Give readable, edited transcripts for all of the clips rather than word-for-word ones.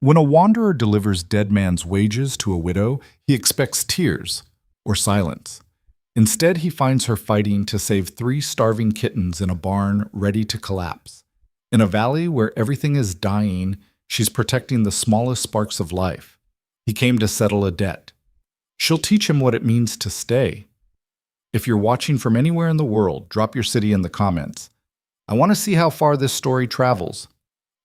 When a wanderer delivers dead man's wages to a widow, he expects tears or silence. Instead, he finds her fighting to save three starving kittens in a barn ready to collapse. In a valley where everything is dying, she's protecting the smallest sparks of life. He came to settle a debt. She'll teach him what it means to stay. If you're watching from anywhere in the world, drop your city in the comments. I want to see how far this story travels.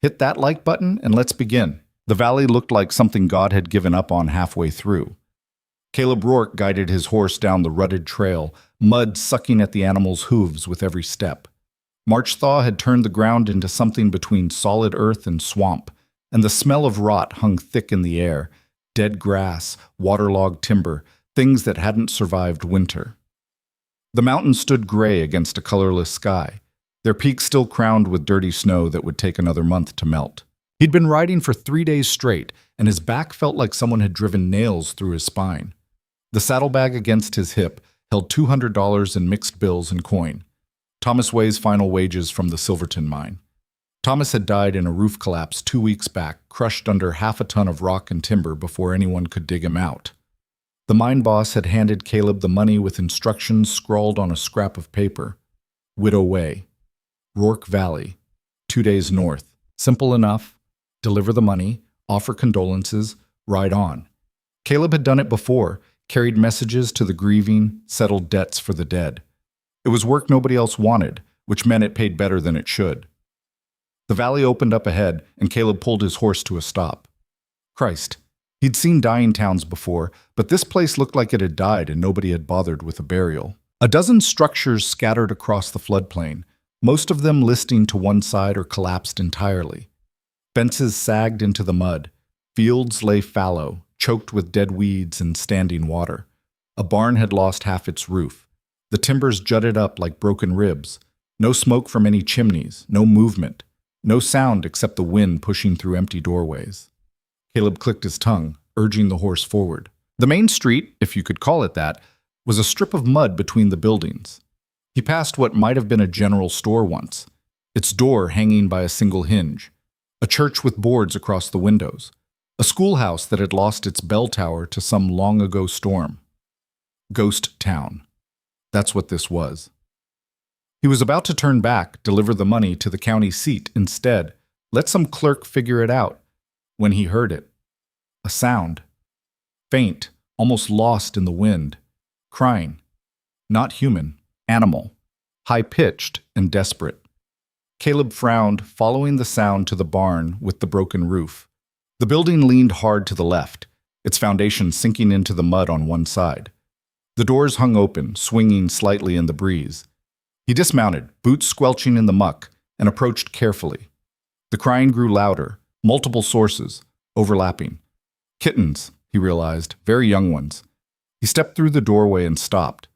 Hit that like button and let's begin. The valley looked like something God had given up on halfway through. Caleb Rourke guided his horse down the rutted trail, mud sucking at the animal's hooves with every step. March thaw had turned the ground into something between solid earth and swamp, and the smell of rot hung thick in the air. Dead grass, waterlogged timber, things that hadn't survived winter. The mountains stood gray against a colorless sky, their peaks still crowned with dirty snow that would take another month to melt. He'd been riding for 3 days straight, and his back felt like someone had driven nails through his spine. The saddlebag against his hip held $200 in mixed bills and coin. Thomas Way's final wages from the Silverton mine. Thomas had died in a roof collapse 2 weeks back, crushed under half a ton of rock and timber before anyone could dig him out. The mine boss had handed Caleb the money with instructions scrawled on a scrap of paper. Widow Way. Rourke Valley. 2 days north. Simple enough. Deliver the money, offer condolences, ride on. Caleb had done it before, carried messages to the grieving, settled debts for the dead. It was work nobody else wanted, which meant it paid better than it should. The valley opened up ahead, and Caleb pulled his horse to a stop. Christ, he'd seen dying towns before, but this place looked like it had died and nobody had bothered with a burial. A dozen structures scattered across the floodplain, most of them listing to one side or collapsed entirely. Fences sagged into the mud. Fields lay fallow, choked with dead weeds and standing water. A barn had lost half its roof. The timbers jutted up like broken ribs. No smoke from any chimneys, no movement, no sound except the wind pushing through empty doorways. Caleb clicked his tongue, urging the horse forward. The main street, if you could call it that, was a strip of mud between the buildings. He passed what might have been a general store once, its door hanging by a single hinge. A church with boards across the windows. A schoolhouse that had lost its bell tower to some long-ago storm. Ghost town. That's what this was. He was about to turn back, deliver the money to the county seat instead, let some clerk figure it out, when he heard it. A sound. Faint, almost lost in the wind. Crying. Not human. Animal. High-pitched and desperate. Caleb frowned, following the sound to the barn with the broken roof. The building leaned hard to the left, its foundation sinking into the mud on one side. The doors hung open, swinging slightly in the breeze. He dismounted, boots squelching in the muck, and approached carefully. The crying grew louder, multiple sources, overlapping. Kittens, he realized, very young ones. He stepped through the doorway and stopped.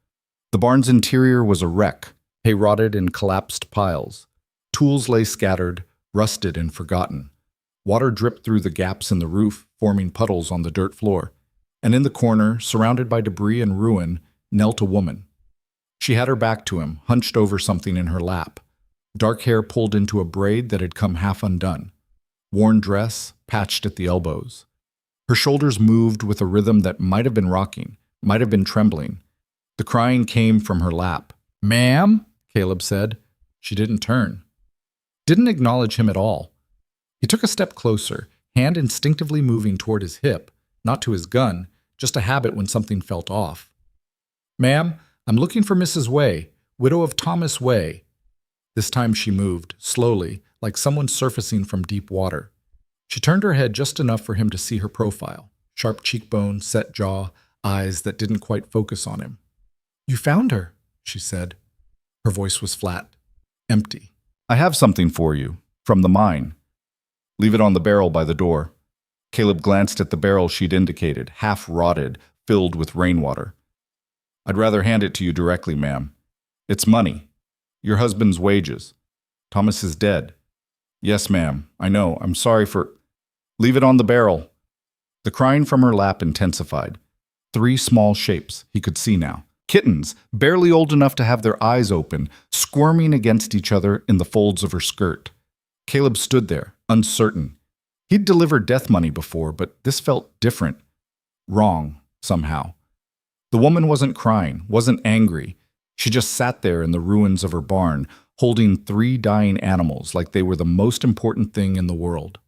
The barn's interior was a wreck, hay rotted in collapsed piles. Tools lay scattered, rusted and forgotten. Water dripped through the gaps in the roof, forming puddles on the dirt floor. And in the corner, surrounded by debris and ruin, knelt a woman. She had her back to him, hunched over something in her lap. Dark hair pulled into a braid that had come half undone. Worn dress, patched at the elbows. Her shoulders moved with a rhythm that might have been rocking, might have been trembling. The crying came from her lap. "Ma'am?" Caleb said. She didn't turn. Didn't acknowledge him at all. He took a step closer, hand instinctively moving toward his hip, not to his gun, just a habit when something felt off. "Ma'am, I'm looking for Mrs. Way, widow of Thomas Way." This time she moved, slowly, like someone surfacing from deep water. She turned her head just enough for him to see her profile, sharp cheekbone, set jaw, eyes that didn't quite focus on him. "You found her," she said. Her voice was flat, empty. "I have something for you, from the mine. Leave it on the barrel by the door." Caleb glanced at the barrel she'd indicated, half rotted, filled with rainwater. "I'd rather hand it to you directly, ma'am. It's money. Your husband's wages. Thomas is dead." "Yes, ma'am. I know. I'm sorry for—" "Leave it on the barrel." The crying from her lap intensified. 3 small shapes, he could see now. Kittens, barely old enough to have their eyes open, squirming against each other in the folds of her skirt. Caleb stood there, uncertain. He'd delivered death money before, but this felt different. Wrong, somehow. The woman wasn't crying, wasn't angry. She just sat there in the ruins of her barn, holding 3 dying animals like they were the most important thing in the world.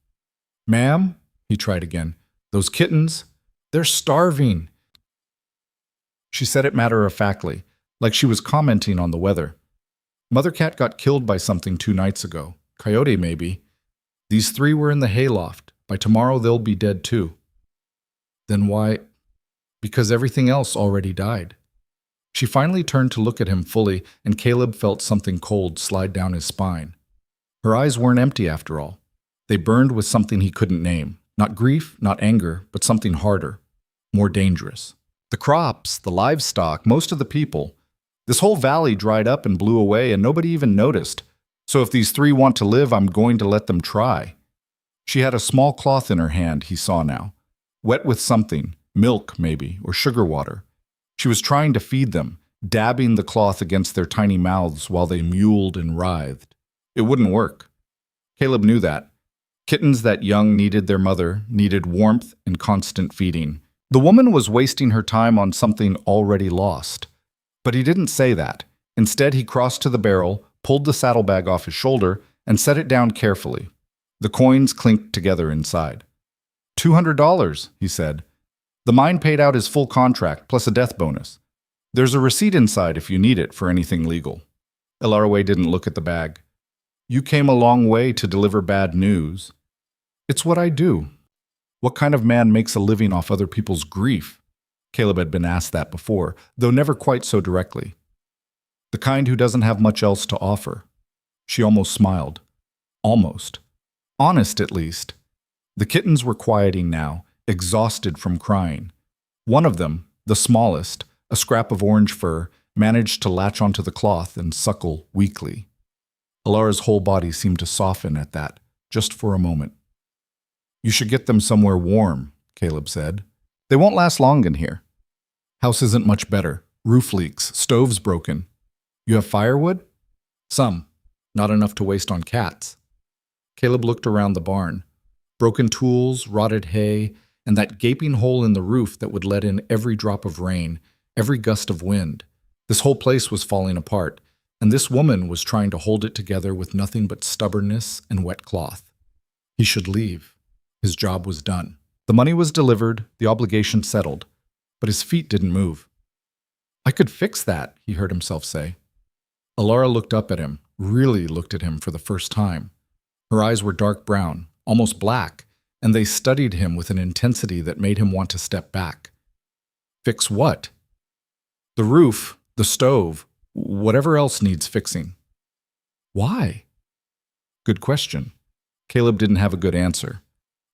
"Ma'am," he tried again, "those kittens, they're starving." She said it matter-of-factly, like she was commenting on the weather. "Mother cat got killed by something 2 nights ago. Coyote, maybe. These 3 were in the hayloft. By tomorrow they'll be dead too." "Then why?" "Because everything else already died." She finally turned to look at him fully, and Caleb felt something cold slide down his spine. Her eyes weren't empty after all. They burned with something he couldn't name. Not grief, not anger, but something harder, more dangerous. The crops, the livestock, most of the people. This whole valley dried up and blew away, and nobody even noticed. So if these 3 want to live, I'm going to let them try. She had a small cloth in her hand, he saw now. Wet with something, milk maybe, or sugar water. She was trying to feed them, dabbing the cloth against their tiny mouths while they mewled and writhed. It wouldn't work. Caleb knew that. Kittens that young needed their mother, needed warmth and constant feeding. The woman was wasting her time on something already lost. But he didn't say that. Instead, he crossed to the barrel, pulled the saddlebag off his shoulder, and set it down carefully. The coins clinked together inside. $200, he said. The mine paid out his full contract, plus a death bonus. There's a receipt inside if you need it for anything legal. Elaraway didn't look at the bag. You came a long way to deliver bad news. It's what I do. What kind of man makes a living off other people's grief? Caleb had been asked that before, though never quite so directly. The kind who doesn't have much else to offer. She almost smiled. Almost. Honest, at least. The kittens were quieting now, exhausted from crying. One of them, the smallest, a scrap of orange fur, managed to latch onto the cloth and suckle weakly. Alara's whole body seemed to soften at that, just for a moment. You should get them somewhere warm, Caleb said. They won't last long in here. House isn't much better. Roof leaks, stoves broken. You have firewood? Some. Not enough to waste on cats. Caleb looked around the barn. Broken tools, rotted hay, and that gaping hole in the roof that would let in every drop of rain, every gust of wind. This whole place was falling apart, and this woman was trying to hold it together with nothing but stubbornness and wet cloth. He should leave. His job was done. The money was delivered, the obligation settled, but his feet didn't move. I could fix that, he heard himself say. Alara looked up at him, really looked at him for the first time. Her eyes were dark brown, almost black, and they studied him with an intensity that made him want to step back. Fix what? The roof, the stove, whatever else needs fixing. Why? Good question. Caleb didn't have a good answer.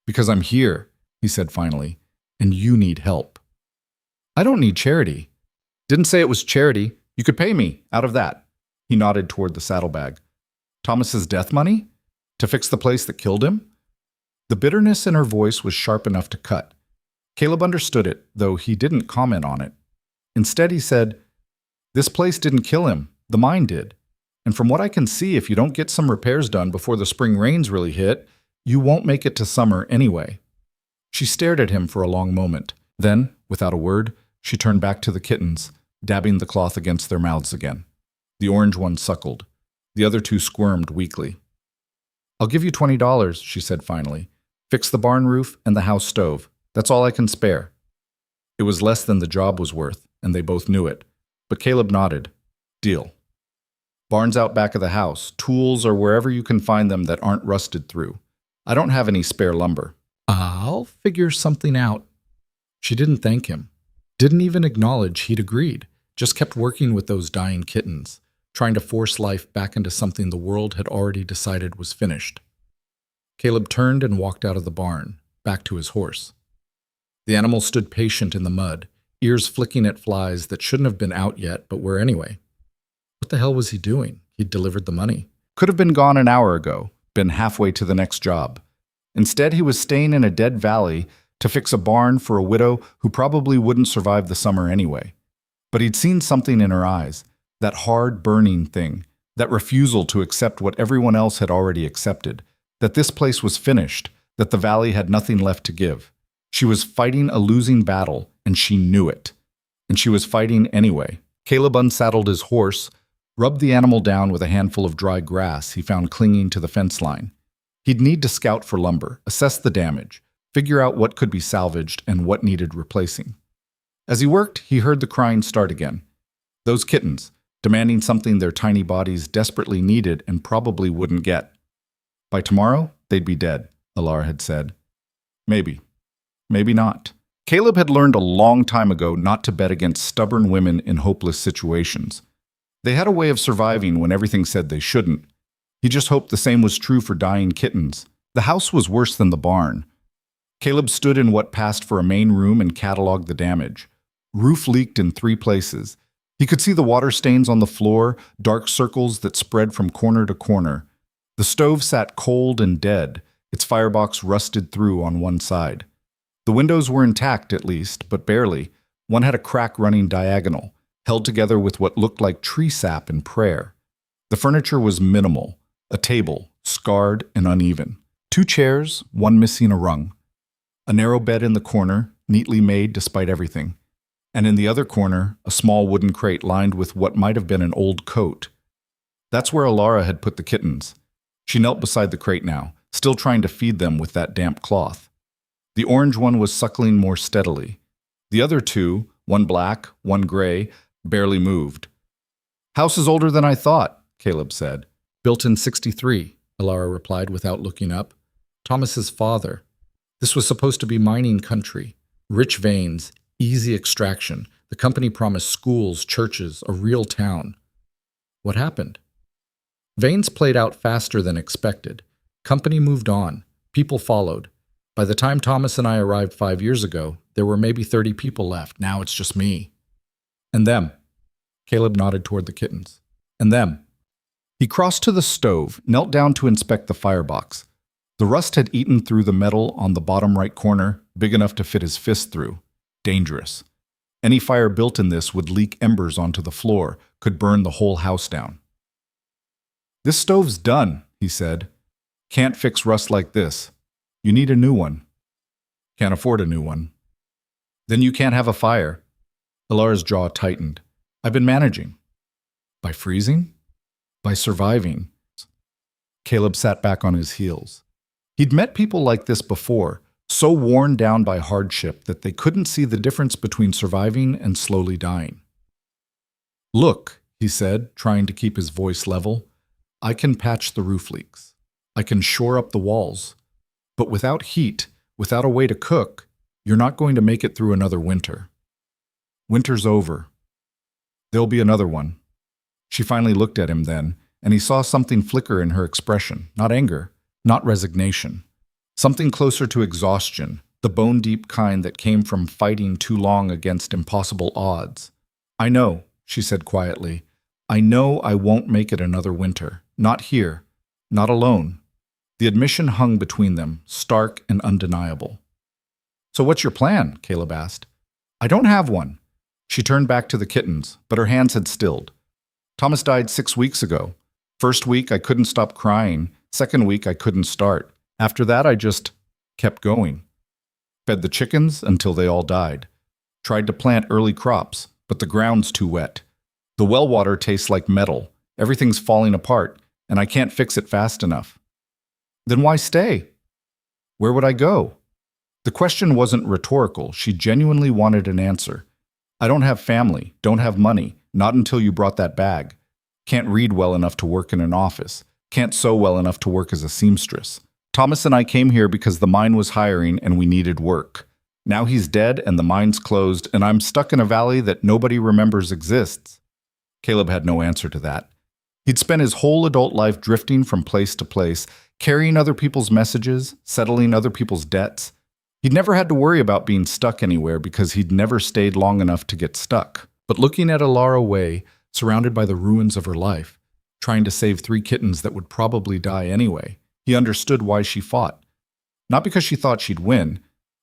Because I'm here, he said finally, and you need help. I don't need charity. Didn't say it was charity. You could pay me out of that. He nodded toward the saddlebag. Thomas's death money? To fix the place that killed him? The bitterness in her voice was sharp enough to cut. Caleb understood it, though he didn't comment on it. Instead, he said, This place didn't kill him. The mine did. And from what I can see, if you don't get some repairs done before the spring rains really hit, you won't make it to summer anyway. She stared at him for a long moment. Then, without a word, she turned back to the kittens, dabbing the cloth against their mouths again. The orange one suckled. The other 2 squirmed weakly. I'll give you $20, she said finally. Fix the barn roof and the house stove. That's all I can spare. It was less than the job was worth, and they both knew it. But Caleb nodded. Deal. Barn's out back of the house. Tools or wherever you can find them that aren't rusted through. I don't have any spare lumber. I'll figure something out. She didn't thank him. Didn't even acknowledge he'd agreed. Just kept working with those dying kittens, trying to force life back into something the world had already decided was finished. Caleb turned and walked out of the barn, back to his horse. The animal stood patient in the mud, ears flicking at flies that shouldn't have been out yet, but were anyway. What the hell was he doing? He'd delivered the money. Could have been gone an hour ago, been halfway to the next job. Instead, he was staying in a dead valley to fix a barn for a widow who probably wouldn't survive the summer anyway. But he'd seen something in her eyes, that hard, burning thing, that refusal to accept what everyone else had already accepted, that this place was finished, that the valley had nothing left to give. She was fighting a losing battle, and she knew it. And she was fighting anyway. Caleb unsaddled his horse, rubbed the animal down with a handful of dry grass he found clinging to the fence line. He'd need to scout for lumber, assess the damage, figure out what could be salvaged and what needed replacing. As he worked, he heard the crying start again. Those kittens, demanding something their tiny bodies desperately needed and probably wouldn't get. By tomorrow, they'd be dead, Alara had said. Maybe. Maybe not. Caleb had learned a long time ago not to bet against stubborn women in hopeless situations. They had a way of surviving when everything said they shouldn't. He just hoped the same was true for dying kittens. The house was worse than the barn. Caleb stood in what passed for a main room and cataloged the damage. Roof leaked in 3 places. He could see the water stains on the floor, dark circles that spread from corner to corner. The stove sat cold and dead, its firebox rusted through on one side. The windows were intact at least, but barely. One had a crack running diagonal, held together with what looked like tree sap and prayer. The furniture was minimal, a table, scarred and uneven. 2 chairs, one missing a rung. A narrow bed in the corner, neatly made despite everything. And in the other corner, a small wooden crate lined with what might have been an old coat. That's where Alara had put the kittens. She knelt beside the crate now, still trying to feed them with that damp cloth. The orange one was suckling more steadily. The other 2, one black, one gray, barely moved. "House is older than I thought," Caleb said. "Built in 63, Alara replied without looking up. "Thomas's father. This was supposed to be mining country. Rich veins, easy extraction. The company promised schools, churches, a real town." What happened? Veins played out faster than expected. Company moved on. People followed. By the time Thomas and I arrived 5 years ago, there were maybe 30 people left. Now it's just me. And them. Caleb nodded toward the kittens. And them. He crossed to the stove, knelt down to inspect the firebox. The rust had eaten through the metal on the bottom right corner, big enough to fit his fist through. Dangerous. Any fire built in this would leak embers onto the floor, could burn the whole house down. "This stove's done," he said. "Can't fix rust like this. You need a new one." "Can't afford a new one." "Then you can't have a fire." Alara's jaw tightened. "I've been managing." "By freezing?" "By surviving." Caleb sat back on his heels. He'd met people like this before, so worn down by hardship that they couldn't see the difference between surviving and slowly dying. "Look," he said, trying to keep his voice level, "I can patch the roof leaks. I can shore up the walls. But without heat, without a way to cook, you're not going to make it through another winter. Winter's over. There'll be another one." She finally looked at him then, and he saw something flicker in her expression, not anger, not resignation. Something closer to exhaustion, the bone-deep kind that came from fighting too long against impossible odds. "I know," she said quietly. "I know I won't make it another winter. Not here. Not alone." The admission hung between them, stark and undeniable. "So what's your plan?" Caleb asked. "I don't have one." She turned back to the kittens, but her hands had stilled. "Thomas died 6 weeks ago. First week, I couldn't stop crying. Second week, I couldn't start. After that, I just kept going. Fed the chickens until they all died. Tried to plant early crops, but the ground's too wet. The well water tastes like metal. Everything's falling apart, and I can't fix it fast enough." "Then why stay?" "Where would I go?" The question wasn't rhetorical. She genuinely wanted an answer. "I don't have family, don't have money, not until you brought that bag. Can't read well enough to work in an office. Can't sew well enough to work as a seamstress. Thomas and I came here because the mine was hiring and we needed work. Now he's dead and the mine's closed and I'm stuck in a valley that nobody remembers exists." Caleb had no answer to that. He'd spent his whole adult life drifting from place to place, carrying other people's messages, settling other people's debts. He'd never had to worry about being stuck anywhere because he'd never stayed long enough to get stuck. But looking at Alara Way, surrounded by the ruins of her life, trying to save 3 kittens that would probably die anyway, he understood why she fought. Not because she thought she'd win,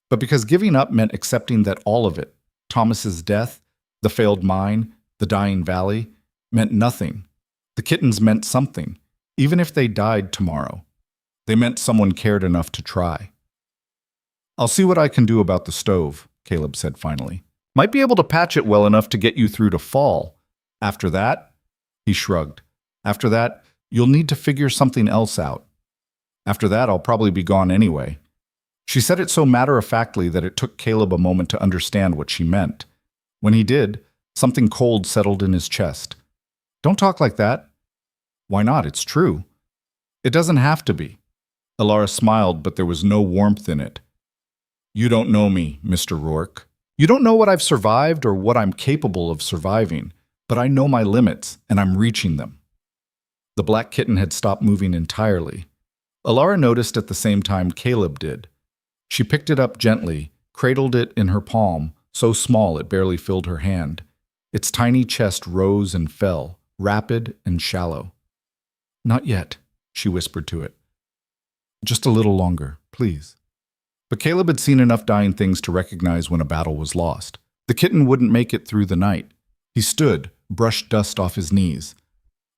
but because giving up meant accepting that all of it, Thomas's death, the failed mine, the dying valley, meant nothing. The kittens meant something, even if they died tomorrow. They meant someone cared enough to try. I'll see what I can do about the stove, Caleb said finally. Might be able to patch it well enough to get you through to fall. After that, he shrugged. After that, you'll need to figure something else out. After that, I'll probably be gone anyway. She said it so matter-of-factly that it took Caleb a moment to understand what she meant. When he did, something cold settled in his chest. Don't talk like that. Why not? It's true. It doesn't have to be. Alara smiled, but there was no warmth in it. You don't know me, Mr. Rourke. You don't know what I've survived or what I'm capable of surviving, but I know my limits, and I'm reaching them. The black kitten had stopped moving entirely. Alara noticed at the same time Caleb did. She picked it up gently, cradled it in her palm, so small it barely filled her hand. Its tiny chest rose and fell, rapid and shallow. Not yet, she whispered to it. Just a little longer, please. But Caleb had seen enough dying things to recognize when a battle was lost. The kitten wouldn't make it through the night. He stood, brushed dust off his knees.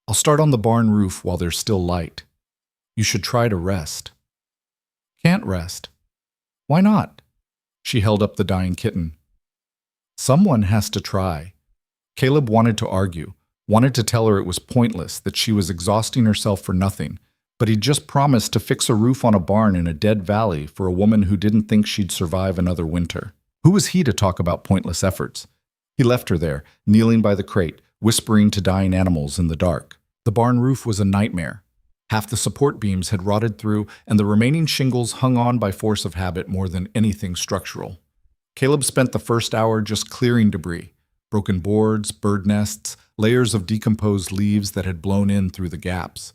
I'll start on the barn roof while there's still light. You should try to rest. Can't rest. Why not? She held up the dying kitten. Someone has to try. Caleb wanted to argue, wanted to tell her it was pointless, that she was exhausting herself for nothing, but he'd just promised to fix a roof on a barn in a dead valley for a woman who didn't think she'd survive another winter. Who was he to talk about pointless efforts? He left her there, kneeling by the crate, whispering to dying animals in the dark. The barn roof was a nightmare. Half the support beams had rotted through, and the remaining shingles hung on by force of habit more than anything structural. Caleb spent the first hour just clearing debris, broken boards, bird nests, layers of decomposed leaves that had blown in through the gaps.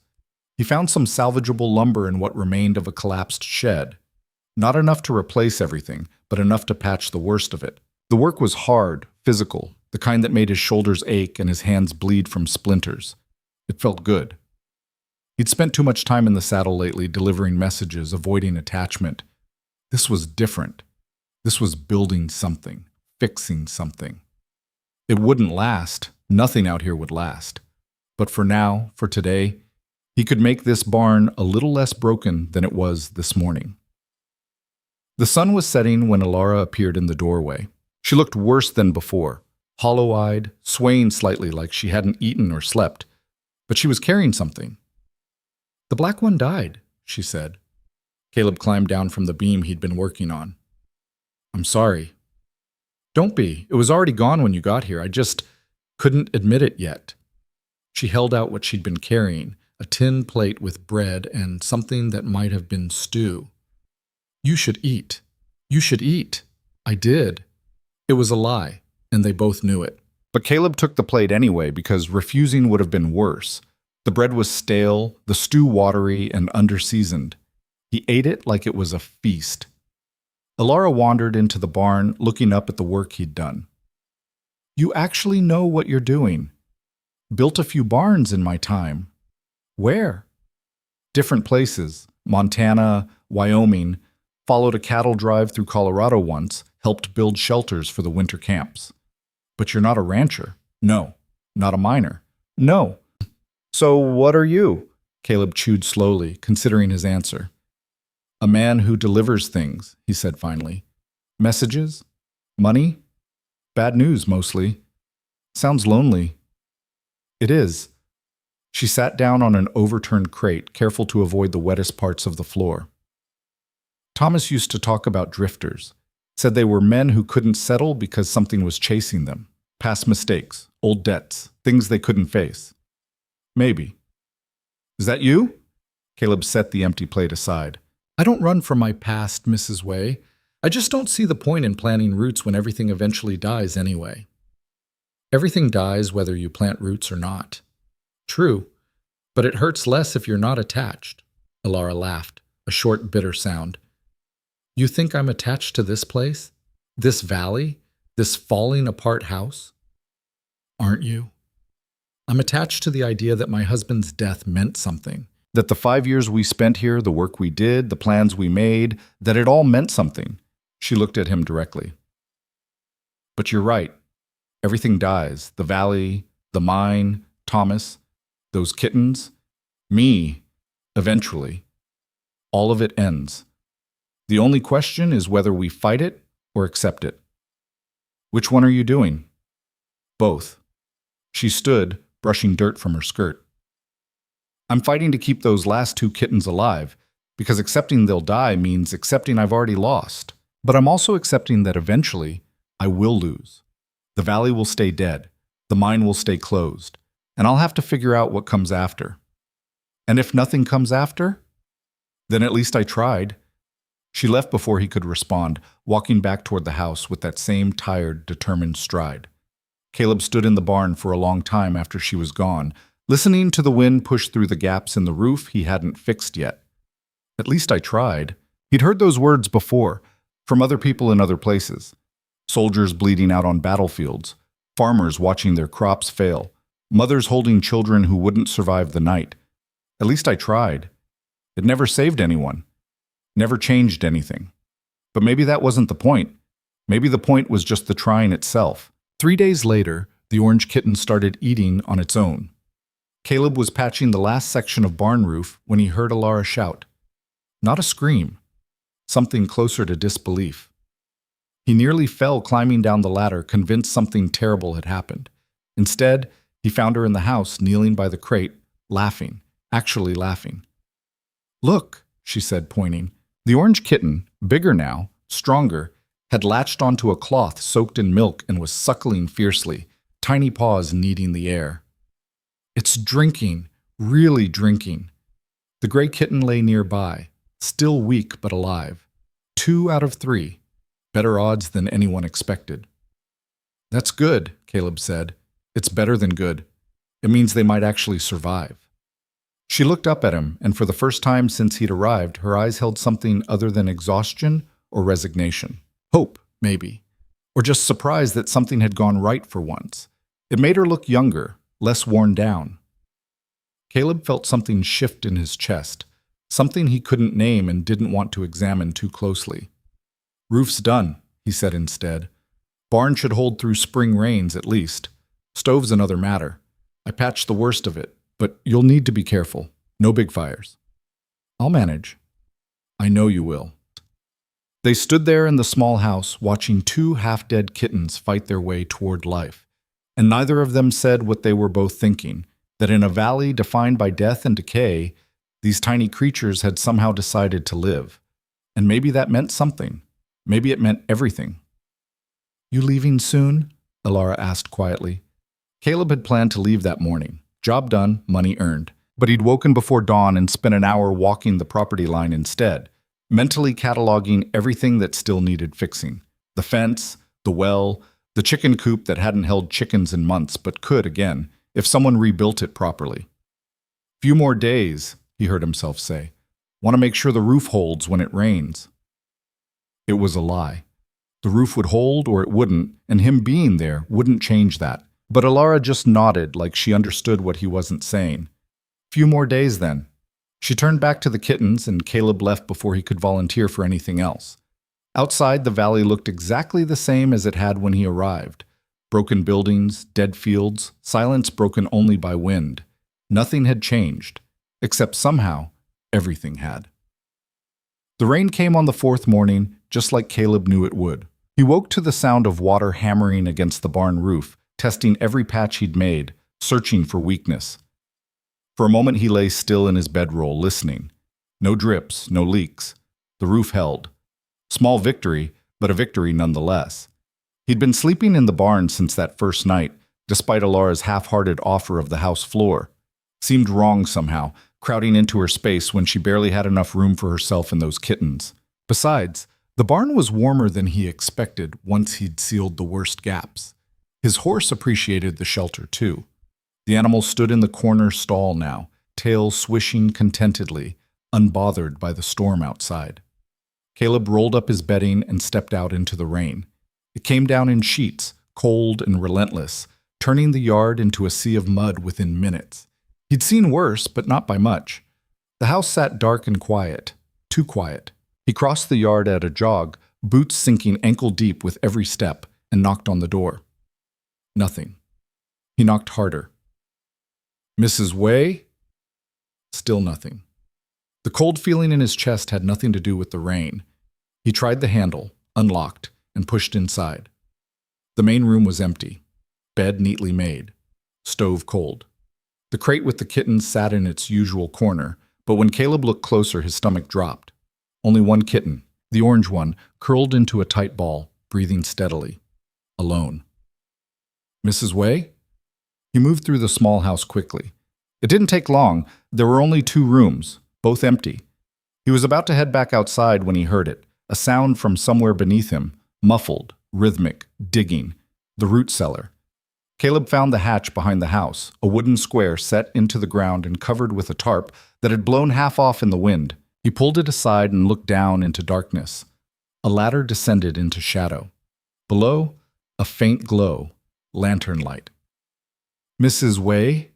He found some salvageable lumber in what remained of a collapsed shed. Not enough to replace everything, but enough to patch the worst of it. The work was hard, physical, the kind that made his shoulders ache and his hands bleed from splinters. It felt good. He'd spent too much time in the saddle lately, delivering messages, avoiding attachment. This was different. This was building something, fixing something. It wouldn't last. Nothing out here would last. But for now, for today, he could make this barn a little less broken than it was this morning. The sun was setting when Alara appeared in the doorway. She looked worse than before, hollow-eyed, swaying slightly like she hadn't eaten or slept. But she was carrying something. The black one died, she said. Caleb climbed down from the beam he'd been working on. I'm sorry. Don't be. It was already gone when you got here. I just couldn't admit it yet. She held out what she'd been carrying, a tin plate with bread and something that might have been stew. You should eat. You should eat. I did. It was a lie, and they both knew it. But Caleb took the plate anyway because refusing would have been worse. The bread was stale, the stew watery and underseasoned. He ate it like it was a feast. Alara wandered into the barn, looking up at the work he'd done. You actually know what you're doing. Built a few barns in my time. Where? Different places. Montana, Wyoming. Followed a cattle drive through Colorado once, helped build shelters for the winter camps. But you're not a rancher. No. Not a miner. No. So what are you? Caleb chewed slowly, considering his answer. A man who delivers things, he said finally. Messages? Money? Bad news, mostly. Sounds lonely. It is. She sat down on an overturned crate, careful to avoid the wettest parts of the floor. Thomas used to talk about drifters. Said they were men who couldn't settle because something was chasing them. Past mistakes, old debts, things they couldn't face. Maybe. Is that you? Caleb set the empty plate aside. I don't run from my past, Mrs. Way. I just don't see the point in planting roots when everything eventually dies anyway. Everything dies whether you plant roots or not. True, but it hurts less if you're not attached. Alara laughed, a short, bitter sound. You think I'm attached to this place? This valley? This falling apart house? Aren't you? I'm attached to the idea that my husband's death meant something. That the 5 years we spent here, the work we did, the plans we made, that it all meant something. She looked at him directly. But you're right. Everything dies. The valley, the mine, Thomas, those kittens, me, eventually. All of it ends. The only question is whether we fight it or accept it. Which one are you doing? Both. She stood, brushing dirt from her skirt. I'm fighting to keep those last 2 kittens alive, because accepting they'll die means accepting I've already lost. But I'm also accepting that eventually I will lose. The valley will stay dead, the mine will stay closed, and I'll have to figure out what comes after. And if nothing comes after, then at least I tried. She left before he could respond, walking back toward the house with that same tired, determined stride. Caleb stood in the barn for a long time after she was gone, listening to the wind push through the gaps in the roof he hadn't fixed yet. At least I tried. He'd heard those words before, from other people in other places. Soldiers bleeding out on battlefields, farmers watching their crops fail, mothers holding children who wouldn't survive the night. At least I tried. It never saved anyone. Never changed anything. But maybe that wasn't the point. Maybe the point was just the trying itself. 3 days later, the orange kitten started eating on its own. Caleb was patching the last section of barn roof when he heard Alara shout. Not a scream. Something closer to disbelief. He nearly fell climbing down the ladder, convinced something terrible had happened. Instead, he found her in the house, kneeling by the crate, laughing, actually laughing. Look, she said, pointing. The orange kitten, bigger now, stronger, had latched onto a cloth soaked in milk and was suckling fiercely, tiny paws kneading the air. It's drinking, really drinking. The gray kitten lay nearby, still weak but alive. 2 out of 3. Better odds than anyone expected. That's good, Caleb said. It's better than good. It means they might actually survive. She looked up at him, and for the first time since he'd arrived, her eyes held something other than exhaustion or resignation. Hope, maybe. Or just surprise that something had gone right for once. It made her look younger, less worn down. Caleb felt something shift in his chest, something he couldn't name and didn't want to examine too closely. Roof's done, he said instead. Barn should hold through spring rains at least. Stove's another matter. I patched the worst of it, but you'll need to be careful. No big fires. I'll manage. I know you will. They stood there in the small house, watching 2 half-dead kittens fight their way toward life, and neither of them said what they were both thinking, that in a valley defined by death and decay, these tiny creatures had somehow decided to live. And maybe that meant something. Maybe it meant everything. You leaving soon? Alara asked quietly. Caleb had planned to leave that morning. Job done, money earned. But he'd woken before dawn and spent an hour walking the property line instead, mentally cataloging everything that still needed fixing. The fence, the well, the chicken coop that hadn't held chickens in months but could again, if someone rebuilt it properly. Few more days, he heard himself say. Want to make sure the roof holds when it rains. It was a lie. The roof would hold or it wouldn't, and him being there wouldn't change that. But Alara just nodded like she understood what he wasn't saying. Few more days then. She turned back to the kittens, and Caleb left before he could volunteer for anything else. Outside, the valley looked exactly the same as it had when he arrived. Broken buildings, dead fields, silence broken only by wind. Nothing had changed, except somehow everything had. The rain came on the 4th morning, just like Caleb knew it would. He woke to the sound of water hammering against the barn roof, testing every patch he'd made, searching for weakness. For a moment he lay still in his bedroll, listening. No drips, no leaks. The roof held. Small victory, but a victory nonetheless. He'd been sleeping in the barn since that first night, despite Alara's half-hearted offer of the house floor. Seemed wrong somehow, crowding into her space when she barely had enough room for herself and those kittens. Besides, the barn was warmer than he expected once he'd sealed the worst gaps. His horse appreciated the shelter too. The animal stood in the corner stall now, tail swishing contentedly, unbothered by the storm outside. Caleb rolled up his bedding and stepped out into the rain. It came down in sheets, cold and relentless, turning the yard into a sea of mud within minutes. He'd seen worse, but not by much. The house sat dark and quiet, too quiet. He crossed the yard at a jog, boots sinking ankle-deep with every step, and knocked on the door. Nothing. He knocked harder. Mrs. Way? Still nothing. The cold feeling in his chest had nothing to do with the rain. He tried the handle, unlocked, and pushed inside. The main room was empty. Bed neatly made. Stove cold. The crate with the kittens sat in its usual corner, but when Caleb looked closer, his stomach dropped. Only one kitten, the orange one, curled into a tight ball, breathing steadily. Alone. Mrs. Way? He moved through the small house quickly. It didn't take long. There were only 2 rooms, both empty. He was about to head back outside when he heard it, a sound from somewhere beneath him, muffled, rhythmic, digging, the root cellar. Caleb found the hatch behind the house, a wooden square set into the ground and covered with a tarp that had blown half off in the wind. He pulled it aside and looked down into darkness. A ladder descended into shadow. Below, a faint glow, lantern light. Mrs. Way?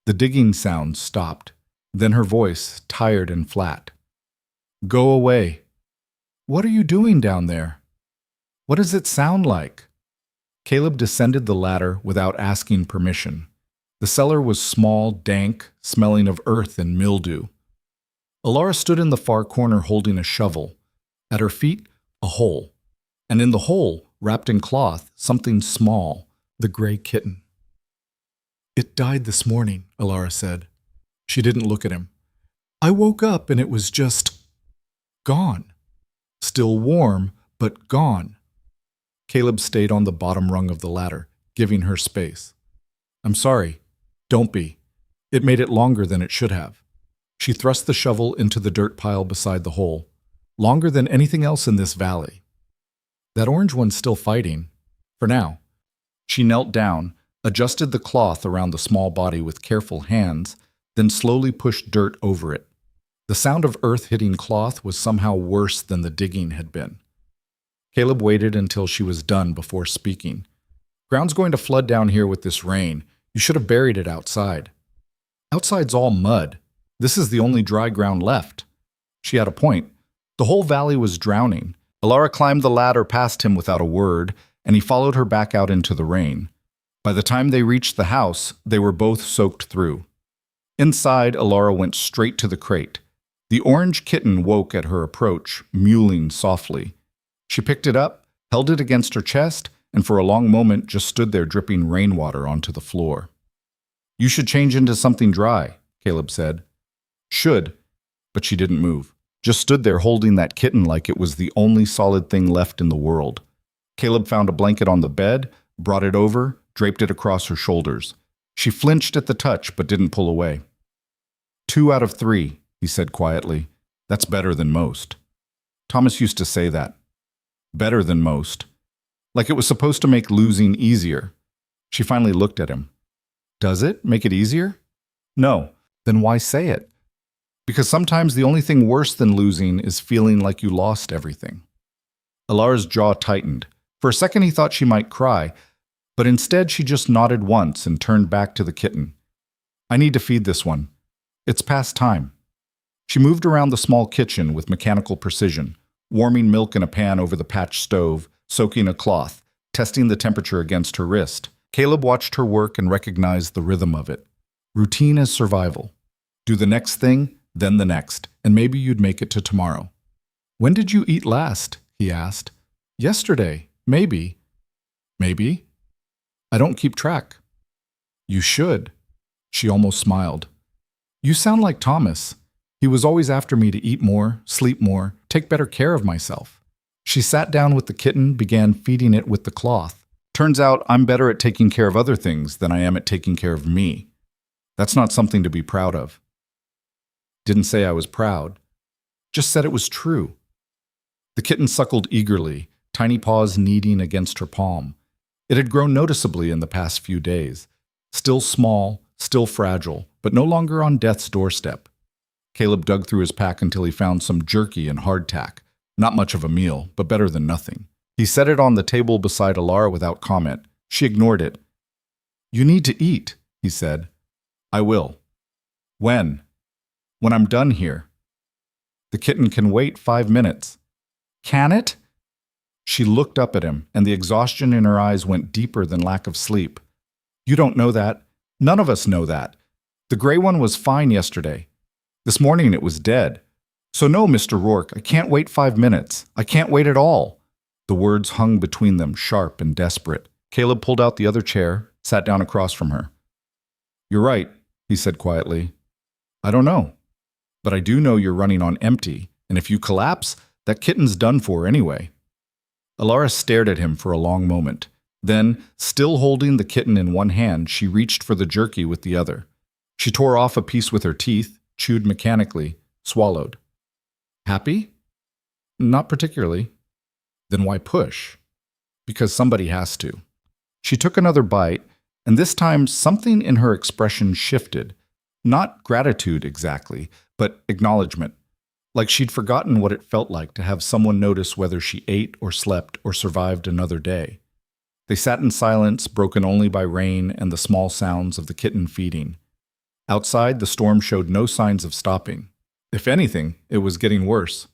The digging sound stopped. Then her voice, tired and flat. Go away. What are you doing down there? What does it sound like? Caleb descended the ladder without asking permission. The cellar was small, dank, smelling of earth and mildew. Alara stood in the far corner holding a shovel. At her feet, a hole. And in the hole, wrapped in cloth, something small, the gray kitten. It died this morning, Alara said. She didn't look at him. I woke up and it was just gone. Still warm, but gone. Caleb stayed on the bottom rung of the ladder, giving her space. I'm sorry. Don't be. It made it longer than it should have. She thrust the shovel into the dirt pile beside the hole. Longer than anything else in this valley. That orange one's still fighting. For now. She knelt down, adjusted the cloth around the small body with careful hands, then slowly pushed dirt over it. The sound of earth hitting cloth was somehow worse than the digging had been. Caleb waited until she was done before speaking. Ground's going to flood down here with this rain. You should have buried it outside. Outside's all mud. This is the only dry ground left. She had a point. The whole valley was drowning. Alara climbed the ladder past him without a word, and he followed her back out into the rain. By the time they reached the house, they were both soaked through. Inside, Alara went straight to the crate. The orange kitten woke at her approach, mewling softly. She picked it up, held it against her chest, and for a long moment just stood there dripping rainwater onto the floor. You should change into something dry, Caleb said. Should, but she didn't move. Just stood there holding that kitten like it was the only solid thing left in the world. Caleb found a blanket on the bed, brought it over, draped it across her shoulders. She flinched at the touch but didn't pull away. 2 out of 3, he said quietly. That's better than most. Thomas used to say that. Better than most. Like it was supposed to make losing easier. She finally looked at him. Does it make it easier? No. Then why say it? Because sometimes the only thing worse than losing is feeling like you lost everything. Alara's jaw tightened. For a second he thought she might cry, but instead she just nodded once and turned back to the kitten. I need to feed this one. It's past time. She moved around the small kitchen with mechanical precision, warming milk in a pan over the patch stove, soaking a cloth, testing the temperature against her wrist. Caleb watched her work and recognized the rhythm of it. Routine as survival. Do the next thing, then the next, and maybe you'd make it to tomorrow. When did you eat last? He asked. Yesterday, maybe. Maybe? I don't keep track. You should. She almost smiled. You sound like Thomas. He was always after me to eat more, sleep more, take better care of myself. She sat down with the kitten, began feeding it with the cloth. Turns out I'm better at taking care of other things than I am at taking care of me. That's not something to be proud of. Didn't say I was proud. Just said it was true. The kitten suckled eagerly, tiny paws kneading against her palm. It had grown noticeably in the past few days. Still small, still fragile, but no longer on death's doorstep. Caleb dug through his pack until he found some jerky and hardtack. Not much of a meal, but better than nothing. He set it on the table beside Alara without comment. She ignored it. You need to eat, he said. I will. When? When I'm done here. The kitten can wait 5 minutes. Can it? She looked up at him, and the exhaustion in her eyes went deeper than lack of sleep. You don't know that. None of us know that. The gray one was fine yesterday. This morning it was dead. So no, Mr. Rourke, I can't wait 5 minutes. I can't wait at all. The words hung between them, sharp and desperate. Caleb pulled out the other chair, sat down across from her. You're right, he said quietly. I don't know. But I do know you're running on empty, and if you collapse, that kitten's done for anyway. Alara stared at him for a long moment. Then, still holding the kitten in one hand, she reached for the jerky with the other. She tore off a piece with her teeth, chewed mechanically, swallowed. Happy? Not particularly. Then why push? Because somebody has to. She took another bite, and this time something in her expression shifted. Not gratitude exactly, but acknowledgement. Like she'd forgotten what it felt like to have someone notice whether she ate or slept or survived another day. They sat in silence, broken only by rain and the small sounds of the kitten feeding. Outside, the storm showed no signs of stopping. If anything, it was getting worse.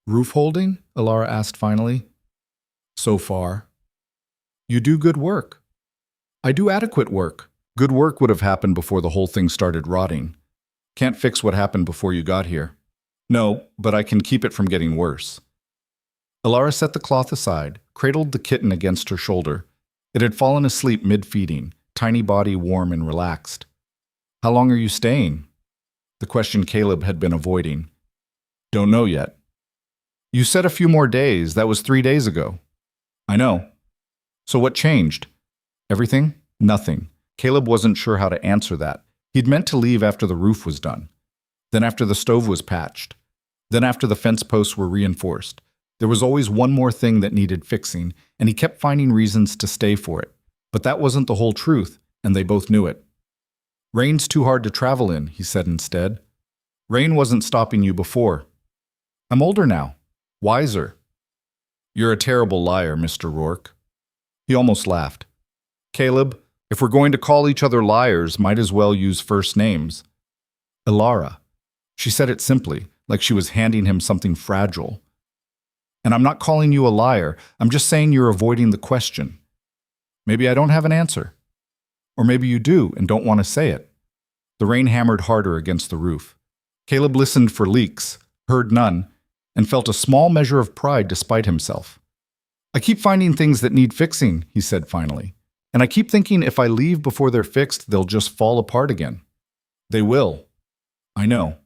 Roof holding? Alara asked finally. So far. You do good work. I do adequate work. Good work would have happened before the whole thing started rotting. Can't fix what happened before you got here. No, but I can keep it from getting worse. Alara set the cloth aside, cradled the kitten against her shoulder. It had fallen asleep mid-feeding, tiny body warm and relaxed. How long are you staying? The question Caleb had been avoiding. Don't know yet. You said a few more days. That was 3 days ago. I know. So what changed? Everything? Nothing. Caleb wasn't sure how to answer that. He'd meant to leave after the roof was done. Then after the stove was patched. Then after the fence posts were reinforced. There was always one more thing that needed fixing, and he kept finding reasons to stay for it. But that wasn't the whole truth, and they both knew it. Rain's too hard to travel in, he said instead. Rain wasn't stopping you before. I'm older now. Wiser. You're a terrible liar, Mr. Rourke. He almost laughed. Caleb, if we're going to call each other liars, might as well use first names. Alara. She said it simply, like she was handing him something fragile. And I'm not calling you a liar. I'm just saying you're avoiding the question. Maybe I don't have an answer. Or maybe you do and don't want to say it. The rain hammered harder against the roof. Caleb listened for leaks, heard none, and felt a small measure of pride despite himself. I keep finding things that need fixing, he said finally. And I keep thinking if I leave before they're fixed, they'll just fall apart again. They will. I know.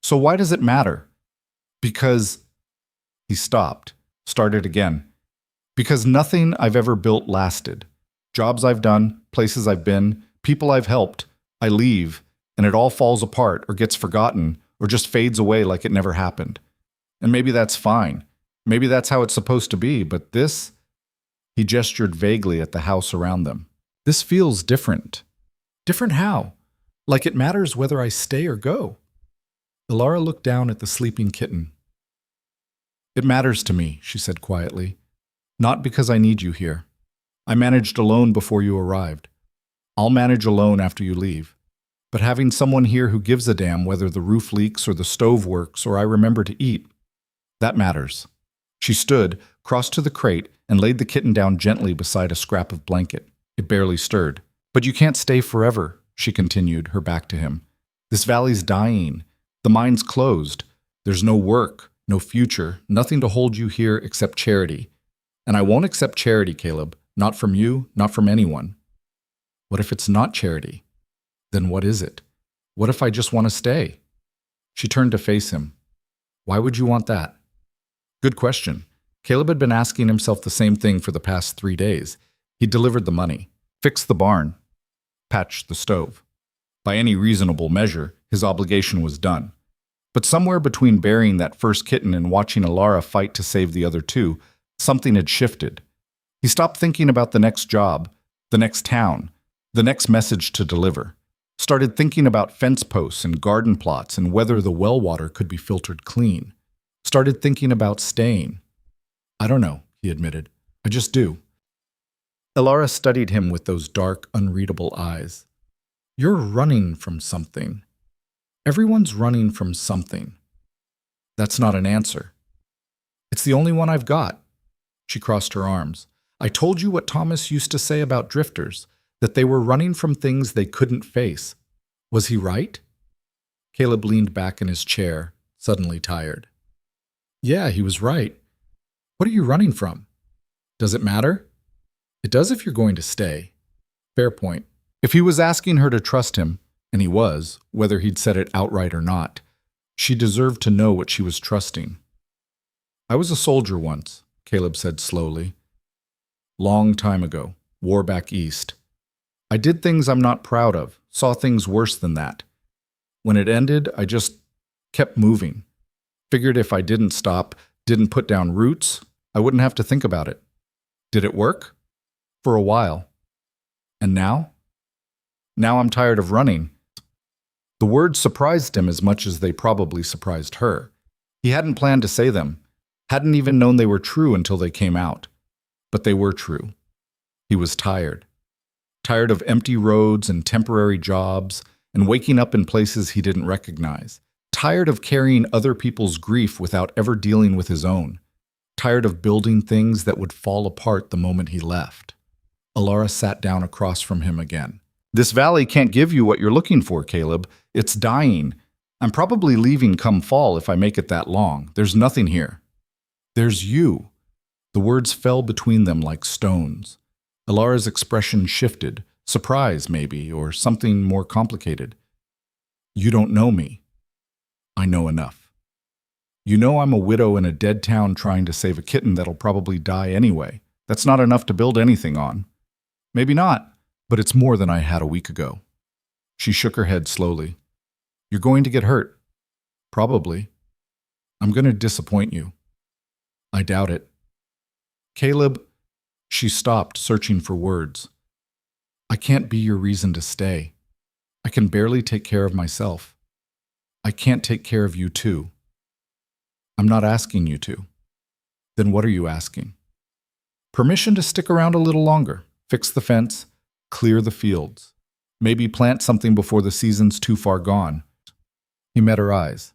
So why does it matter? Because... He stopped, started again. Because nothing I've ever built lasted. Jobs I've done, places I've been, people I've helped, I leave, and it all falls apart or gets forgotten or just fades away like it never happened. And maybe that's fine. Maybe that's how it's supposed to be, but this... He gestured vaguely at the house around them. This feels different. Different how? Like it matters whether I stay or go. Alara looked down at the sleeping kitten. It matters to me, she said quietly. Not because I need you here. I managed alone before you arrived. I'll manage alone after you leave. But having someone here who gives a damn whether the roof leaks or the stove works or I remember to eat, that matters. She stood, crossed to the crate, and laid the kitten down gently beside a scrap of blanket. It barely stirred. But you can't stay forever, she continued, her back to him. This valley's dying. The mine's closed. There's no work, no future, nothing to hold you here except charity. And I won't accept charity, Caleb. Not from you, not from anyone. What if it's not charity? Then what is it? What if I just want to stay? She turned to face him. Why would you want that? Good question. Caleb had been asking himself the same thing for the past 3 days. He delivered the money, fixed the barn, patched the stove. By any reasonable measure, his obligation was done. But somewhere between burying that first kitten and watching Alara fight to save the other two, something had shifted. He stopped thinking about the next job, the next town, the next message to deliver. Started thinking about fence posts and garden plots and whether the well water could be filtered clean. Started thinking about staying. I don't know, he admitted. I just do. Alara studied him with those dark, unreadable eyes. You're running from something. Everyone's running from something. That's not an answer. It's the only one I've got. She crossed her arms. I told you what Thomas used to say about drifters, that they were running from things they couldn't face. Was he right? Caleb leaned back in his chair, suddenly tired. Yeah, he was right. What are you running from? Does it matter? It does if you're going to stay. Fair point. If he was asking her to trust him, and he was, whether he'd said it outright or not, she deserved to know what she was trusting. I was a soldier once, Caleb said slowly. Long time ago, war back east. I did things I'm not proud of, saw things worse than that. When it ended, I just kept moving. Figured if I didn't stop, didn't put down roots, I wouldn't have to think about it. Did it work? For a while. And now? Now I'm tired of running. The words surprised him as much as they probably surprised her. He hadn't planned to say them, hadn't even known they were true until they came out. But they were true. He was tired. Tired of empty roads and temporary jobs and waking up in places he didn't recognize. Tired of carrying other people's grief without ever dealing with his own. Tired of building things that would fall apart the moment he left. Alara sat down across from him again. This valley can't give you what you're looking for, Caleb. It's dying. I'm probably leaving come fall if I make it that long. There's nothing here. There's you. The words fell between them like stones. Alara's expression shifted, surprise maybe, or something more complicated. You don't know me. I know enough. You know I'm a widow in a dead town trying to save a kitten that'll probably die anyway. That's not enough to build anything on. Maybe not, but it's more than I had a week ago. She shook her head slowly. You're going to get hurt. Probably. I'm going to disappoint you. I doubt it. Caleb, she stopped, searching for words. I can't be your reason to stay. I can barely take care of myself. I can't take care of you too. I'm not asking you to. Then what are you asking? Permission to stick around a little longer, fix the fence, clear the fields, maybe plant something before the season's too far gone. He met her eyes.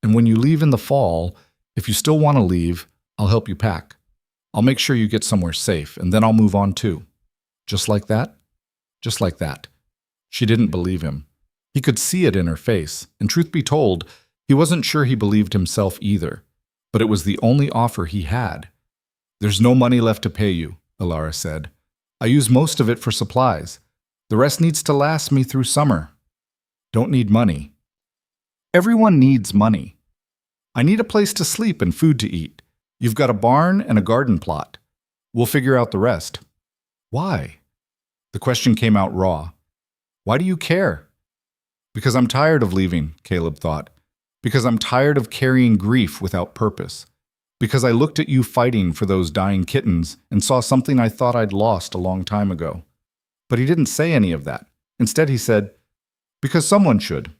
And when you leave in the fall, if you still want to leave, I'll help you pack. I'll make sure you get somewhere safe, and then I'll move on too. Just like that? Just like that. She didn't believe him. He could see it in her face, and truth be told, he wasn't sure he believed himself either. But it was the only offer he had. There's no money left to pay you, Alara said. I use most of it for supplies. The rest needs to last me through summer. Don't need money. Everyone needs money. I need a place to sleep and food to eat. You've got a barn and a garden plot. We'll figure out the rest. Why? The question came out raw. Why do you care? Because I'm tired of leaving, Caleb thought. Because I'm tired of carrying grief without purpose. Because I looked at you fighting for those dying kittens and saw something I thought I'd lost a long time ago. But he didn't say any of that. Instead he said, because someone should.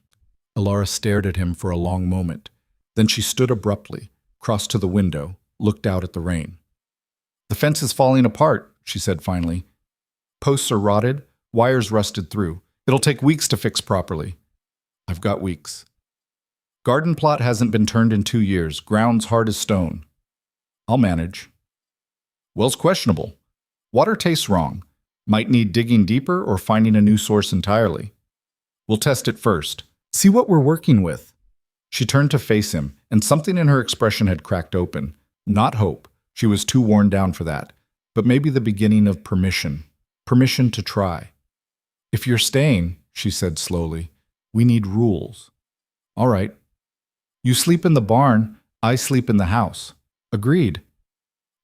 Alara stared at him for a long moment. Then she stood abruptly, crossed to the window, looked out at the rain. The fence is falling apart, she said finally. Posts are rotted, wires rusted through. It'll take weeks to fix properly. I've got weeks. Garden plot hasn't been turned in 2 years, ground's hard as stone. I'll manage. Well's questionable. Water tastes wrong. Might need digging deeper or finding a new source entirely. We'll test it first. See what we're working with. She turned to face him, and something in her expression had cracked open. Not hope. She was too worn down for that. But maybe the beginning of permission. Permission to try. If you're staying, she said slowly, we need rules. All right. You sleep in the barn, I sleep in the house. Agreed.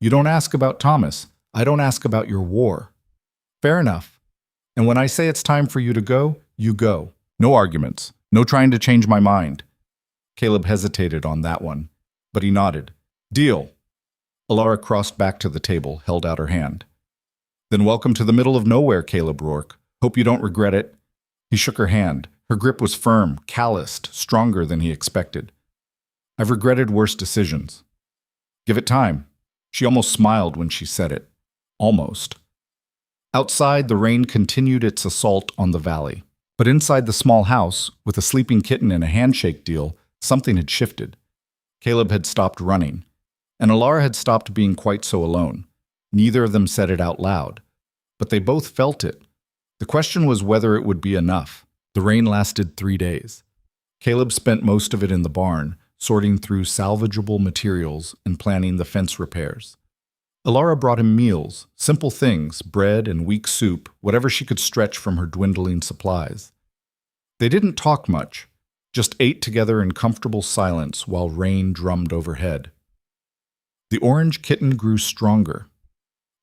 You don't ask about Thomas. I don't ask about your war. Fair enough. And when I say it's time for you to go, you go. No arguments. No trying to change my mind. Caleb hesitated on that one, but he nodded. Deal. Alara crossed back to the table, held out her hand. Then welcome to the middle of nowhere, Caleb Rourke. Hope you don't regret it. He shook her hand. Her grip was firm, calloused, stronger than he expected. I've regretted worse decisions. Give it time. She almost smiled when she said it. Almost. Outside, the rain continued its assault on the valley. But inside the small house, with a sleeping kitten and a handshake deal, something had shifted. Caleb had stopped running, and Alara had stopped being quite so alone. Neither of them said it out loud, but they both felt it. The question was whether it would be enough. The rain lasted 3 days. Caleb spent most of it in the barn, sorting through salvageable materials and planning the fence repairs. Alara brought him meals, simple things, bread and weak soup, whatever she could stretch from her dwindling supplies. They didn't talk much, just ate together in comfortable silence while rain drummed overhead. The orange kitten grew stronger.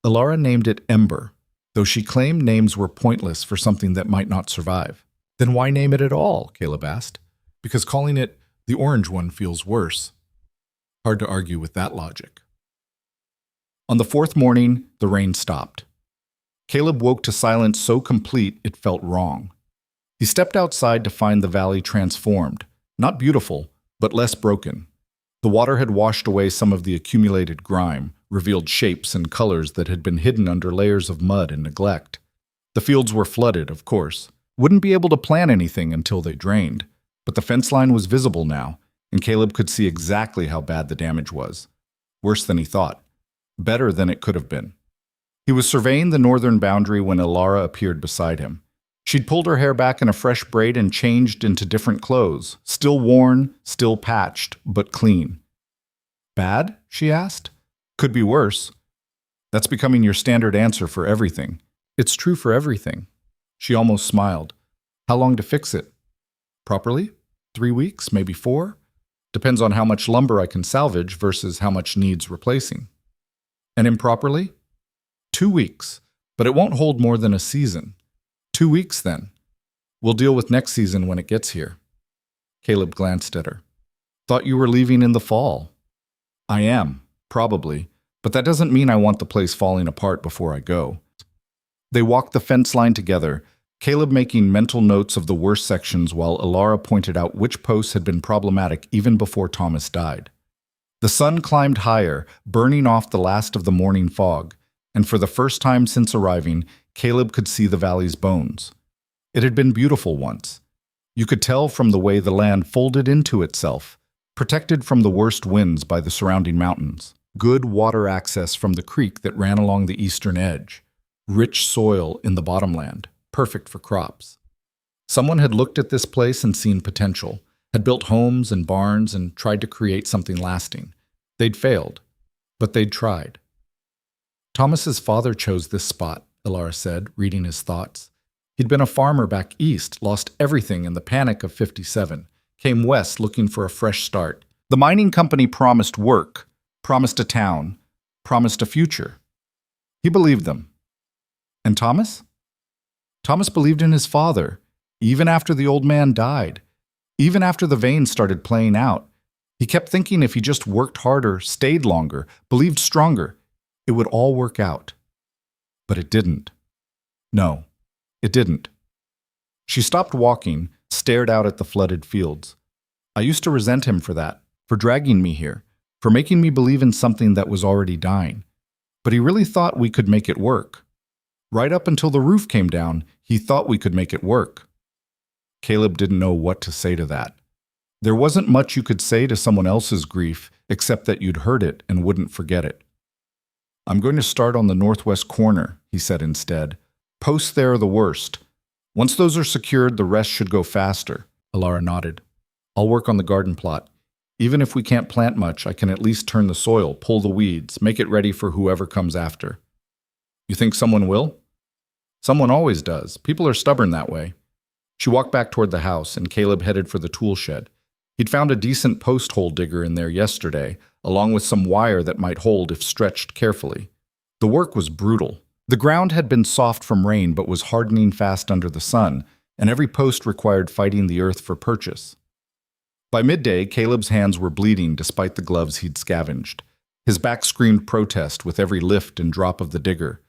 Alara named it Ember, though she claimed names were pointless for something that might not survive. Then why name it at all? Caleb asked. Because calling it the orange one feels worse. Hard to argue with that logic. On the fourth morning, the rain stopped. Caleb woke to silence so complete it felt wrong. He stepped outside to find the valley transformed, not beautiful, but less broken. The water had washed away some of the accumulated grime, revealed shapes and colors that had been hidden under layers of mud and neglect. The fields were flooded, of course. Wouldn't be able to plant anything until they drained, but the fence line was visible now, and Caleb could see exactly how bad the damage was. Worse than he thought. Better than it could have been. He was surveying the northern boundary when Alara appeared beside him. She'd pulled her hair back in a fresh braid and changed into different clothes, still worn, still patched, but clean. Bad? She asked. Could be worse. That's becoming your standard answer for everything. It's true for everything. She almost smiled. How long to fix it? Properly? 3 weeks, maybe 4? Depends on how much lumber I can salvage versus how much needs replacing. And improperly? 2 weeks, but it won't hold more than a season. 2 weeks then. We'll deal with next season when it gets here. Caleb glanced at her. Thought you were leaving in the fall. I am, probably, but that doesn't mean I want the place falling apart before I go. They walked the fence line together, Caleb making mental notes of the worst sections while Alara pointed out which posts had been problematic even before Thomas died. The sun climbed higher, burning off the last of the morning fog, and for the first time since arriving, Caleb could see the valley's bones. It had been beautiful once. You could tell from the way the land folded into itself, protected from the worst winds by the surrounding mountains. Good water access from the creek that ran along the eastern edge. Rich soil in the bottomland, perfect for crops. Someone had looked at this place and seen potential, had built homes and barns and tried to create something lasting. They'd failed, but they'd tried. Thomas's father chose this spot, Alara said, reading his thoughts. He'd been a farmer back east, lost everything in the panic of '57, came west looking for a fresh start. The mining company promised work, promised a town, promised a future. He believed them. And Thomas? Thomas believed in his father, even after the old man died, even after the veins started playing out. He kept thinking if he just worked harder, stayed longer, believed stronger, it would all work out. But it didn't. No, it didn't. She stopped walking, stared out at the flooded fields. I used to resent him for that, for dragging me here, for making me believe in something that was already dying. But he really thought we could make it work. Right up until the roof came down, he thought we could make it work. Caleb didn't know what to say to that. There wasn't much you could say to someone else's grief except that you'd heard it and wouldn't forget it. I'm going to start on the northwest corner, he said instead. Posts there are the worst. Once those are secured, the rest should go faster. Alara nodded. I'll work on the garden plot. Even if we can't plant much, I can at least turn the soil, pull the weeds, make it ready for whoever comes after. You think someone will? Someone always does. People are stubborn that way. She walked back toward the house, and Caleb headed for the tool shed. He'd found a decent post hole digger in there yesterday, along with some wire that might hold if stretched carefully. The work was brutal. The ground had been soft from rain but was hardening fast under the sun, and every post required fighting the earth for purchase. By midday, Caleb's hands were bleeding despite the gloves he'd scavenged. His back screamed protest with every lift and drop of the digger,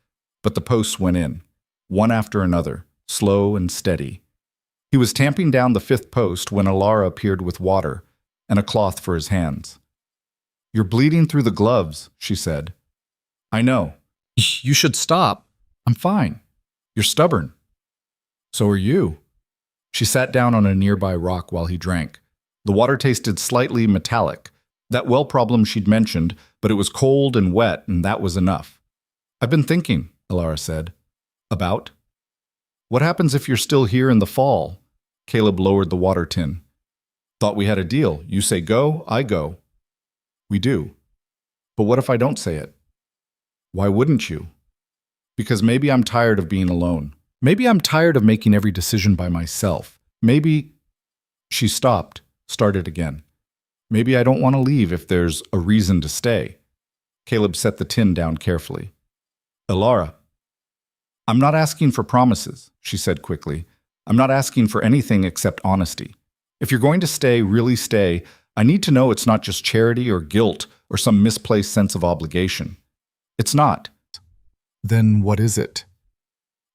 but the posts went in, one after another, slow and steady. He was tamping down the 5th post when Alara appeared with water and a cloth for his hands. You're bleeding through the gloves, she said. I know. You should stop. I'm fine. You're stubborn. So are you. She sat down on a nearby rock while he drank. The water tasted slightly metallic, that well problem she'd mentioned, but it was cold and wet, and that was enough. I've been thinking, Alara said. About? What happens if you're still here in the fall? Caleb lowered the water tin. Thought we had a deal. You say go, I go. We do. But what if I don't say it? Why wouldn't you? Because maybe I'm tired of being alone. Maybe I'm tired of making every decision by myself. Maybe... She stopped, started again. Maybe I don't want to leave if there's a reason to stay. Caleb set the tin down carefully. Elara, I'm not asking for promises, she said quickly. I'm not asking for anything except honesty. If you're going to stay, really stay, I need to know it's not just charity or guilt or some misplaced sense of obligation. It's not. Then what is it?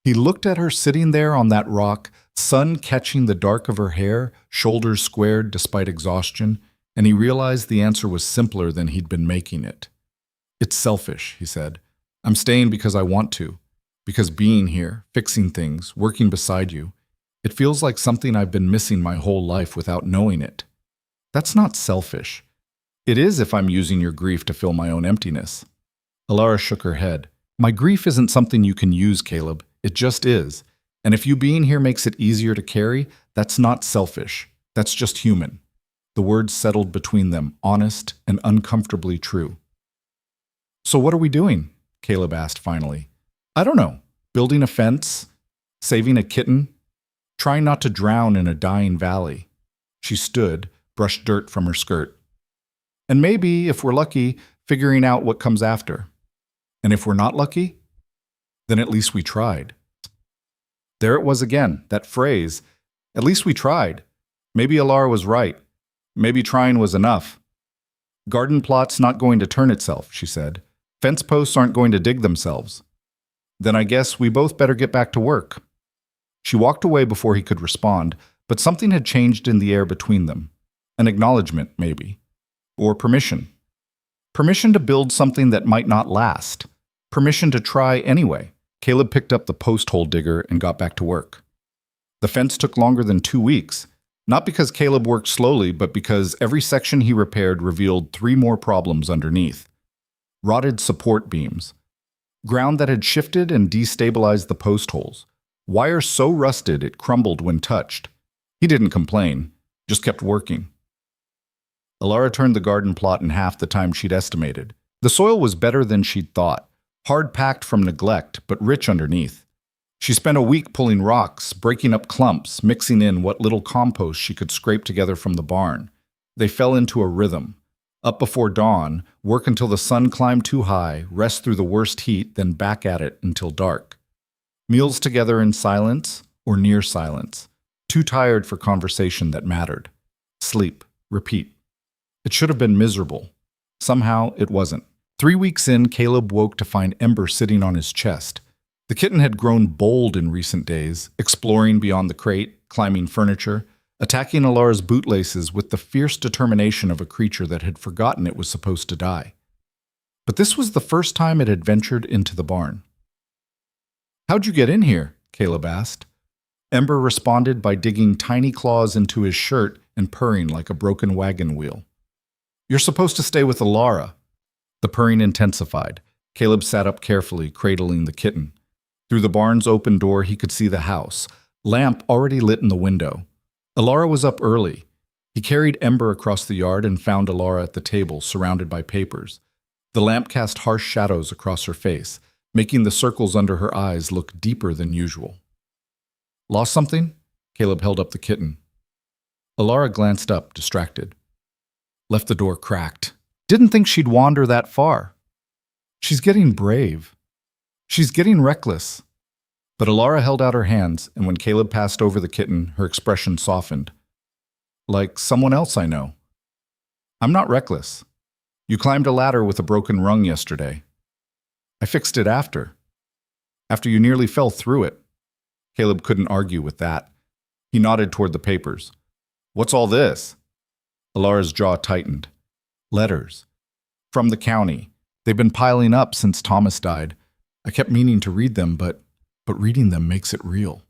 He looked at her sitting there on that rock, sun catching the dark of her hair, shoulders squared despite exhaustion, and he realized the answer was simpler than he'd been making it. It's selfish, he said. I'm staying because I want to, because being here, fixing things, working beside you, it feels like something I've been missing my whole life without knowing it. That's not selfish. It is if I'm using your grief to fill my own emptiness. Elara shook her head. My grief isn't something you can use, Caleb. It just is. And if you being here makes it easier to carry, that's not selfish. That's just human. The words settled between them, honest and uncomfortably true. So what are we doing? Caleb asked finally. I don't know. Building a fence? Saving a kitten? Trying not to drown in a dying valley. She stood, brushed dirt from her skirt. And maybe, if we're lucky, figuring out what comes after. And if we're not lucky, then at least we tried. There it was again, that phrase. At least we tried. Maybe Elara was right. Maybe trying was enough. Garden plot's not going to turn itself, she said. Fence posts aren't going to dig themselves. Then I guess we both better get back to work. She walked away before he could respond, but something had changed in the air between them. An acknowledgement, maybe. Or permission. Permission to build something that might not last. Permission to try anyway. Caleb picked up the post hole digger and got back to work. The fence took longer than 2 weeks, not because Caleb worked slowly, but because every section he repaired revealed 3 more problems underneath. Rotted support beams. Ground that had shifted and destabilized the post holes. Wire so rusted it crumbled when touched. He didn't complain, just kept working. Elara turned the garden plot in half the time she'd estimated. The soil was better than she'd thought. Hard packed from neglect, but rich underneath. She spent a week pulling rocks, breaking up clumps, mixing in what little compost she could scrape together from the barn. They fell into a rhythm. Up before dawn, work until the sun climbed too high, rest through the worst heat, then back at it until dark. Meals together in silence or near silence. Too tired for conversation that mattered. Sleep. Repeat. It should have been miserable. Somehow it wasn't. 3 weeks in, Caleb woke to find Ember sitting on his chest. The kitten had grown bold in recent days, exploring beyond the crate, climbing furniture, attacking Elara's bootlaces with the fierce determination of a creature that had forgotten it was supposed to die. But this was the first time it had ventured into the barn. How'd you get in here? Caleb asked. Ember responded by digging tiny claws into his shirt and purring like a broken wagon wheel. You're supposed to stay with Elara. The purring intensified. Caleb sat up carefully, cradling the kitten. Through the barn's open door, he could see the house, lamp already lit in the window. Elara was up early. He carried Ember across the yard and found Elara at the table, surrounded by papers. The lamp cast harsh shadows across her face, making the circles under her eyes look deeper than usual. Lost something? Caleb held up the kitten. Elara glanced up, distracted. Left the door cracked. Didn't think she'd wander that far. She's getting brave. She's getting reckless. But Elara held out her hands, and when Caleb passed over the kitten, her expression softened. Like someone else I know. I'm not reckless. You climbed a ladder with a broken rung yesterday. I fixed it after. After you nearly fell through it. Caleb couldn't argue with that. He nodded toward the papers. What's all this? Elara's jaw tightened. Letters. From the county. They've been piling up since Thomas died. I kept meaning to read them, but reading them makes it real.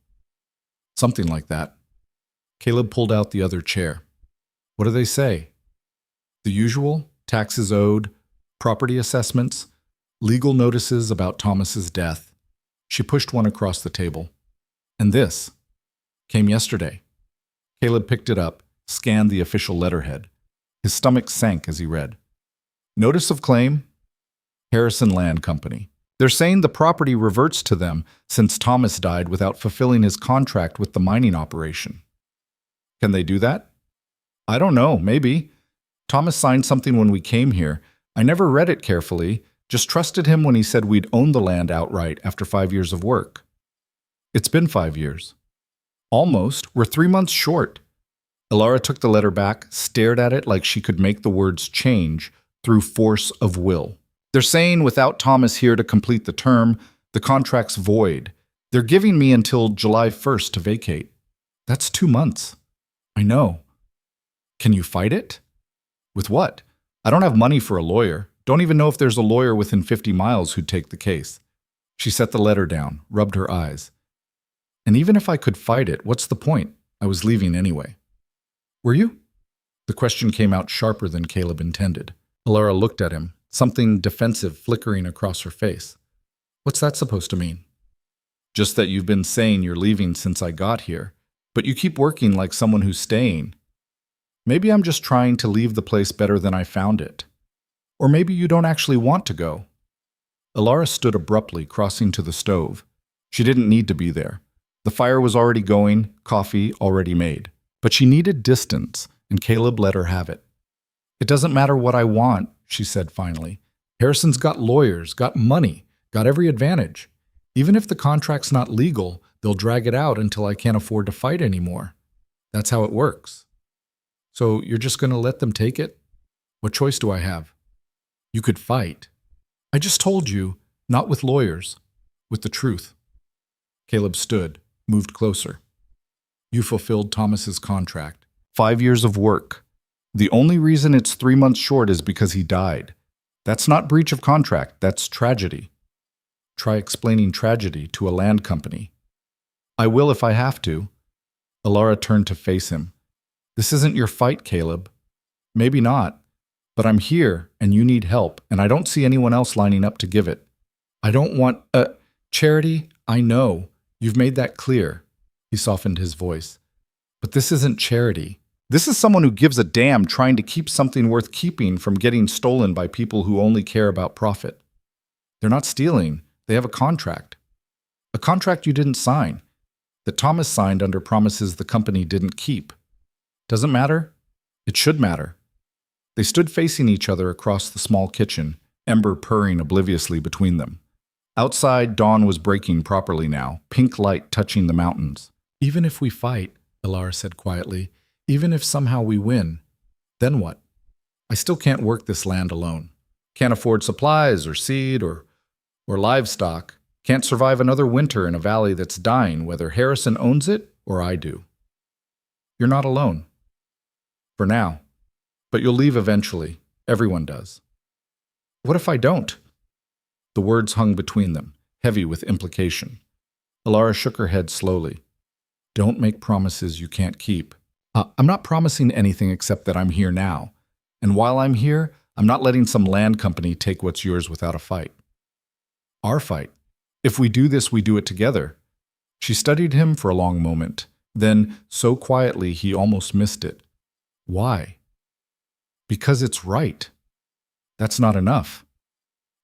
Something like that. Caleb pulled out the other chair. What do they say? The usual, taxes owed, property assessments, legal notices about Thomas's death. She pushed one across the table. And this came yesterday. Caleb picked it up, scanned the official letterhead. His stomach sank as he read. Notice of claim, Harrison Land Company. They're saying the property reverts to them since Thomas died without fulfilling his contract with the mining operation. Can they do that? I don't know, maybe. Thomas signed something when we came here. I never read it carefully, just trusted him when he said we'd own the land outright after 5 years of work. It's been 5 years. Almost. We're 3 months short. Elara took the letter back, stared at it like she could make the words change through force of will. They're saying without Thomas here to complete the term, the contract's void. They're giving me until July 1st to vacate. That's 2 months. I know. Can you fight it? With what? I don't have money for a lawyer. Don't even know if there's a lawyer within 50 miles who'd take the case. She set the letter down, rubbed her eyes. And even if I could fight it, what's the point? I was leaving anyway. Were you? The question came out sharper than Caleb intended. Elara looked at him, something defensive flickering across her face. What's that supposed to mean? Just that you've been saying you're leaving since I got here, but you keep working like someone who's staying. Maybe I'm just trying to leave the place better than I found it. Or maybe you don't actually want to go. Elara stood abruptly, crossing to the stove. She didn't need to be there. The fire was already going, coffee already made. But she needed distance, and Caleb let her have it. It doesn't matter what I want, she said finally. Harrison's got lawyers, got money, got every advantage. Even if the contract's not legal, they'll drag it out until I can't afford to fight anymore. That's how it works. So you're just going to let them take it? What choice do I have? You could fight. I just told you, not with lawyers, with the truth. Caleb stood, moved closer. You fulfilled Thomas's contract. 5 years of work. The only reason it's 3 months short is because he died. That's not breach of contract, that's tragedy. Try explaining tragedy to a land company. I will if I have to. Elara turned to face him. This isn't your fight, Caleb. Maybe not, but I'm here and you need help, and I don't see anyone else lining up to give it. I don't want charity. I know. You've made that clear. He softened his voice. But this isn't charity. This is someone who gives a damn trying to keep something worth keeping from getting stolen by people who only care about profit. They're not stealing. They have a contract. A contract you didn't sign, that Thomas signed under promises the company didn't keep. Doesn't matter? It should matter. They stood facing each other across the small kitchen, Ember purring obliviously between them. Outside, dawn was breaking properly now, pink light touching the mountains. Even if we fight, Elara said quietly, even if somehow we win, then what? I still can't work this land alone. Can't afford supplies or seed or livestock. Can't survive another winter in a valley that's dying, whether Harrison owns it or I do. You're not alone. For now. But you'll leave eventually. Everyone does. What if I don't? The words hung between them, heavy with implication. Elara shook her head slowly. Don't make promises you can't keep. I'm not promising anything except that I'm here now. And while I'm here, I'm not letting some land company take what's yours without a fight. Our fight. If we do this, we do it together. She studied him for a long moment. Then, so quietly, he almost missed it. Why? Because it's right. That's not enough.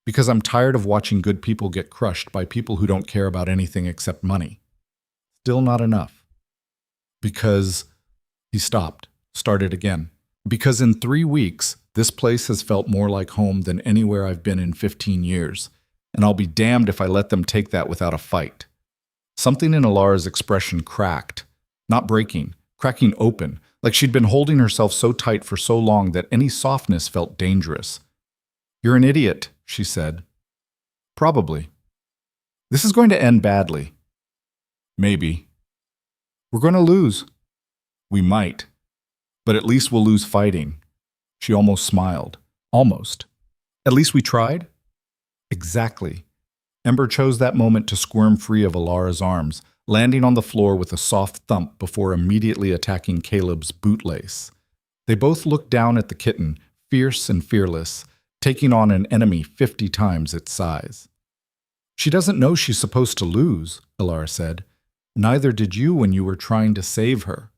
Because I'm tired of watching good people get crushed by people who don't care about anything except money. Still not enough. Because... He stopped, started again. Because in 3 weeks, this place has felt more like home than anywhere I've been in 15 years, and I'll be damned if I let them take that without a fight. Something in Elara's expression cracked, not breaking, cracking open, like she'd been holding herself so tight for so long that any softness felt dangerous. You're an idiot, she said. Probably. This is going to end badly. Maybe. We're going to lose. We might. But at least we'll lose fighting. She almost smiled. Almost. At least we tried? Exactly. Ember chose that moment to squirm free of Elara's arms, landing on the floor with a soft thump before immediately attacking Caleb's bootlace. They both looked down at the kitten, fierce and fearless, taking on an enemy 50 times its size. She doesn't know she's supposed to lose, Elara said. Neither did you when you were trying to save her.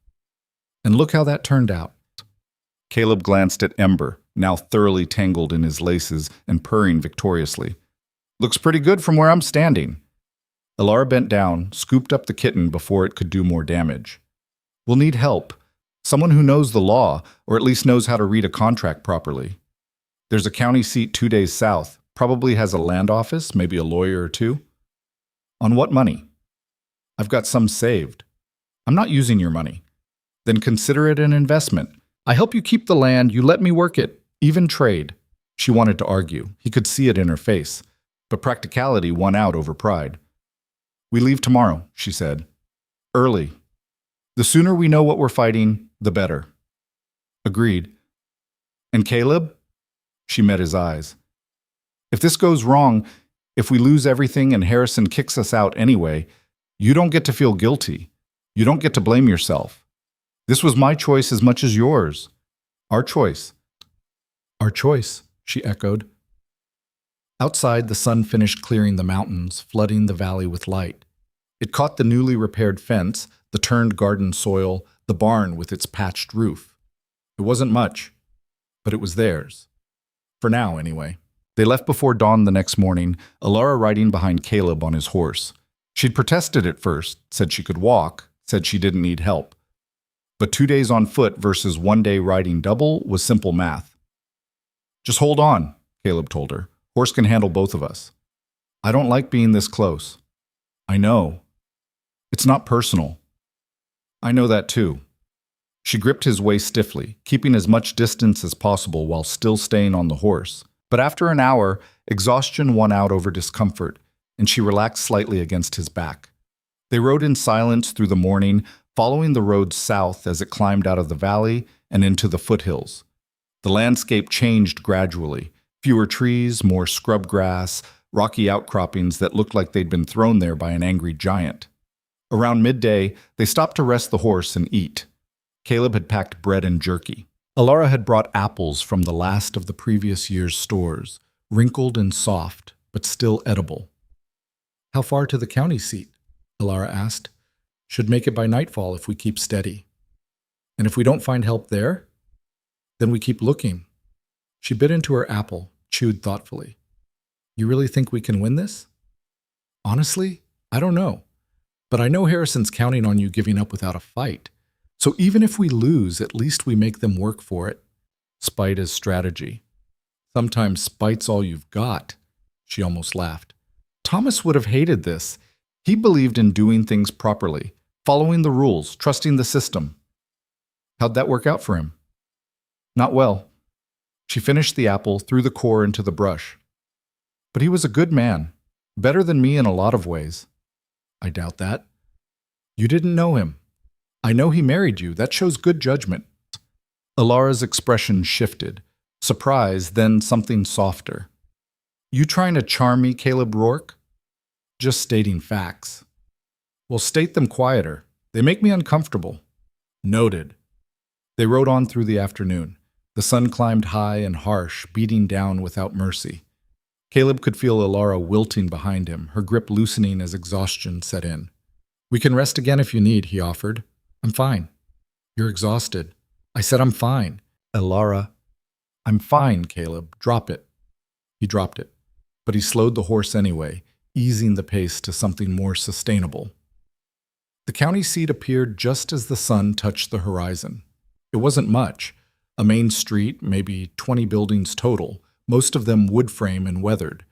And look how that turned out. Caleb glanced at Ember, now thoroughly tangled in his laces and purring victoriously. Looks pretty good from where I'm standing. Elara bent down, scooped up the kitten before it could do more damage. We'll need help. Someone who knows the law, or at least knows how to read a contract properly. There's a county seat 2 days south, probably has a land office, maybe a lawyer or two. On what money? I've got some saved. I'm not using your money. Then consider it an investment. I help you keep the land, you let me work it, even trade. She wanted to argue. He could see it in her face. But practicality won out over pride. We leave tomorrow, she said. Early. The sooner we know what we're fighting, the better. Agreed. And Caleb? She met his eyes. If this goes wrong, if we lose everything and Harrison kicks us out anyway, you don't get to feel guilty. You don't get to blame yourself. This was my choice as much as yours. Our choice. Our choice, she echoed. Outside, the sun finished clearing the mountains, flooding the valley with light. It caught the newly repaired fence, the turned garden soil, the barn with its patched roof. It wasn't much, but it was theirs. For now, anyway. They left before dawn the next morning, Elara riding behind Caleb on his horse. She'd protested at first, said she could walk, said she didn't need help. But 2 days on foot versus 1 day riding double was simple math. Just hold on, Caleb told her. Horse can handle both of us. I don't like being this close. I know. It's not personal. I know that too. She gripped his waist stiffly, keeping as much distance as possible while still staying on the horse. But after an hour, exhaustion won out over discomfort, and she relaxed slightly against his back. They rode in silence through the morning, following the road south as it climbed out of the valley and into the foothills. The landscape changed gradually. Fewer trees, more scrub grass, rocky outcroppings that looked like they'd been thrown there by an angry giant. Around midday, they stopped to rest the horse and eat. Caleb had packed bread and jerky. Elara had brought apples from the last of the previous year's stores, wrinkled and soft, but still edible. How far to the county seat? Elara asked. Should make it by nightfall if we keep steady. And if we don't find help there, then we keep looking. She bit into her apple, chewed thoughtfully. You really think we can win this? Honestly, I don't know. But I know Harrison's counting on you giving up without a fight. So even if we lose, at least we make them work for it. Spite is strategy. Sometimes spite's all you've got. She almost laughed. Thomas would have hated this. He believed in doing things properly, following the rules, trusting the system. How'd that work out for him? Not well. She finished the apple, threw the core into the brush. But he was a good man, better than me in a lot of ways. I doubt that. You didn't know him. I know he married you. That shows good judgment. Elara's expression shifted. Surprise, then something softer. You trying to charm me, Caleb Rourke? Just stating facts. Well, state them quieter. They make me uncomfortable. Noted. They rode on through the afternoon. The sun climbed high and harsh, beating down without mercy. Caleb could feel Elara wilting behind him, her grip loosening as exhaustion set in. We can rest again if you need, he offered. I'm fine. You're exhausted. I said I'm fine. Elara. I'm fine, Caleb. Drop it. He dropped it, but he slowed the horse anyway, easing the pace to something more sustainable. The county seat appeared just as the sun touched the horizon. It wasn't much. A main street, maybe 20 buildings total, most of them wood frame and weathered.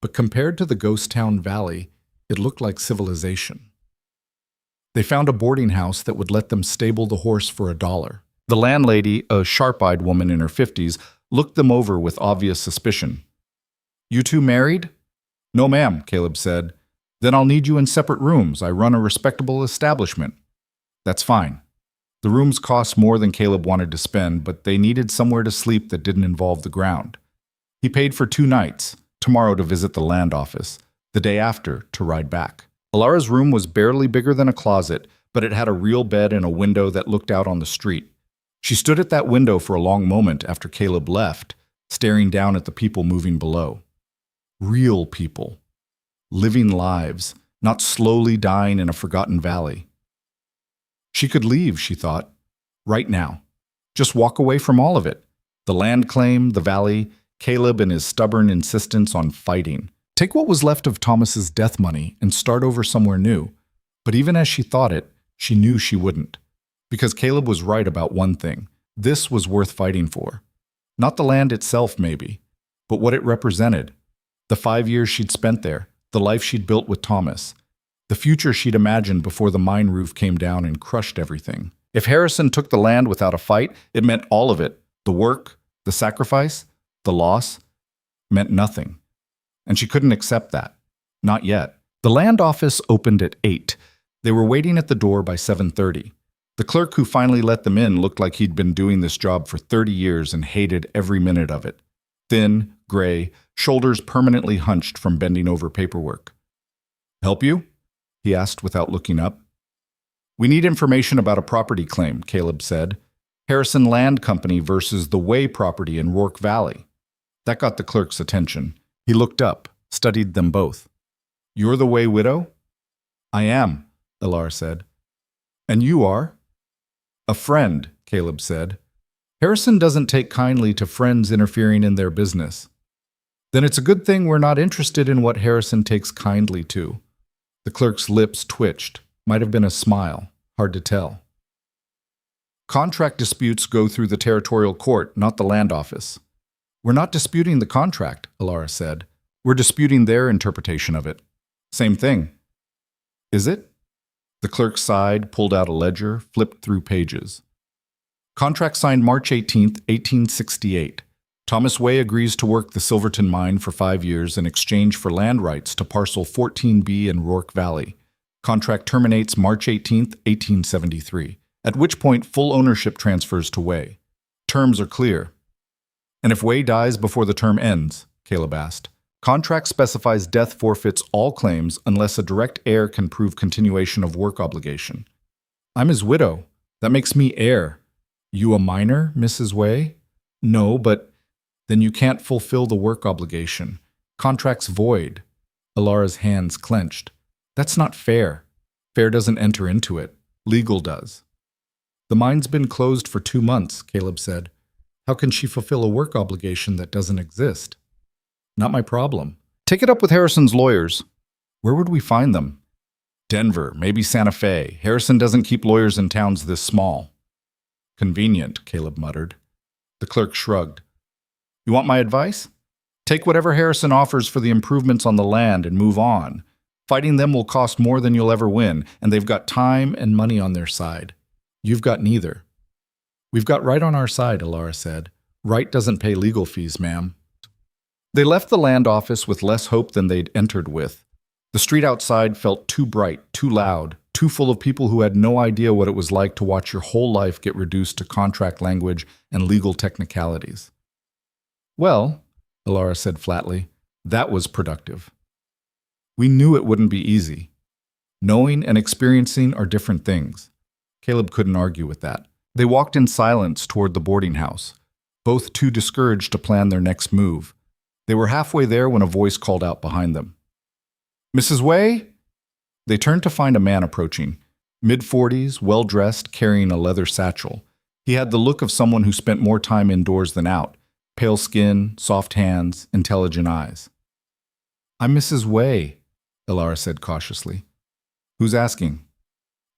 But compared to the ghost town valley, it looked like civilization. They found a boarding house that would let them stable the horse for $1. The landlady, a sharp-eyed woman in her 50s, looked them over with obvious suspicion. You two married? No, ma'am, Caleb said. Then I'll need you in separate rooms. I run a respectable establishment. That's fine. The rooms cost more than Caleb wanted to spend, but they needed somewhere to sleep that didn't involve the ground. He paid for 2 nights, tomorrow to visit the land office, the day after to ride back. Elara's room was barely bigger than a closet, but it had a real bed and a window that looked out on the street. She stood at that window for a long moment after Caleb left, staring down at the people moving below. Real people. Living lives, not slowly dying in a forgotten valley. She could leave, she thought. Right now. Just walk away from all of it. The land claim, the valley, Caleb and his stubborn insistence on fighting. Take what was left of Thomas's death money and start over somewhere new. But even as she thought it, she knew she wouldn't. Because Caleb was right about one thing. This was worth fighting for. Not the land itself, maybe, but what it represented. The 5 years she'd spent there, the life she'd built with Thomas, the future she'd imagined before the mine roof came down and crushed everything. If Harrison took the land without a fight, it meant all of it. The work, the sacrifice, the loss, meant nothing. And she couldn't accept that. Not yet. The land office opened at 8. They were waiting at the door by 7:30. The clerk who finally let them in looked like he'd been doing this job for 30 years and hated every minute of it. Thin, gray, shoulders permanently hunched from bending over paperwork. "Help you?" he asked without looking up. "We need information about a property claim," Caleb said. "Harrison Land Company versus the Way property in Rourke Valley." That got the clerk's attention. He looked up, studied them both. "You're the Way widow?" "I am," Elara said. "And you are?" "A friend," Caleb said. "Harrison doesn't take kindly to friends interfering in their business." "Then it's a good thing we're not interested in what Harrison takes kindly to." The clerk's lips twitched. Might have been a smile. Hard to tell. "Contract disputes go through the territorial court, not the land office." "We're not disputing the contract," Elara said. "We're disputing their interpretation of it." "Same thing." "Is it?" The clerk sighed, pulled out a ledger, flipped through pages. "Contract signed March 18, 1868. Thomas Way agrees to work the Silverton mine for 5 years in exchange for land rights to parcel 14B in Rourke Valley. Contract terminates March 18, 1873, at which point full ownership transfers to Way. Terms are clear." "And if Way dies before the term ends?" Caleb asked. "Contract specifies death forfeits all claims unless a direct heir can prove continuation of work obligation." "I'm his widow. That makes me heir." "You a minor, Mrs. Way?" "No, but then you can't fulfill the work obligation. Contract's void." Elara's hands clenched. "That's not fair. Fair doesn't enter into it. Legal does." "The mine's been closed for 2 months," Caleb said. "How can she fulfill a work obligation that doesn't exist?" "Not my problem. Take it up with Harrison's lawyers." "Where would we find them?" "Denver, maybe Santa Fe. Harrison doesn't keep lawyers in towns this small." "Convenient," Caleb muttered. The clerk shrugged. "You want my advice? Take whatever Harrison offers for the improvements on the land and move on. Fighting them will cost more than you'll ever win, and they've got time and money on their side. You've got neither." "We've got right on our side," Elara said. "Right doesn't pay legal fees, ma'am." They left the land office with less hope than they'd entered with. The street outside felt too bright, too loud, too full of people who had no idea what it was like to watch your whole life get reduced to contract language and legal technicalities. "Well," Elara said flatly, "that was productive. We knew it wouldn't be easy. Knowing and experiencing are different things." Caleb couldn't argue with that. They walked in silence toward the boarding house, both too discouraged to plan their next move. They were halfway there when a voice called out behind them. "Mrs. Way?" They turned to find a man approaching, mid-40s, well-dressed, carrying a leather satchel. He had the look of someone who spent more time indoors than out, pale skin, soft hands, intelligent eyes. "I'm Mrs. Way," Elara said cautiously. "Who's asking?"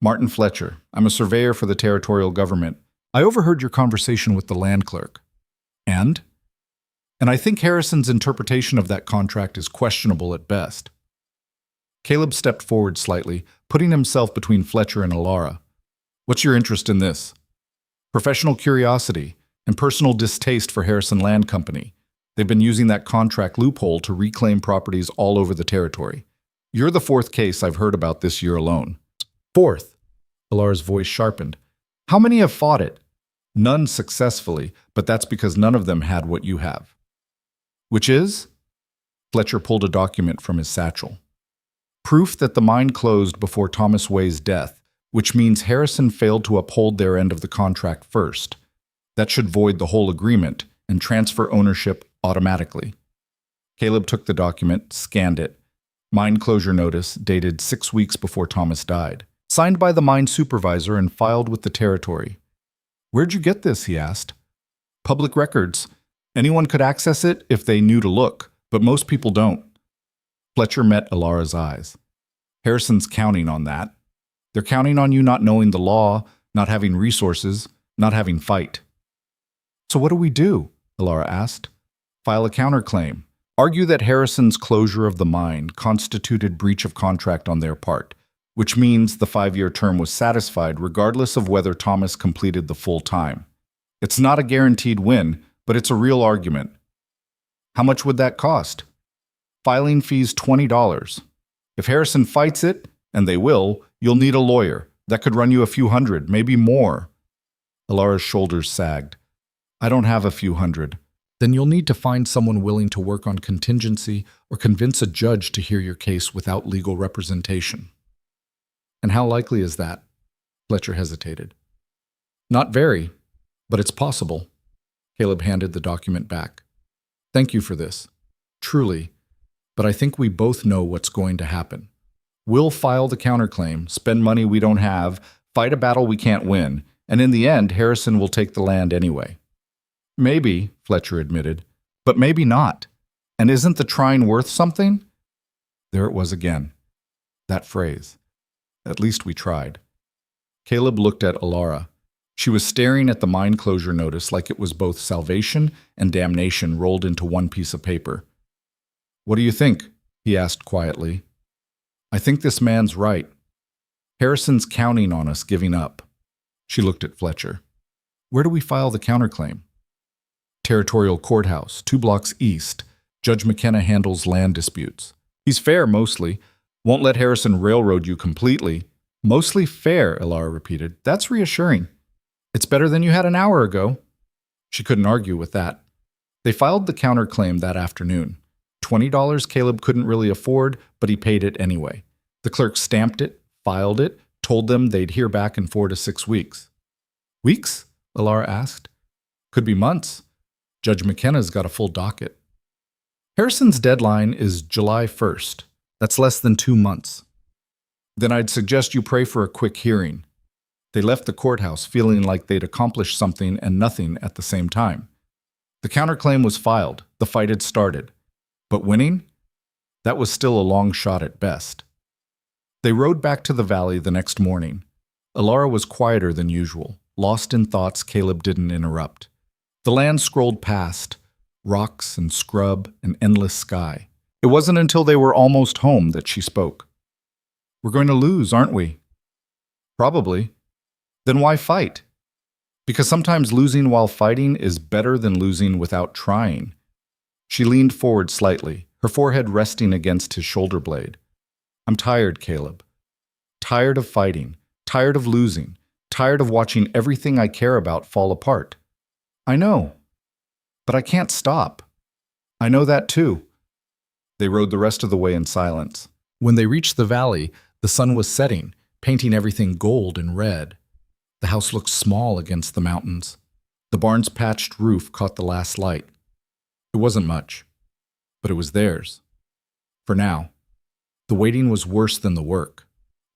"Martin Fletcher. I'm a surveyor for the territorial government. I overheard your conversation with the land clerk." "And?" "And I think Harrison's interpretation of that contract is questionable at best." Caleb stepped forward slightly, putting himself between Fletcher and Elara. "What's your interest in this?" "Professional curiosity and personal distaste for Harrison Land Company. They've been using that contract loophole to reclaim properties all over the territory. You're the 4th case I've heard about this year alone." "4th?" Elara's voice sharpened. "How many have fought it?" "None successfully, but that's because none of them had what you have." "Which is?" Fletcher pulled a document from his satchel. "Proof that the mine closed before Thomas Way's death, which means Harrison failed to uphold their end of the contract first. That should void the whole agreement and transfer ownership automatically." Caleb took the document, scanned it. Mine closure notice, dated 6 weeks before Thomas died. Signed by the mine supervisor and filed with the territory. Where'd you get this? He asked. Public records. Anyone could access it if they knew to look, but most people don't. Fletcher met Alara's eyes. Harrison's counting on that. They're counting on you not knowing the law, not having resources, not having fight. So what do we do? Alara asked. File a counterclaim. Argue that Harrison's closure of the mine constituted breach of contract on their part, which means the 5-year term was satisfied regardless of whether Thomas completed the full time. It's not a guaranteed win, but it's a real argument. How much would that cost? Filing fees $20. If Harrison fights it, and they will, you'll need a lawyer. That could run you a few hundred, maybe more. Alara's shoulders sagged. I don't have a few hundred. Then you'll need to find someone willing to work on contingency or convince a judge to hear your case without legal representation. And how likely is that? Fletcher hesitated. Not very, but it's possible. Caleb handed the document back. Thank you for this. Truly. But I think we both know what's going to happen. We'll file the counterclaim, spend money we don't have, fight a battle we can't win, and in the end, Harrison will take the land anyway. Maybe, Fletcher admitted, but maybe not. And isn't the trying worth something? There it was again. That phrase. At least we tried. Caleb looked at Alara. She was staring at the mine closure notice like it was both salvation and damnation rolled into one piece of paper. What do you think? He asked quietly. I think this man's right. Harrison's counting on us giving up. She looked at Fletcher. Where do we file the counterclaim? Territorial Courthouse, 2 blocks east. Judge McKenna handles land disputes. He's fair mostly. Won't let Harrison railroad you completely. Mostly fair, Alara repeated. That's reassuring. It's better than you had an hour ago. She couldn't argue with that. They filed the counterclaim that afternoon. $20 Caleb couldn't really afford, but he paid it anyway. The clerk stamped it, filed it, told them they'd hear back in 4 to 6 weeks. Weeks? Alara asked. Could be months. Judge McKenna's got a full docket. Harrison's deadline is July 1st. That's less than 2 months. Then I'd suggest you pray for a quick hearing. They left the courthouse feeling like they'd accomplished something and nothing at the same time. The counterclaim was filed. The fight had started. But winning? That was still a long shot at best. They rode back to the valley the next morning. Alara was quieter than usual, lost in thoughts Caleb didn't interrupt. The land scrolled past, rocks and scrub and endless sky. It wasn't until they were almost home that she spoke. We're going to lose, aren't we? Probably. Then why fight? Because sometimes losing while fighting is better than losing without trying. She leaned forward slightly, her forehead resting against his shoulder blade. I'm tired, Caleb. Tired of fighting, tired of losing, tired of watching everything I care about fall apart. I know, but I can't stop. I know that too. They rode the rest of the way in silence. When they reached the valley, the sun was setting, painting everything gold and red. The house looked small against the mountains. The barn's patched roof caught the last light. It wasn't much, but it was theirs. For now. The waiting was worse than the work.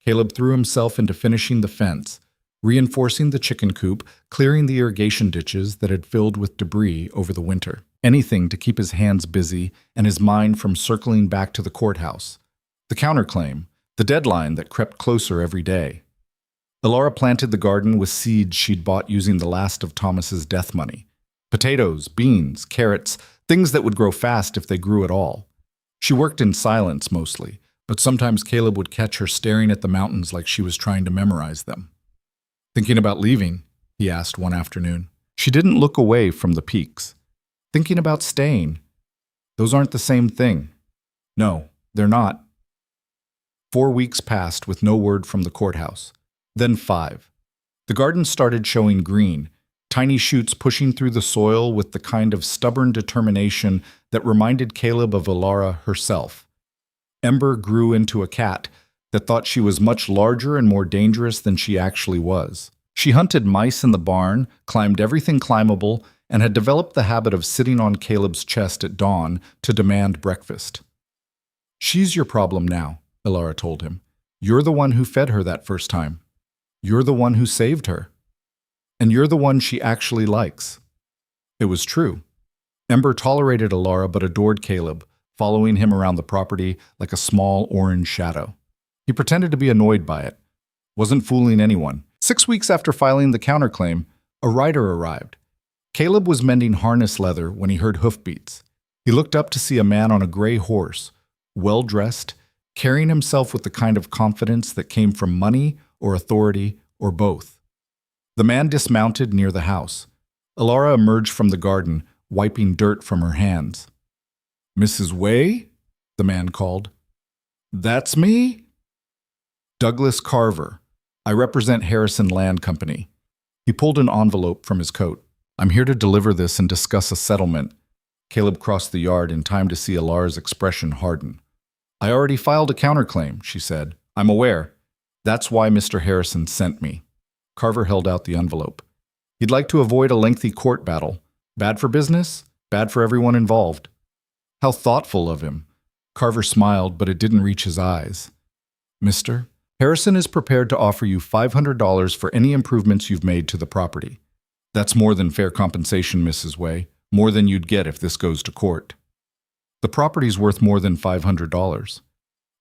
Caleb threw himself into finishing the fence, reinforcing the chicken coop, clearing the irrigation ditches that had filled with debris over the winter. Anything to keep his hands busy and his mind from circling back to the courthouse. The counterclaim, the deadline that crept closer every day. Alara planted the garden with seeds she'd bought using the last of Thomas's death money. Potatoes, beans, carrots, things that would grow fast if they grew at all. She worked in silence mostly, but sometimes Caleb would catch her staring at the mountains like she was trying to memorize them. Thinking about leaving? He asked one afternoon. She didn't look away from the peaks. Thinking about staying? Those aren't the same thing. No, they're not. 4 weeks passed with no word from the courthouse. Then 5. The garden started showing green, tiny shoots pushing through the soil with the kind of stubborn determination that reminded Caleb of Alara herself. Ember grew into a cat that thought she was much larger and more dangerous than she actually was. She hunted mice in the barn, climbed everything climbable, and had developed the habit of sitting on Caleb's chest at dawn to demand breakfast. She's your problem now, Alara told him. You're the one who fed her that first time. You're the one who saved her. And you're the one she actually likes. It was true. Ember tolerated Alara but adored Caleb, following him around the property like a small orange shadow. He pretended to be annoyed by it. Wasn't fooling anyone. 6 weeks after filing the counterclaim, a rider arrived. Caleb was mending harness leather when he heard hoofbeats. He looked up to see a man on a gray horse, well-dressed, carrying himself with the kind of confidence that came from money or authority or both. The man dismounted near the house. Alara emerged from the garden, wiping dirt from her hands. "Mrs. Way?" the man called. "That's me?" "Douglas Carver. I represent Harrison Land Company." He pulled an envelope from his coat. "I'm here to deliver this and discuss a settlement." Caleb crossed the yard in time to see Alara's expression harden. "I already filed a counterclaim," she said. "I'm aware. That's why Mr. Harrison sent me." Carver held out the envelope. He'd like to avoid a lengthy court battle. Bad for business, bad for everyone involved. How thoughtful of him. Carver smiled, but it didn't reach his eyes. "Mr. Harrison is prepared to offer you $500 for any improvements you've made to the property. That's more than fair compensation, Mrs. Way. More than you'd get if this goes to court." "The property's worth more than $500.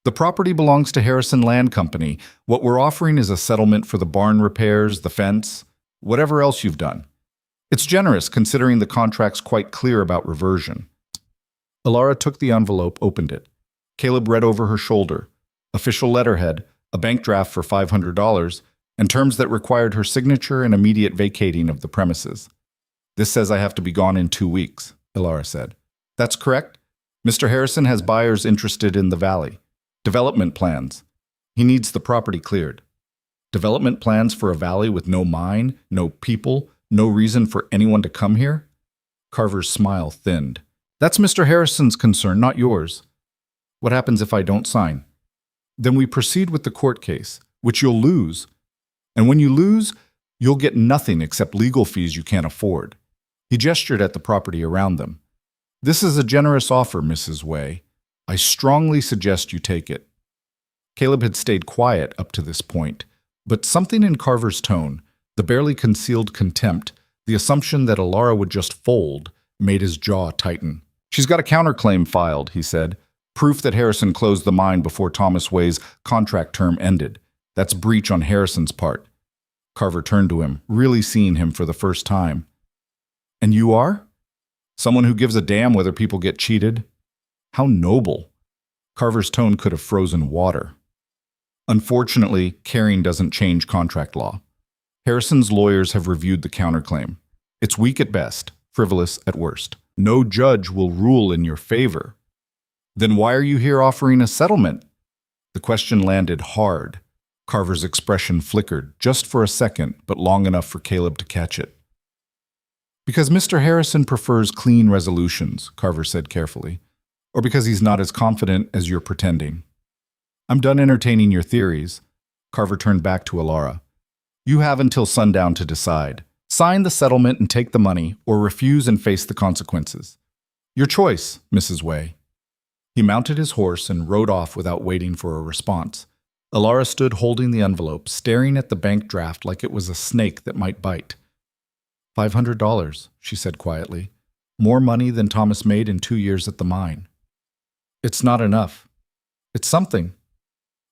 The property belongs to Harrison Land Company. What we're offering is a settlement for the barn repairs, the fence, whatever else you've done. It's generous considering the contract's quite clear about reversion." Alara took the envelope, opened it. Caleb read over her shoulder. Official letterhead, a bank draft for $500, and terms that required her signature and immediate vacating of the premises. "This says I have to be gone in 2 weeks, Alara said. "That's correct. Mr. Harrison has buyers interested in the valley. Development plans. He needs the property cleared." "Development plans for a valley with no mine, no people, no reason for anyone to come here?" Carver's smile thinned. "That's Mr. Harrison's concern, not yours." "What happens if I don't sign?" "Then we proceed with the court case, which you'll lose. And when you lose, you'll get nothing except legal fees you can't afford." He gestured at the property around them. "This is a generous offer, Mrs. Way. I strongly suggest you take it." Caleb had stayed quiet up to this point, but something in Carver's tone, the barely concealed contempt, the assumption that Alara would just fold, made his jaw tighten. "She's got a counterclaim filed," he said. "Proof that Harrison closed the mine before Thomas Way's contract term ended. That's breach on Harrison's part." Carver turned to him, really seeing him for the first time. "And you are?" "Someone who gives a damn whether people get cheated." How noble. Carver's tone could have frozen water. "Unfortunately, caring doesn't change contract law. Harrison's lawyers have reviewed the counterclaim. It's weak at best, frivolous at worst. No judge will rule in your favor." "Then why are you here offering a settlement?" The question landed hard. Carver's expression flickered, just for a second, but long enough for Caleb to catch it. "Because Mr. Harrison prefers clean resolutions," Carver said carefully. "Or because he's not as confident as you're pretending." "I'm done entertaining your theories." Carver turned back to Alara. "You have until sundown to decide. Sign the settlement and take the money, or refuse and face the consequences. Your choice, Mrs. Way." He mounted his horse and rode off without waiting for a response. Alara stood holding the envelope, staring at the bank draft like it was a snake that might bite. $500, she said quietly. More money than Thomas made in 2 years at the mine. "It's not enough. It's something.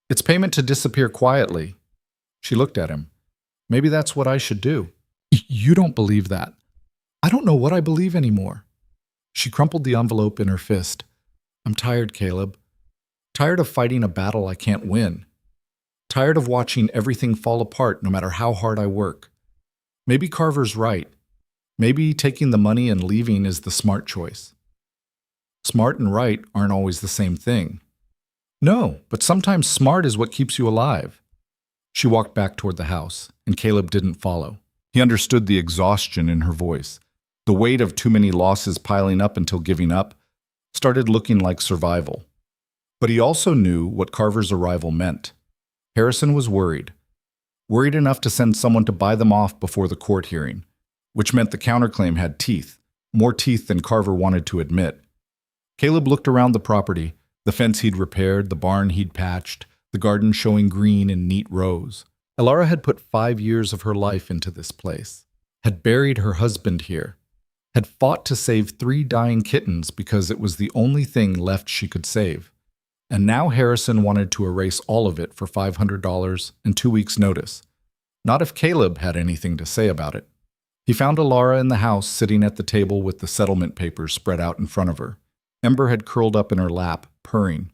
It's payment to disappear quietly." She looked at him. "Maybe that's what I should do." "You don't believe that." "I don't know what I believe anymore." She crumpled the envelope in her fist. "I'm tired, Caleb. Tired of fighting a battle I can't win. Tired of watching everything fall apart no matter how hard I work. Maybe Carver's right. Maybe taking the money and leaving is the smart choice. Smart and right aren't always the same thing." "No, but sometimes smart is what keeps you alive." She walked back toward the house, and Caleb didn't follow. He understood the exhaustion in her voice. The weight of too many losses piling up until giving up started looking like survival. But he also knew what Carver's arrival meant. Harrison was worried. Worried enough to send someone to buy them off before the court hearing, which meant the counterclaim had teeth, more teeth than Carver wanted to admit. Caleb looked around the property, the fence he'd repaired, the barn he'd patched, the garden showing green in neat rows. Alara had put 5 years of her life into this place. had buried her husband here, had fought to save 3 dying kittens because it was the only thing left she could save. And now Harrison wanted to erase all of it for $500 and 2 weeks' notice. Not if Caleb had anything to say about it. He found Alara in the house sitting at the table with the settlement papers spread out in front of her. Ember had curled up in her lap, purring.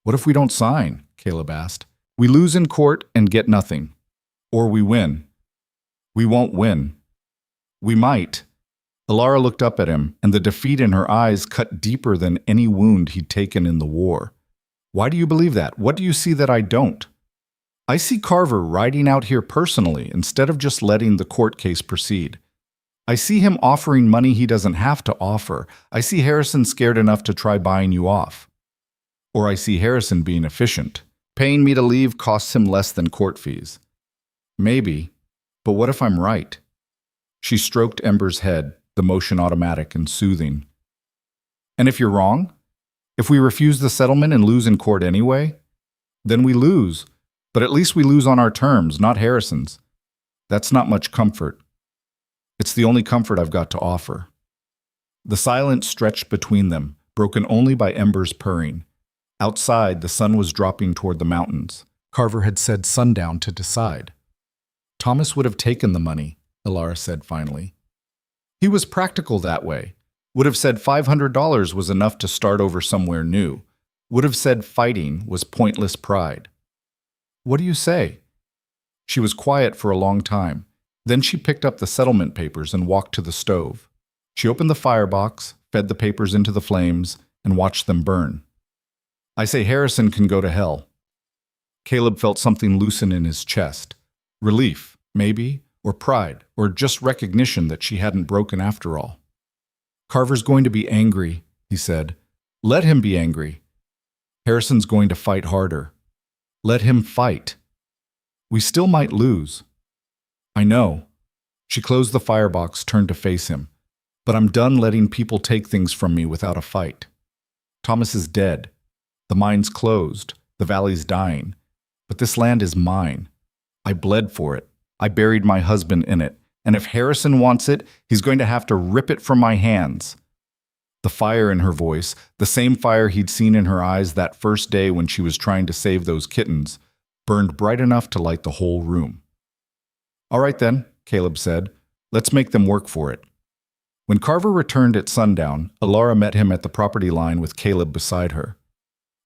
"What if we don't sign?" Caleb asked. "We lose in court and get nothing. Or we win." "We won't win." "We might." Alara looked up at him, and the defeat in her eyes cut deeper than any wound he'd taken in the war. "Why do you believe that? What do you see that I don't?" "I see Carver riding out here personally instead of just letting the court case proceed. I see him offering money he doesn't have to offer. I see Harrison scared enough to try buying you off. Or I see Harrison being efficient. Paying me to leave costs him less than court fees." "Maybe, but what if I'm right?" She stroked Ember's head, the motion automatic and soothing. "And if you're wrong? If we refuse the settlement and lose in court anyway? Then we lose, but at least we lose on our terms, not Harrison's. That's not much comfort. It's the only comfort I've got to offer." The silence stretched between them, broken only by Ember's purring. Outside, the sun was dropping toward the mountains. Carver had said sundown to decide. "Thomas would have taken the money," Alara said finally. "He was practical that way. Would have said $500 was enough to start over somewhere new. Would have said fighting was pointless pride." "What do you say?" She was quiet for a long time. Then she picked up the settlement papers and walked to the stove. She opened the firebox, fed the papers into the flames, and watched them burn. "I say Harrison can go to hell." Caleb felt something loosen in his chest. Relief, maybe, or pride, or just recognition that she hadn't broken after all. "Carver's going to be angry," he said. "Let him be angry. Harrison's going to fight harder. Let him fight. We still might lose." "I know." She closed the firebox, turned to face him. "But I'm done letting people take things from me without a fight. Thomas is dead. The mine's closed. The valley's dying. But this land is mine. I bled for it. I buried my husband in it. And if Harrison wants it, he's going to have to rip it from my hands." The fire in her voice, the same fire he'd seen in her eyes that first day when she was trying to save those kittens, burned bright enough to light the whole room. "All right then," Caleb said. "Let's make them work for it." When Carver returned at sundown, Alara met him at the property line with Caleb beside her.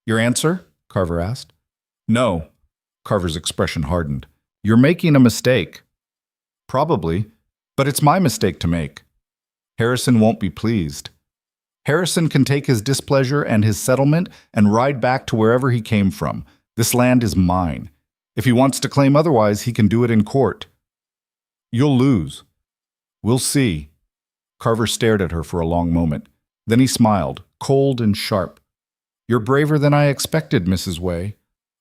"Your answer?" Carver asked. "No." Carver's expression hardened. "You're making a mistake." "Probably, but it's my mistake to make. Harrison won't be pleased. Harrison can take his displeasure and his settlement and ride back to wherever he came from. This land is mine. If he wants to claim otherwise, he can do it in court." "You'll lose." "We'll see." Carver stared at her for a long moment. Then he smiled, cold and sharp. "You're braver than I expected, Mrs. Way.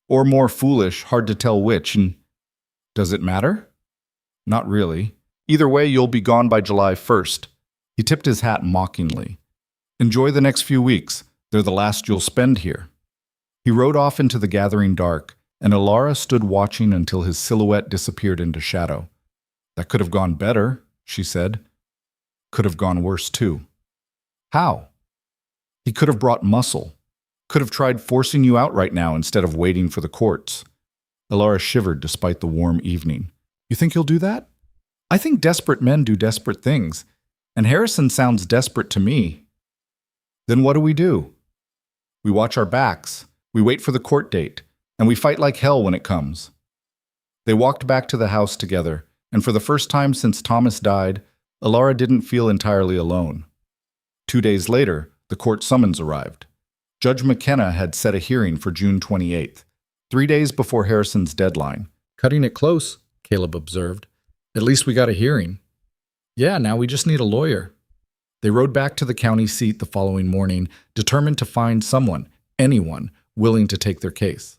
Or more foolish, hard to tell which, and does it matter?" "Not really. Either way, you'll be gone by July 1st. He tipped his hat mockingly. "Enjoy the next few weeks. They're the last you'll spend here." He rode off into the gathering dark, and Alara stood watching until his silhouette disappeared into shadow. "That could have gone better," she said. "Could have gone worse, too." "How?" "He could have brought muscle. Could have tried forcing you out right now instead of waiting for the courts." Alara shivered despite the warm evening. "You think he'll do that?" "I think desperate men do desperate things, and Harrison sounds desperate to me." "Then what do? We watch our backs, we wait for the court date, and we fight like hell when it comes." They walked back to the house together, and for the first time since Thomas died, Alara didn't feel entirely alone. 2 days later, the court summons arrived. Judge McKenna had set a hearing for June 28th, 3 days before Harrison's deadline. "Cutting it close," Caleb observed. "At least we got a hearing." "Yeah, now we just need a lawyer." They rode back to the county seat the following morning, determined to find someone, anyone, willing to take their case.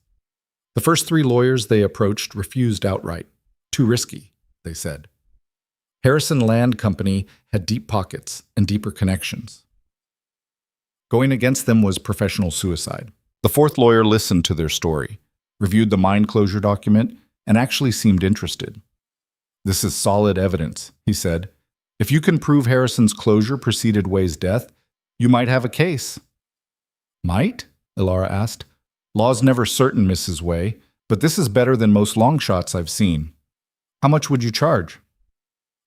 The first 3 lawyers they approached refused outright. "Too risky," they said. Harrison Land Company had deep pockets and deeper connections. Going against them was professional suicide. The 4th lawyer listened to their story, reviewed the mine closure document, and actually seemed interested. This is solid evidence, he said. If you can prove Harrison's closure preceded Way's death, you might have a case. Might? Ilara asked. Law's never certain, Mrs. Way, but this is better than most long shots I've seen. How much would you charge?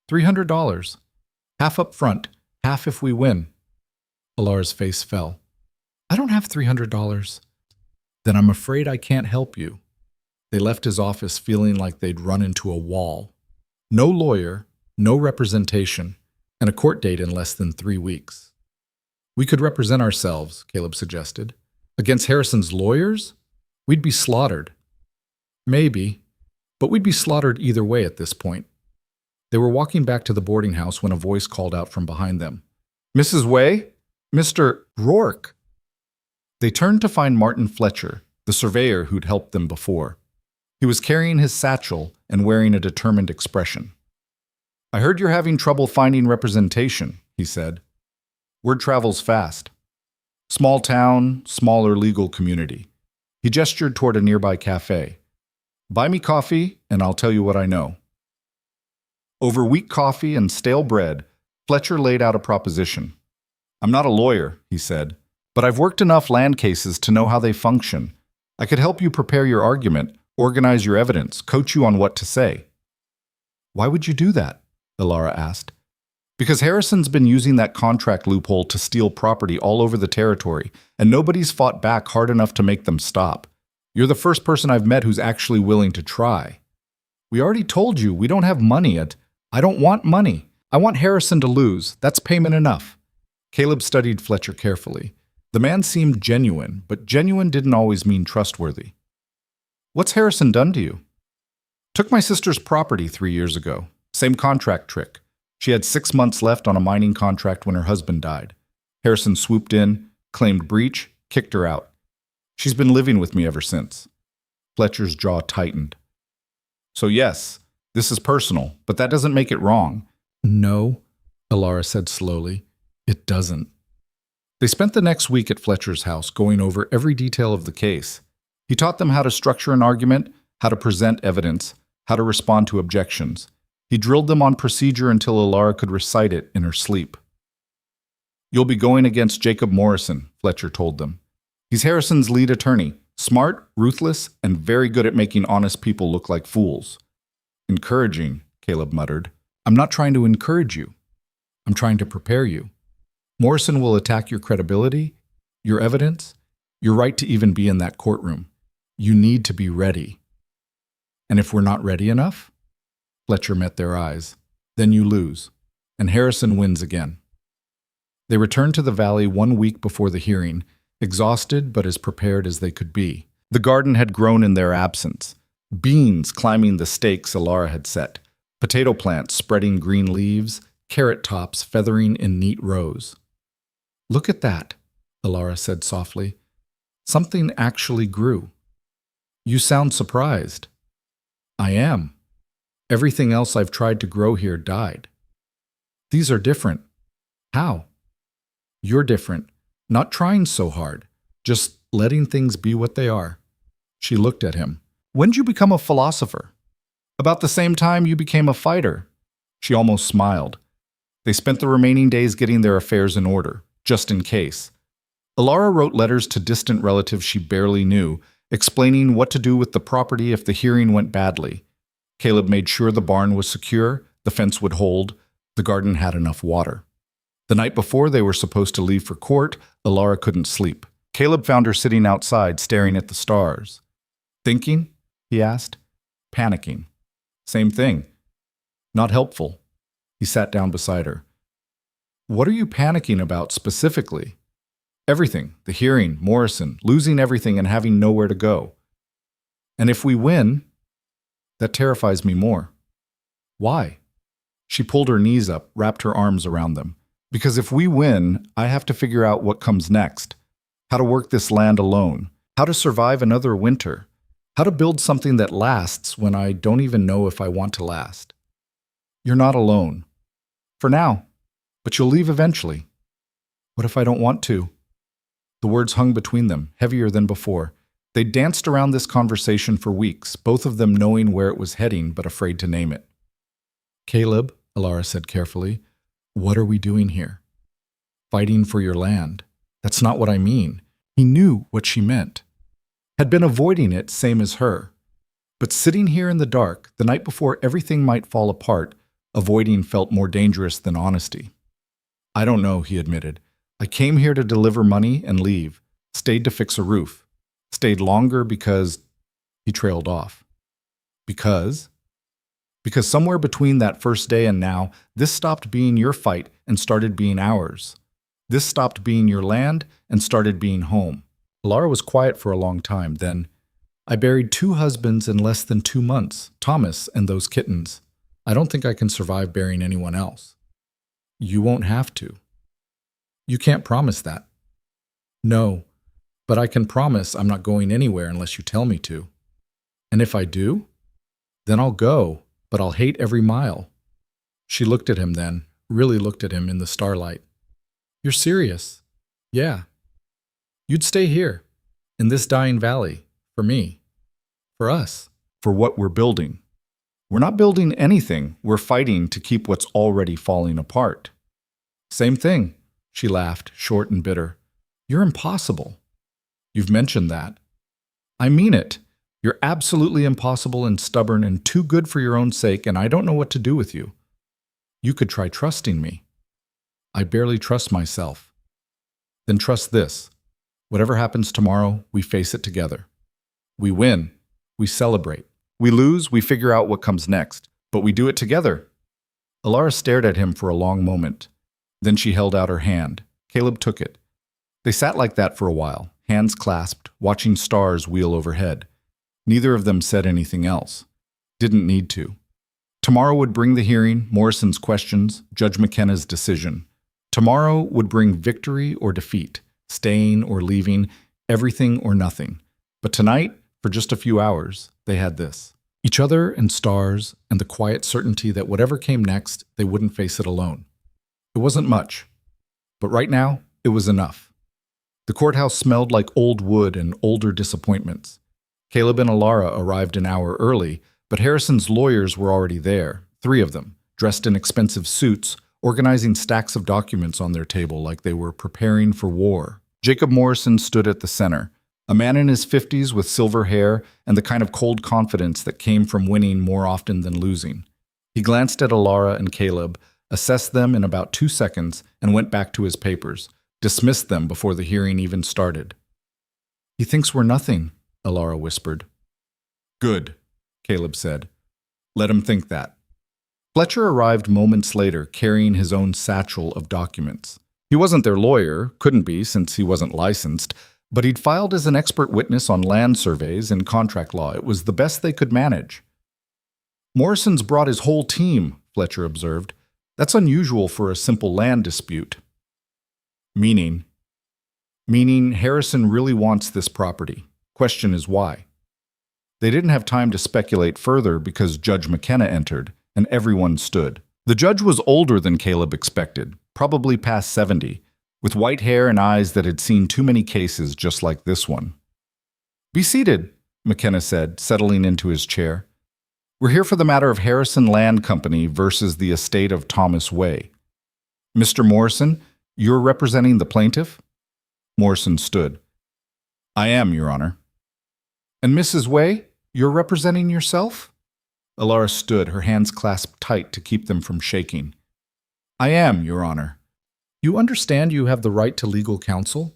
$300. Half up front, half if we win. Ilara's face fell. I don't have $300. Then I'm afraid I can't help you. They left his office feeling like they'd run into a wall. No lawyer, no representation, and a court date in less than 3 weeks. We could represent ourselves, Caleb suggested. Against Harrison's lawyers? We'd be slaughtered. Maybe, but we'd be slaughtered either way at this point. They were walking back to the boarding house when a voice called out from behind them. Mrs. Way? Mr. Rourke. They turned to find Martin Fletcher, the surveyor who'd helped them before. He was carrying his satchel and wearing a determined expression. I heard you're having trouble finding representation, he said. Word travels fast. Small town, smaller legal community. He gestured toward a nearby cafe. Buy me coffee, and I'll tell you what I know. Over weak coffee and stale bread, Fletcher laid out a proposition. I'm not a lawyer, he said, but I've worked enough land cases to know how they function. I could help you prepare your argument, organize your evidence, coach you on what to say. Why would you do that? Ilara asked. Because Harrison's been using that contract loophole to steal property all over the territory, and nobody's fought back hard enough to make them stop. You're the first person I've met who's actually willing to try. We already told you we don't have money yet. I don't want money. I want Harrison to lose. That's payment enough. Caleb studied Fletcher carefully. The man seemed genuine, but genuine didn't always mean trustworthy. What's Harrison done to you? Took my sister's property 3 years ago. Same contract trick. She had 6 months left on a mining contract when her husband died. Harrison swooped in, claimed breach, kicked her out. She's been living with me ever since. Fletcher's jaw tightened. So yes, this is personal, but that doesn't make it wrong. No, Ilara said slowly. It doesn't. They spent the next week at Fletcher's house going over every detail of the case. He taught them how to structure an argument, how to present evidence, how to respond to objections. He drilled them on procedure until Ilara could recite it in her sleep. You'll be going against Jacob Morrison, Fletcher told them. He's Harrison's lead attorney, smart, ruthless, and very good at making honest people look like fools. Encouraging, Caleb muttered. I'm not trying to encourage you. I'm trying to prepare you. Morrison will attack your credibility, your evidence, your right to even be in that courtroom. You need to be ready. And if we're not ready enough? Fletcher met their eyes. Then you lose, and Harrison wins again. They returned to the valley 1 week before the hearing, exhausted but as prepared as they could be. The garden had grown in their absence. Beans climbing the stakes Ilara had set, potato plants spreading green leaves, carrot tops feathering in neat rows. Look at that, Ilara said softly. Something actually grew. You sound surprised. I am. Everything else I've tried to grow here died. These are different. How? You're different. Not trying so hard. Just letting things be what they are. She looked at him. When'd you become a philosopher? About the same time you became a fighter. She almost smiled. They spent the remaining days getting their affairs in order, just in case. Ilara wrote letters to distant relatives she barely knew, explaining what to do with the property if the hearing went badly. Caleb made sure the barn was secure, the fence would hold, the garden had enough water. The night before they were supposed to leave for court, Ilara couldn't sleep. Caleb found her sitting outside, staring at the stars. Thinking? He asked. Panicking. Same thing. Not helpful. He sat down beside her. What are you panicking about specifically? Everything. The hearing, Morrison, losing everything and having nowhere to go. And if we win, that terrifies me more. Why? She pulled her knees up, wrapped her arms around them. Because if we win, I have to figure out what comes next. How to work this land alone. How to survive another winter. How to build something that lasts when I don't even know if I want to last. You're not alone. For now. But you'll leave eventually. What if I don't want to? The words hung between them, heavier than before. They danced around this conversation for weeks, both of them knowing where it was heading but afraid to name it. Caleb, Alara said carefully, what are we doing here? Fighting for your land. That's not what I mean. He knew what she meant. Had been avoiding it, same as her. But sitting here in the dark, the night before everything might fall apart, avoiding felt more dangerous than honesty. I don't know, he admitted. I came here to deliver money and leave. Stayed to fix a roof. Stayed longer because... He trailed off. Because? Because somewhere between that first day and now, this stopped being your fight and started being ours. This stopped being your land and started being home. Alara was quiet for a long time, then, I buried 2 husbands in less than 2 months, Thomas and those kittens. I don't think I can survive burying anyone else. You won't have to. You can't promise that. No, but I can promise I'm not going anywhere unless you tell me to. And if I do, then I'll go, but I'll hate every mile. She looked at him then, really looked at him in the starlight. You're serious? Yeah. You'd stay here, in this dying valley, for me, for us, for what we're building. We're not building anything, we're fighting to keep what's already falling apart. Same thing, she laughed, short and bitter. You're impossible. You've mentioned that. I mean it. You're absolutely impossible and stubborn and too good for your own sake, and I don't know what to do with you. You could try trusting me. I barely trust myself. Then trust this. Whatever happens tomorrow, we face it together. We win. We celebrate. We lose, we figure out what comes next. But we do it together. Alara stared at him for a long moment. Then she held out her hand. Caleb took it. They sat like that for a while, hands clasped, watching stars wheel overhead. Neither of them said anything else. Didn't need to. Tomorrow would bring the hearing, Morrison's questions, Judge McKenna's decision. Tomorrow would bring victory or defeat, staying or leaving, everything or nothing. But tonight, for just a few hours, they had this. Each other and stars and the quiet certainty that whatever came next, they wouldn't face it alone. It wasn't much. But right now, it was enough. The courthouse smelled like old wood and older disappointments. Caleb and Alara arrived an hour early, but Harrison's lawyers were already there, 3 of them, dressed in expensive suits, organizing stacks of documents on their table like they were preparing for war. Jacob Morrison stood at the center, a man in his 50s with silver hair and the kind of cold confidence that came from winning more often than losing. He glanced at Alara and Caleb, assessed them in about 2 seconds, and went back to his papers, dismissed them before the hearing even started. He thinks we're nothing, Alara whispered. Good, Caleb said. Let him think that. Fletcher arrived moments later, carrying his own satchel of documents. He wasn't their lawyer, couldn't be since he wasn't licensed, but he'd filed as an expert witness on land surveys and contract law. It was the best they could manage. Morrison's brought his whole team, Fletcher observed. That's unusual for a simple land dispute. Meaning Harrison really wants this property. Question is why. They didn't have time to speculate further because Judge McKenna entered, and everyone stood. The judge was older than Caleb expected, probably past 70, with white hair and eyes that had seen too many cases just like this one. Be seated, McKenna said, settling into his chair. We're here for the matter of Harrison Land Company versus the estate of Thomas Way. Mr. Morrison, you're representing the plaintiff? Morrison stood. I am, Your Honor. And Mrs. Way, you're representing yourself? Alara stood, her hands clasped tight to keep them from shaking. I am, Your Honor. You understand you have the right to legal counsel?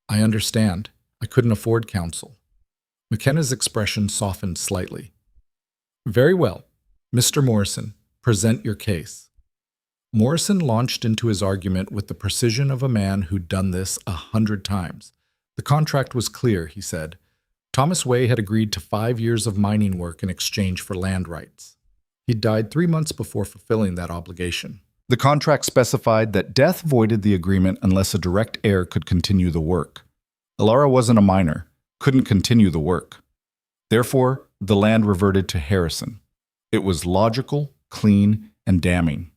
I understand. I couldn't afford counsel. McKenna's expression softened slightly. Very well. Mr. Morrison, present your case. Morrison launched into his argument with the precision of a man who'd done this 100 times. The contract was clear, he said. Thomas Way had agreed to 5 years of mining work in exchange for land rights. He'd died 3 months before fulfilling that obligation. The contract specified that death voided the agreement unless a direct heir could continue the work. Alara wasn't a miner, couldn't continue the work. Therefore, the land reverted to Harrison. It was logical, clean, and damning.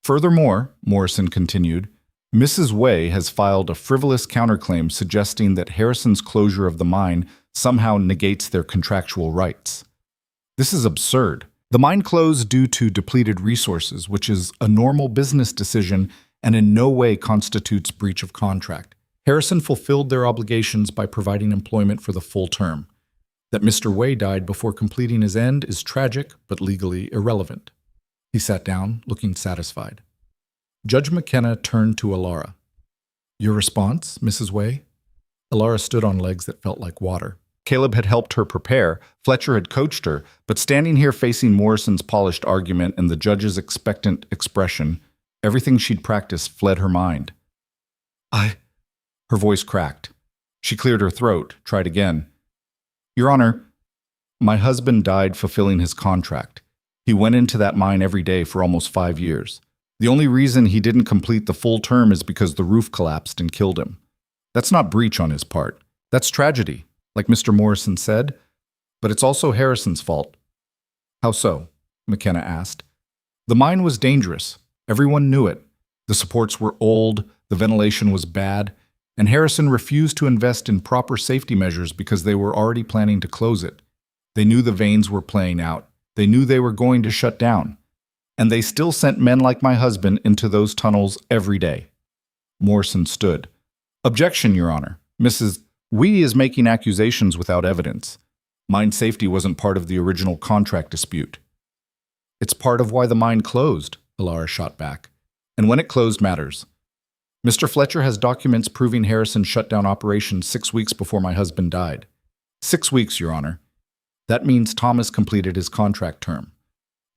Furthermore, Morrison continued, Mrs. Way has filed a frivolous counterclaim suggesting that Harrison's closure of the mine somehow negates their contractual rights. This is absurd. The mine closed due to depleted resources, which is a normal business decision and in no way constitutes breach of contract. Harrison fulfilled their obligations by providing employment for the full term. That Mr. Way died before completing his end is tragic, but legally irrelevant. He sat down, looking satisfied. Judge McKenna turned to Alara. Your response, Mrs. Way? Alara stood on legs that felt like water. Caleb had helped her prepare, Fletcher had coached her, but standing here facing Morrison's polished argument and the judge's expectant expression, everything she'd practiced fled her mind. Her voice cracked. She cleared her throat, tried again. Your Honor, my husband died fulfilling his contract. He went into that mine every day for almost 5 years. The only reason he didn't complete the full term is because the roof collapsed and killed him. That's not breach on his part. That's tragedy, like Mr. Morrison said, but it's also Harrison's fault. How so? McKenna asked. The mine was dangerous. Everyone knew it. The supports were old, the ventilation was bad, and Harrison refused to invest in proper safety measures because they were already planning to close it. They knew the veins were playing out. They knew they were going to shut down. And they still sent men like my husband into those tunnels every day. Morrison stood. Objection, Your Honor. Mrs. Wee is making accusations without evidence. Mine safety wasn't part of the original contract dispute. It's part of why the mine closed, Alara shot back. And when it closed matters. Mr. Fletcher has documents proving Harrison shut down operations 6 weeks before my husband died. 6 weeks, Your Honor. That means Thomas completed his contract term.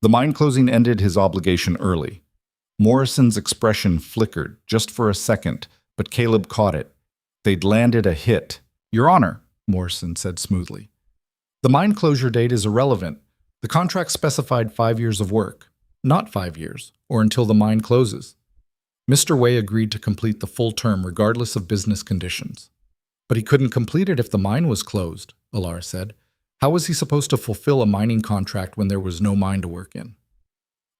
The mine closing ended his obligation early. Morrison's expression flickered, just for a second, but Caleb caught it. They'd landed a hit. Your Honor, Morrison said smoothly. The mine closure date is irrelevant. The contract specified 5 years of work, not 5 years, or until the mine closes. Mr. Way agreed to complete the full term regardless of business conditions. But he couldn't complete it if the mine was closed, Alara said. How was he supposed to fulfill a mining contract when there was no mine to work in?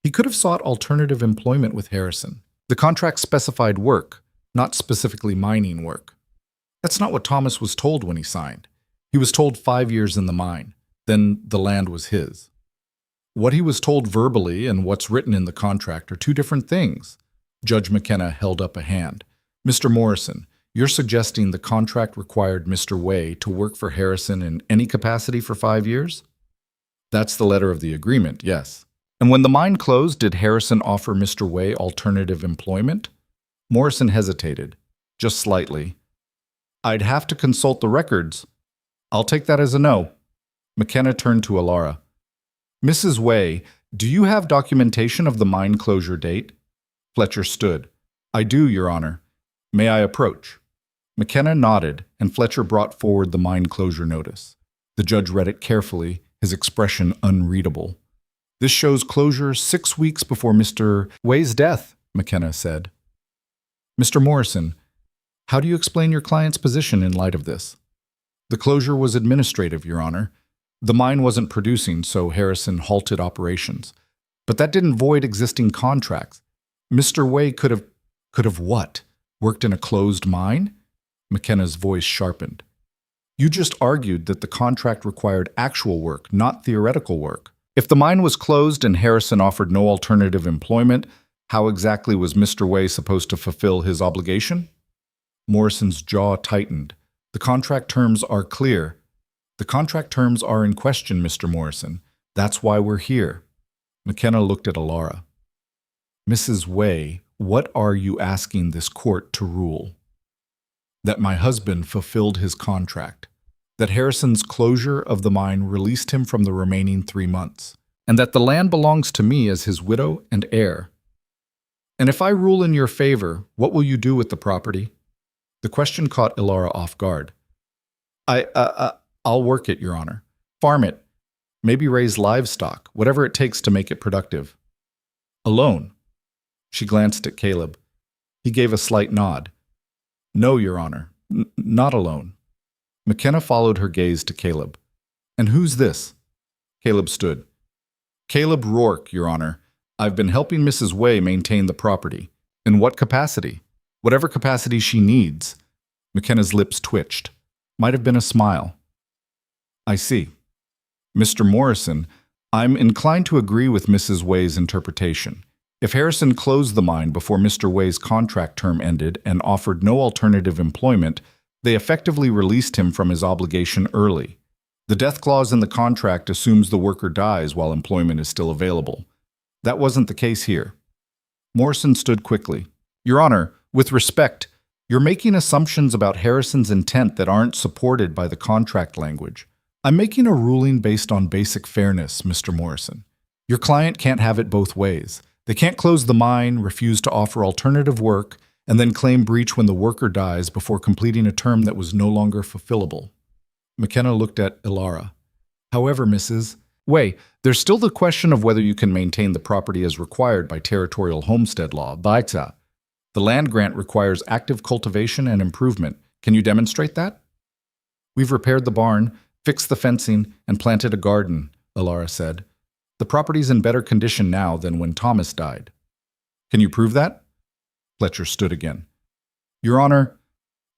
He could have sought alternative employment with Harrison. The contract specified work, not specifically mining work. That's not what Thomas was told when he signed. He was told 5 years in the mine. Then the land was his. What he was told verbally and what's written in the contract are two different things. Judge McKenna held up a hand. Mr. Morrison, you're suggesting the contract required Mr. Way to work for Harrison in any capacity for 5 years? That's the letter of the agreement, yes. And when the mine closed, did Harrison offer Mr. Way alternative employment? Morrison hesitated, just slightly. I'd have to consult the records. I'll take that as a no. McKenna turned to Alara. Mrs. Way, do you have documentation of the mine closure date? Fletcher stood. I do, Your Honor. May I approach? McKenna nodded, and Fletcher brought forward the mine closure notice. The judge read it carefully, his expression unreadable. This shows closure 6 weeks before Mr. Way's death, McKenna said. Mr. Morrison, how do you explain your client's position in light of this? The closure was administrative, Your Honor. The mine wasn't producing, so Harrison halted operations. But that didn't void existing contracts. Mr. Way could have what? Worked in a closed mine? McKenna's voice sharpened. You just argued that the contract required actual work, not theoretical work. If the mine was closed and Harrison offered no alternative employment, how exactly was Mr. Way supposed to fulfill his obligation? Morrison's jaw tightened. The contract terms are clear. The contract terms are in question, Mr. Morrison. That's why we're here. McKenna looked at Alara. Mrs. Way, what are you asking this court to rule? That my husband fulfilled his contract. That Harrison's closure of the mine released him from the remaining 3 months. And that the land belongs to me as his widow and heir. And if I rule in your favor, what will you do with the property? The question caught Alara off guard. I'll work it, Your Honor. Farm it. Maybe raise livestock, whatever it takes to make it productive. Alone. She glanced at Caleb. He gave a slight nod. No, Your Honor. Not alone. McKenna followed her gaze to Caleb. And who's this? Caleb stood. Caleb Rourke, Your Honor. I've been helping Mrs. Way maintain the property. In what capacity? Whatever capacity she needs. McKenna's lips twitched. Might have been a smile. I see. Mr. Morrison, I'm inclined to agree with Mrs. Way's interpretation. If Harrison closed the mine before Mr. Way's contract term ended and offered no alternative employment, they effectively released him from his obligation early. The death clause in the contract assumes the worker dies while employment is still available. That wasn't the case here. Morrison stood quickly. Your Honor, with respect, you're making assumptions about Harrison's intent that aren't supported by the contract language. I'm making a ruling based on basic fairness, Mr. Morrison. Your client can't have it both ways. They can't close the mine, refuse to offer alternative work, and then claim breach when the worker dies before completing a term that was no longer fulfillable. McKenna looked at Ilara. However, Mrs. Way, there's still the question of whether you can maintain the property as required by territorial homestead law, baita. The land grant requires active cultivation and improvement. Can you demonstrate that? We've repaired the barn, fixed the fencing, and planted a garden, Ilara said. The property's in better condition now than when Thomas died. Can you prove that? Fletcher stood again. Your Honor,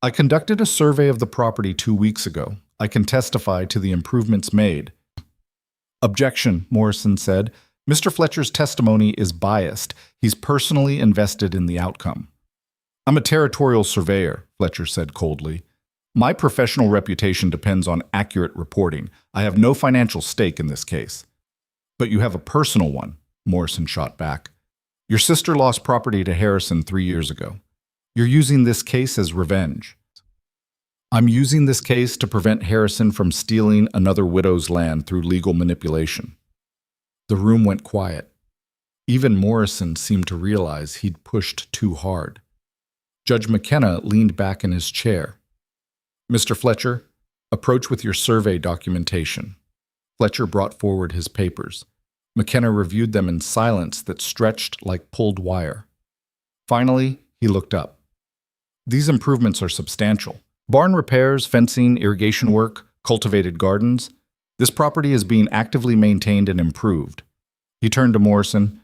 I conducted a survey of the property 2 weeks ago. I can testify to the improvements made. Objection, Morrison said. Mr. Fletcher's testimony is biased. He's personally invested in the outcome. I'm a territorial surveyor, Fletcher said coldly. My professional reputation depends on accurate reporting. I have no financial stake in this case. But you have a personal one, Morrison shot back. Your sister lost property to Harrison 3 years ago. You're using this case as revenge. I'm using this case to prevent Harrison from stealing another widow's land through legal manipulation. The room went quiet. Even Morrison seemed to realize he'd pushed too hard. Judge McKenna leaned back in his chair. Mr. Fletcher, approach with your survey documentation. Fletcher brought forward his papers. McKenna reviewed them in silence that stretched like pulled wire. Finally, he looked up. These improvements are substantial. Barn repairs, fencing, irrigation work, cultivated gardens. This property is being actively maintained and improved. He turned to Morrison.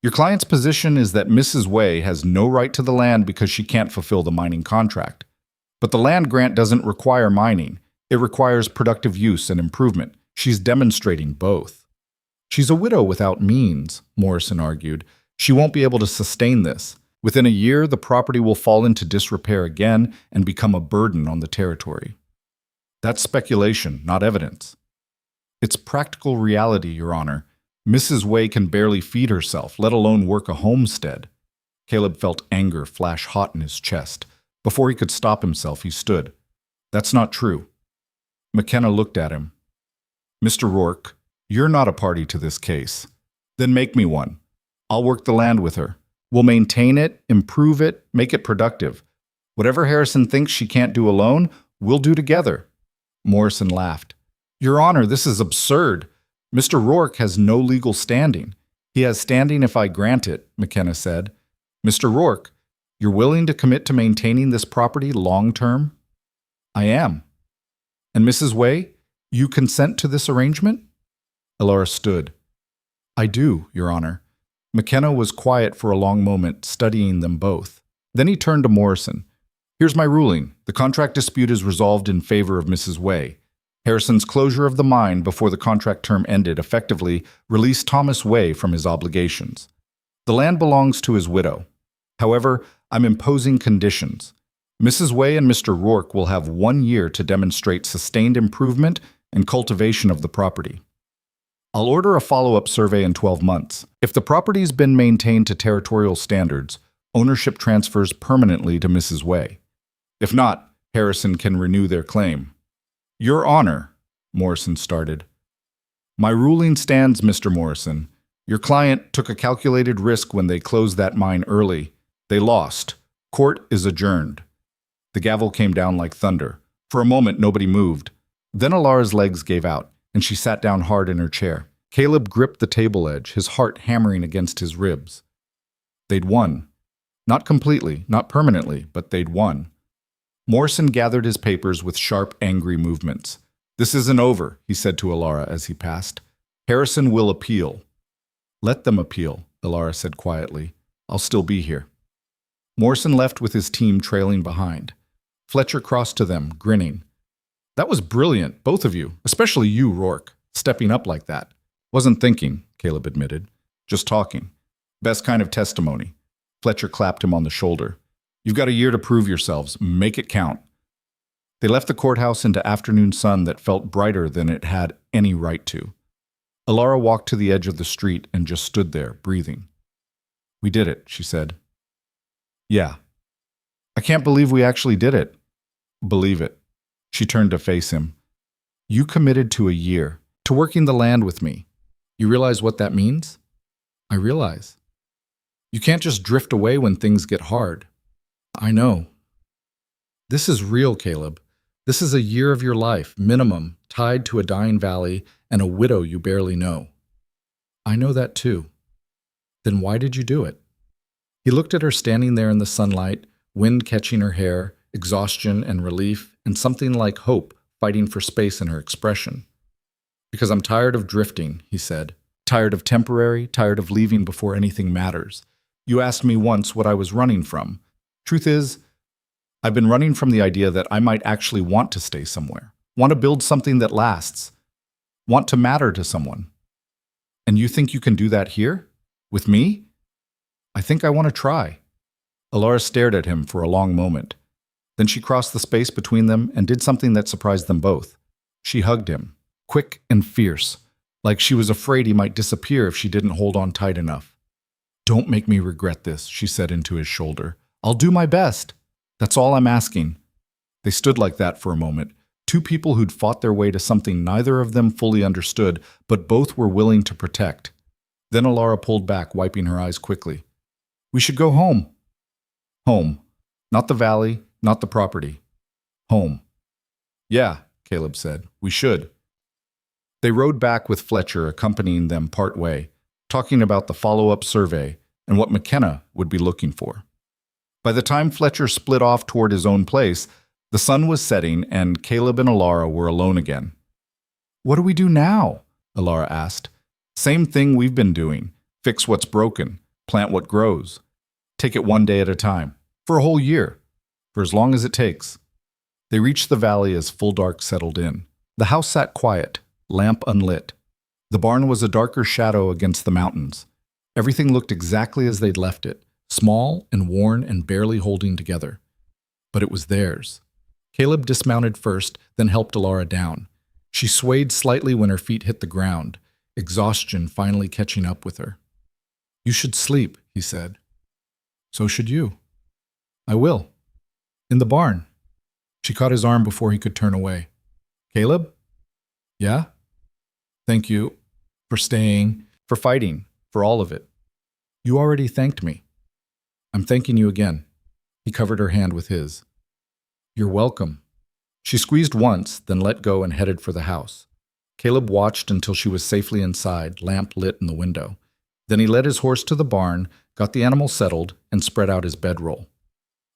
Your client's position is that Mrs. Way has no right to the land because she can't fulfill the mining contract. But the land grant doesn't require mining. It requires productive use and improvement. She's demonstrating both. She's a widow without means, Morrison argued. She won't be able to sustain this. Within a year, the property will fall into disrepair again and become a burden on the territory. That's speculation, not evidence. It's practical reality, Your Honor. Mrs. Way can barely feed herself, let alone work a homestead. Caleb felt anger flash hot in his chest. Before he could stop himself, he stood. That's not true. McKenna looked at him. Mr. Rourke, you're not a party to this case. Then make me one. I'll work the land with her. We'll maintain it, improve it, make it productive. Whatever Harrison thinks she can't do alone, we'll do together. Morrison laughed. Your Honor, this is absurd. Mr. Rourke has no legal standing. He has standing if I grant it, McKenna said. Mr. Rourke, you're willing to commit to maintaining this property long term? I am. And Mrs. Way, you consent to this arrangement? Ilara stood. I do, Your Honor. McKenna was quiet for a long moment, studying them both. Then he turned to Morrison. Here's my ruling. The contract dispute is resolved in favor of Mrs. Way. Harrison's closure of the mine before the contract term ended effectively released Thomas Way from his obligations. The land belongs to his widow. However, I'm imposing conditions. Mrs. Way and Mr. Rourke will have 1 year to demonstrate sustained improvement and cultivation of the property. I'll order a follow-up survey in 12 months. If the property's been maintained to territorial standards, ownership transfers permanently to Mrs. Way. If not, Harrison can renew their claim. Your Honor, Morrison started. My ruling stands, Mr. Morrison. Your client took a calculated risk when they closed that mine early. They lost. Court is adjourned. The gavel came down like thunder. For a moment, nobody moved. Then Ilara's legs gave out, and she sat down hard in her chair. Caleb gripped the table edge, his heart hammering against his ribs. They'd won. Not completely, not permanently, but they'd won. Morrison gathered his papers with sharp, angry movements. This isn't over, he said to Ilara as he passed. Harrison will appeal. Let them appeal, Ilara said quietly. I'll still be here. Morrison left with his team trailing behind. Fletcher crossed to them, grinning. That was brilliant, both of you, especially you, Rourke, stepping up like that. Wasn't thinking, Caleb admitted. Just talking. Best kind of testimony. Fletcher clapped him on the shoulder. You've got a year to prove yourselves. Make it count. They left the courthouse into afternoon sun that felt brighter than it had any right to. Alara walked to the edge of the street and just stood there, breathing. We did it, she said. Yeah. I can't believe we actually did it. Believe it. She turned to face him. You committed to a year, to working the land with me. You realize what that means? I realize. You can't just drift away when things get hard. I know. This is real, Caleb. This is a year of your life, minimum, tied to a dying valley and a widow you barely know. I know that too. Then why did you do it? He looked at her standing there in the sunlight, wind catching her hair, exhaustion and relief, and something like hope fighting for space in her expression. Because I'm tired of drifting, he said. Tired of temporary, tired of leaving before anything matters. You asked me once what I was running from. Truth is, I've been running from the idea that I might actually want to stay somewhere, want to build something that lasts, want to matter to someone. And you think you can do that here? With me? I think I want to try. Alara stared at him for a long moment. Then she crossed the space between them and did something that surprised them both. She hugged him, quick and fierce, like she was afraid he might disappear if she didn't hold on tight enough. Don't make me regret this, she said into his shoulder. I'll do my best. That's all I'm asking. They stood like that for a moment, two people who'd fought their way to something neither of them fully understood, but both were willing to protect. Then Alara pulled back, wiping her eyes quickly. We should go home. Home. Not the valley, not the property. Home. Yeah, Caleb said. We should. They rode back with Fletcher accompanying them part way, talking about the follow-up survey and what McKenna would be looking for. By the time Fletcher split off toward his own place, the sun was setting and Caleb and Alara were alone again. What do we do now? Alara asked. Same thing we've been doing. Fix what's broken. Plant what grows. Take it one day at a time. For a whole year. For as long as it takes. They reached the valley as full dark settled in. The house sat quiet, lamp unlit. The barn was a darker shadow against the mountains. Everything looked exactly as they'd left it, small and worn and barely holding together. But it was theirs. Caleb dismounted first, then helped Alara down. She swayed slightly when her feet hit the ground, exhaustion finally catching up with her. You should sleep, he said. So should you. I will. In the barn. She caught his arm before he could turn away. Caleb? Yeah? Thank you for staying, for fighting, for all of it. You already thanked me. I'm thanking you again. He covered her hand with his. You're welcome. She squeezed once, then let go and headed for the house. Caleb watched until she was safely inside, lamp lit in the window. Then he led his horse to the barn, got the animal settled, and spread out his bedroll.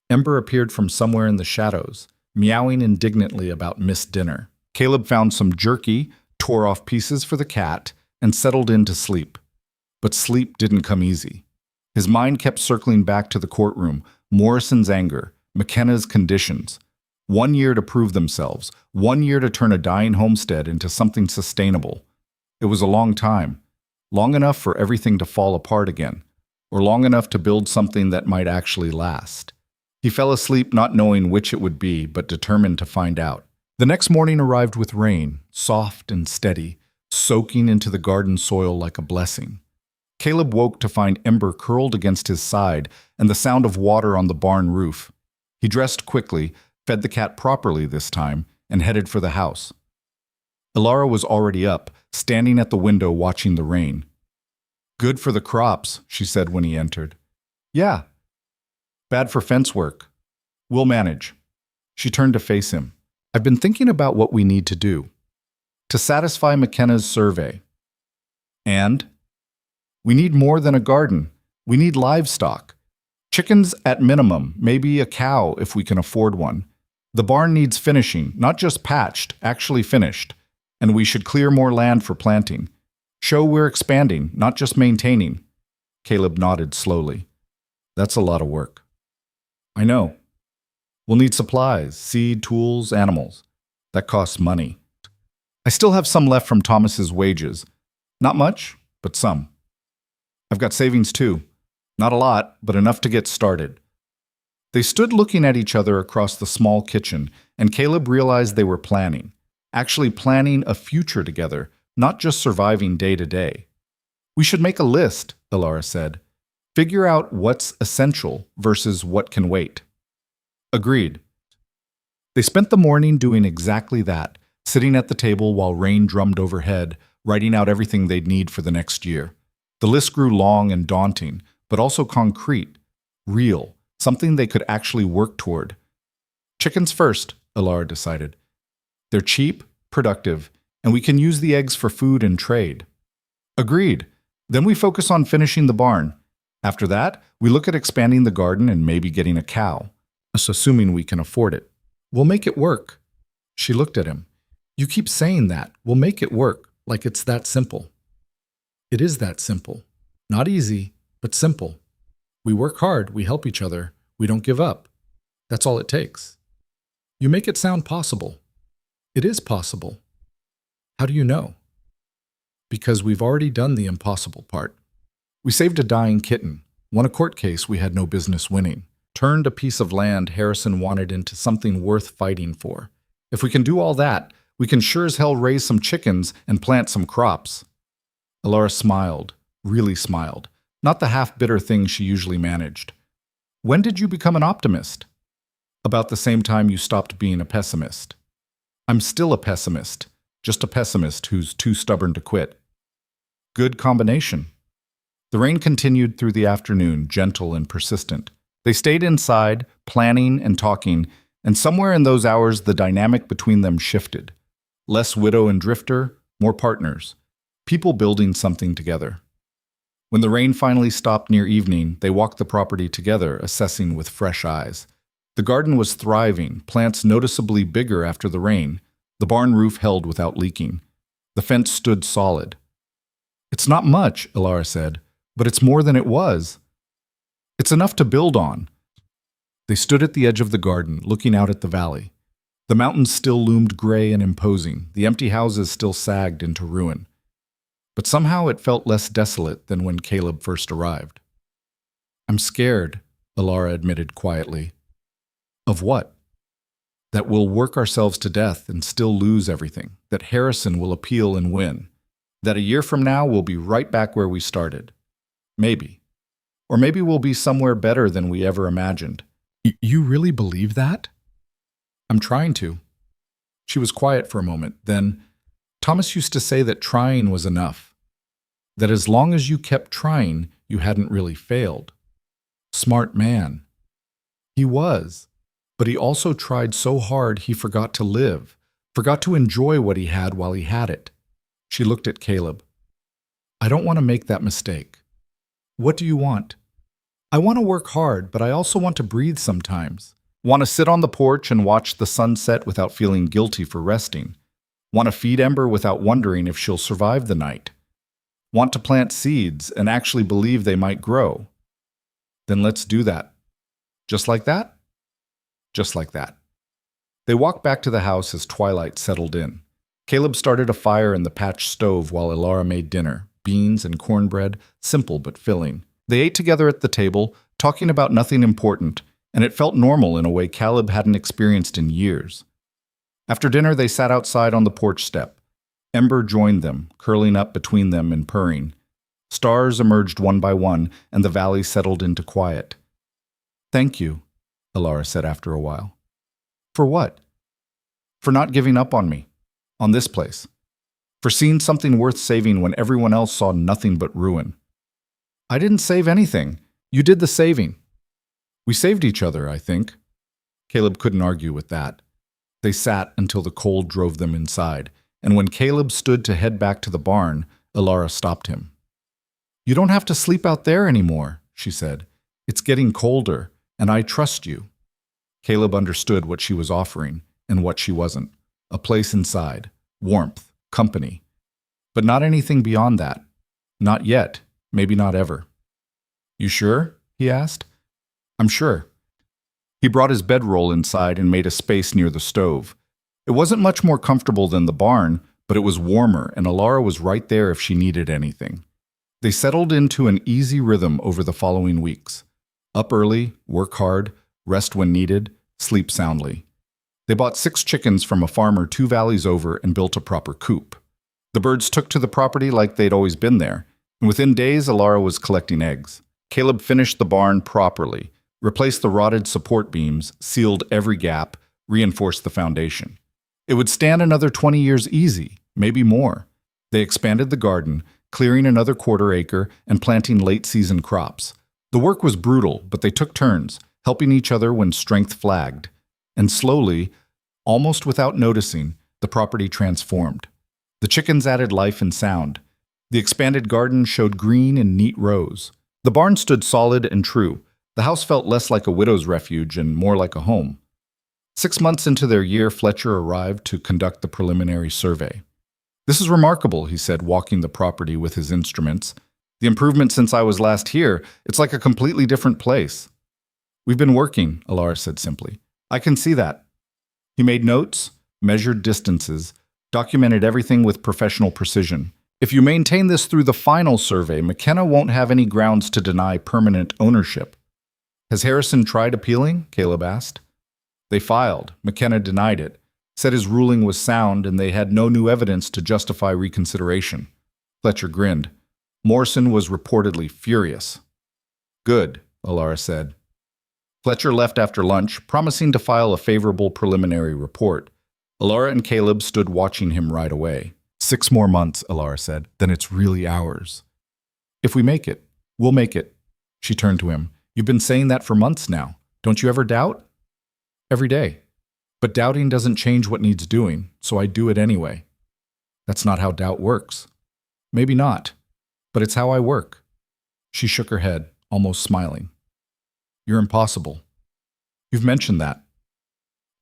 Ember appeared from somewhere in the shadows, meowing indignantly about missed dinner. Caleb found some jerky, tore off pieces for the cat, and settled in to sleep. But sleep didn't come easy. His mind kept circling back to the courtroom, Morrison's anger, McKenna's conditions. 1 year to prove themselves, 1 year to turn a dying homestead into something sustainable. It was a long time, long enough for everything to fall apart again, or long enough to build something that might actually last. He fell asleep not knowing which it would be, but determined to find out. The next morning arrived with rain, soft and steady, soaking into the garden soil like a blessing. Caleb woke to find Ember curled against his side and the sound of water on the barn roof. He dressed quickly, fed the cat properly this time, and headed for the house. Alara was already up, standing at the window watching the rain. Good for the crops, she said when he entered. Yeah. Bad for fence work. We'll manage. She turned to face him. I've been thinking about what we need to do. To satisfy McKenna's survey. And? We need more than a garden. We need livestock. Chickens at minimum, maybe a cow if we can afford one. The barn needs finishing, not just patched, actually finished. And we should clear more land for planting. Show we're expanding, not just maintaining. Caleb nodded slowly. That's a lot of work. I know. We'll need supplies, seed, tools, animals. That costs money. I still have some left from Thomas's wages. Not much, but some. I've got savings too. Not a lot, but enough to get started. They stood looking at each other across the small kitchen, and Caleb realized they were planning. Actually planning a future together, not just surviving day to day. We should make a list, Ilara said. Figure out what's essential versus what can wait. Agreed. They spent the morning doing exactly that, sitting at the table while rain drummed overhead, writing out everything they'd need for the next year. The list grew long and daunting, but also concrete, real, something they could actually work toward. Chickens first, Ilara decided. They're cheap, productive, and we can use the eggs for food and trade. Agreed. Then we focus on finishing the barn. After that, we look at expanding the garden and maybe getting a cow, assuming we can afford it. We'll make it work. She looked at him. You keep saying that. We'll make it work, like it's that simple. It is that simple. Not easy, but simple. We work hard, we help each other, we don't give up. That's all it takes. You make it sound possible. It is possible. How do you know? Because we've already done the impossible part. We saved a dying kitten, won a court case we had no business winning, turned a piece of land Harrison wanted into something worth fighting for. If we can do all that, we can sure as hell raise some chickens and plant some crops. Ilara smiled, really smiled, not the half-bitter thing she usually managed. When did you become an optimist? About the same time you stopped being a pessimist. I'm still a pessimist, just a pessimist who's too stubborn to quit. Good combination. The rain continued through the afternoon, gentle and persistent. They stayed inside, planning and talking, and somewhere in those hours the dynamic between them shifted. Less widow and drifter, more partners. People building something together. When the rain finally stopped near evening, they walked the property together, assessing with fresh eyes. The garden was thriving, plants noticeably bigger after the rain. The barn roof held without leaking. The fence stood solid. It's not much, Ilara said, but it's more than it was. It's enough to build on. They stood at the edge of the garden, looking out at the valley. The mountains still loomed gray and imposing. The empty houses still sagged into ruin. But somehow it felt less desolate than when Caleb first arrived. I'm scared, Ilara admitted quietly. Of what? That we'll work ourselves to death and still lose everything. That Harrison will appeal and win. That a year from now we'll be right back where we started. Maybe. Or maybe we'll be somewhere better than we ever imagined. You really believe that? I'm trying to. She was quiet for a moment. Then, Thomas used to say that trying was enough. That as long as you kept trying, you hadn't really failed. Smart man. He was. But he also tried so hard he forgot to live, forgot to enjoy what he had while he had it. She looked at Caleb. I don't want to make that mistake. What do you want? I want to work hard, but I also want to breathe sometimes. Want to sit on the porch and watch the sunset without feeling guilty for resting. Want to feed Ember without wondering if she'll survive the night. Want to plant seeds and actually believe they might grow. Then let's do that. Just like that? Just like that. They walked back to the house as twilight settled in. Caleb started a fire in the patch stove while Ilara made dinner, beans and cornbread, simple but filling. They ate together at the table, talking about nothing important, and it felt normal in a way Caleb hadn't experienced in years. After dinner, they sat outside on the porch step. Ember joined them, curling up between them and purring. Stars emerged one by one, and the valley settled into quiet. Thank you, Ilara said after a while. For what? For not giving up on me. On this place. For seeing something worth saving when everyone else saw nothing but ruin. I didn't save anything. You did the saving. We saved each other, I think. Caleb couldn't argue with that. They sat until the cold drove them inside, and when Caleb stood to head back to the barn, Ilara stopped him. You don't have to sleep out there anymore, she said. It's getting colder, and I trust you. Caleb understood what she was offering and what she wasn't. A place inside, warmth, company. But not anything beyond that. Not yet, maybe not ever. You sure? He asked. I'm sure. He brought his bedroll inside and made a space near the stove. It wasn't much more comfortable than the barn, but it was warmer and Alara was right there if she needed anything. They settled into an easy rhythm over the following weeks. Up early, work hard, rest when needed, sleep soundly. They bought 6 chickens from a farmer 2 valleys over and built a proper coop. The birds took to the property like they'd always been there, and within days Alara was collecting eggs. Caleb finished the barn properly, replaced the rotted support beams, sealed every gap, reinforced the foundation. It would stand another 20 years easy, maybe more. They expanded the garden, clearing another 1/4 acre and planting late-season crops. The work was brutal, but they took turns, helping each other when strength flagged. And slowly, almost without noticing, the property transformed. The chickens added life and sound. The expanded garden showed green in neat rows. The barn stood solid and true. The house felt less like a widow's refuge and more like a home. 6 months into their year, Fletcher arrived to conduct the preliminary survey. "This is remarkable," he said, walking the property with his instruments. "The improvement since I was last here, it's like a completely different place." "We've been working," Alara said simply. "I can see that." He made notes, measured distances, documented everything with professional precision. "If you maintain this through the final survey, McKenna won't have any grounds to deny permanent ownership." "Has Harrison tried appealing?" Caleb asked. They filed. McKenna denied it, said his ruling was sound and they had no new evidence to justify reconsideration. Fletcher grinned. Morrison was reportedly furious. "Good," Alara said. Fletcher left after lunch, promising to file a favorable preliminary report. Alara and Caleb stood watching him right away. 6 more months, Alara said, then it's really ours. "If we make it, we'll make it." She turned to him. "You've been saying that for months now. Don't you ever doubt?" "Every day. But doubting doesn't change what needs doing, so I do it anyway." "That's not how doubt works." "Maybe not, but it's how I work." She shook her head, almost smiling. "You're impossible." "You've mentioned that."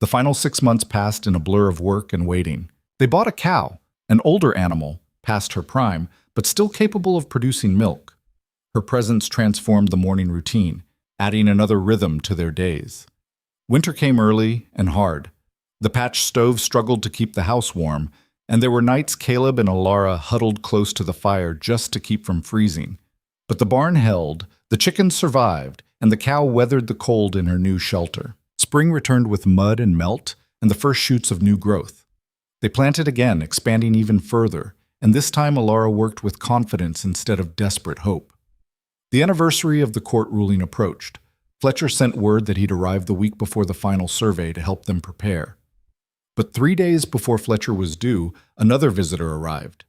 The final 6 months passed in a blur of work and waiting. They bought a cow, an older animal, past her prime, but still capable of producing milk. Her presence transformed the morning routine, adding another rhythm to their days. Winter came early and hard. The patch stove struggled to keep the house warm, and there were nights Caleb and Alara huddled close to the fire just to keep from freezing. But the barn held, the chickens survived, and the cow weathered the cold in her new shelter. Spring returned with mud and melt, and the first shoots of new growth. They planted again, expanding even further, and this time Alara worked with confidence instead of desperate hope. The anniversary of the court ruling approached. Fletcher sent word that he'd arrived the week before the final survey to help them prepare. But 3 days before Fletcher was due, another visitor arrived.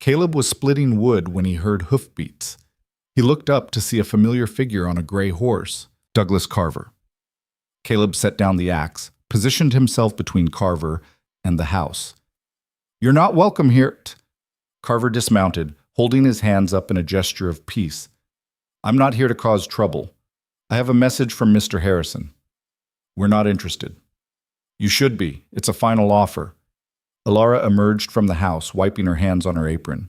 Caleb was splitting wood when he heard hoofbeats. He looked up to see a familiar figure on a gray horse, Douglas Carver. Caleb set down the axe, positioned himself between Carver and the house. "You're not welcome here." Carver dismounted, holding his hands up in a gesture of peace. "I'm not here to cause trouble. I have a message from Mr. Harrison." "We're not interested." "You should be. It's a final offer." Alara emerged from the house, wiping her hands on her apron.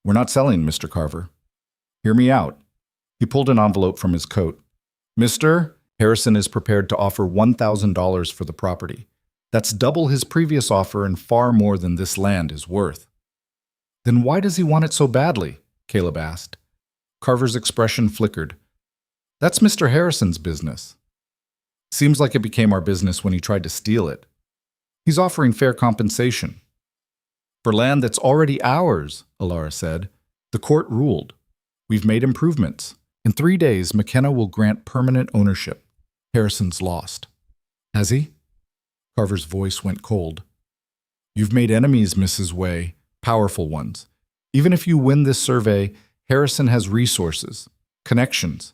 "We're not selling, Mr. Carver." "Hear me out." He pulled an envelope from his coat. "Mr. Harrison is prepared to offer $1,000 for the property. That's double his previous offer and far more than this land is worth." "Then why does he want it so badly?" Caleb asked. Carver's expression flickered. "That's Mr. Harrison's business." "Seems like it became our business when he tried to steal it." "He's offering fair compensation." "For land that's already ours," Alara said. "The court ruled. We've made improvements. In 3 days, McKenna will grant permanent ownership. Harrison's lost." "Has he?" Carver's voice went cold. "You've made enemies, Mrs. Way, powerful ones. Even if you win this survey, Harrison has resources, connections.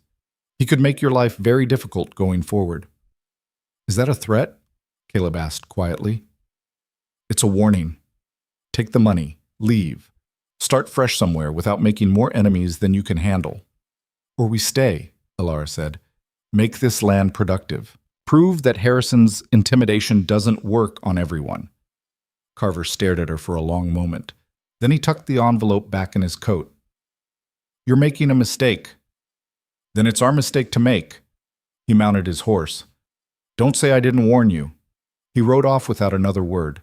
He could make your life very difficult going forward." "Is that a threat?" Caleb asked quietly. "It's a warning. Take the money, leave. Start fresh somewhere without making more enemies than you can handle. Or we stay," Alara said. "Make this land productive. Prove that Harrison's intimidation doesn't work on everyone." Carver stared at her for a long moment. Then he tucked the envelope back in his coat. "You're making a mistake." "Then it's our mistake to make." He mounted his horse. "Don't say I didn't warn you." He rode off without another word.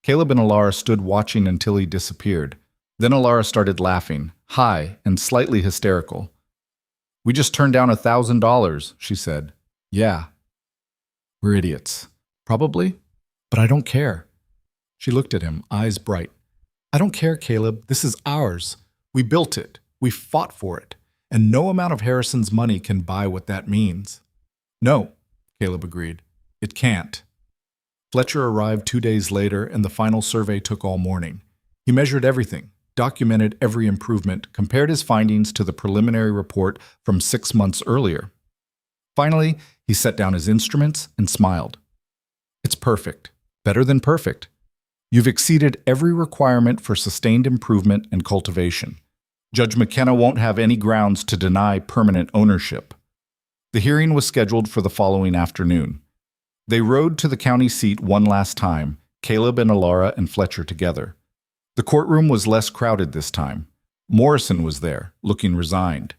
Caleb and Alara stood watching until he disappeared. Then Alara started laughing, high and slightly hysterical. "We just turned down $1,000, she said. "Yeah. We're idiots. Probably. But I don't care." She looked at him, eyes bright. "I don't care, Caleb. This is ours. We built it. We fought for it. And no amount of Harrison's money can buy what that means." "No," Caleb agreed. "It can't." Fletcher arrived 2 days later, and the final survey took all morning. He measured everything, documented every improvement, compared his findings to the preliminary report from 6 months earlier. Finally, he set down his instruments and smiled. "It's perfect. Better than perfect. You've exceeded every requirement for sustained improvement and cultivation. Judge McKenna won't have any grounds to deny permanent ownership." The hearing was scheduled for the following afternoon. They rode to the county seat one last time, Caleb and Alara and Fletcher together. The courtroom was less crowded this time. Morrison was there, looking resigned.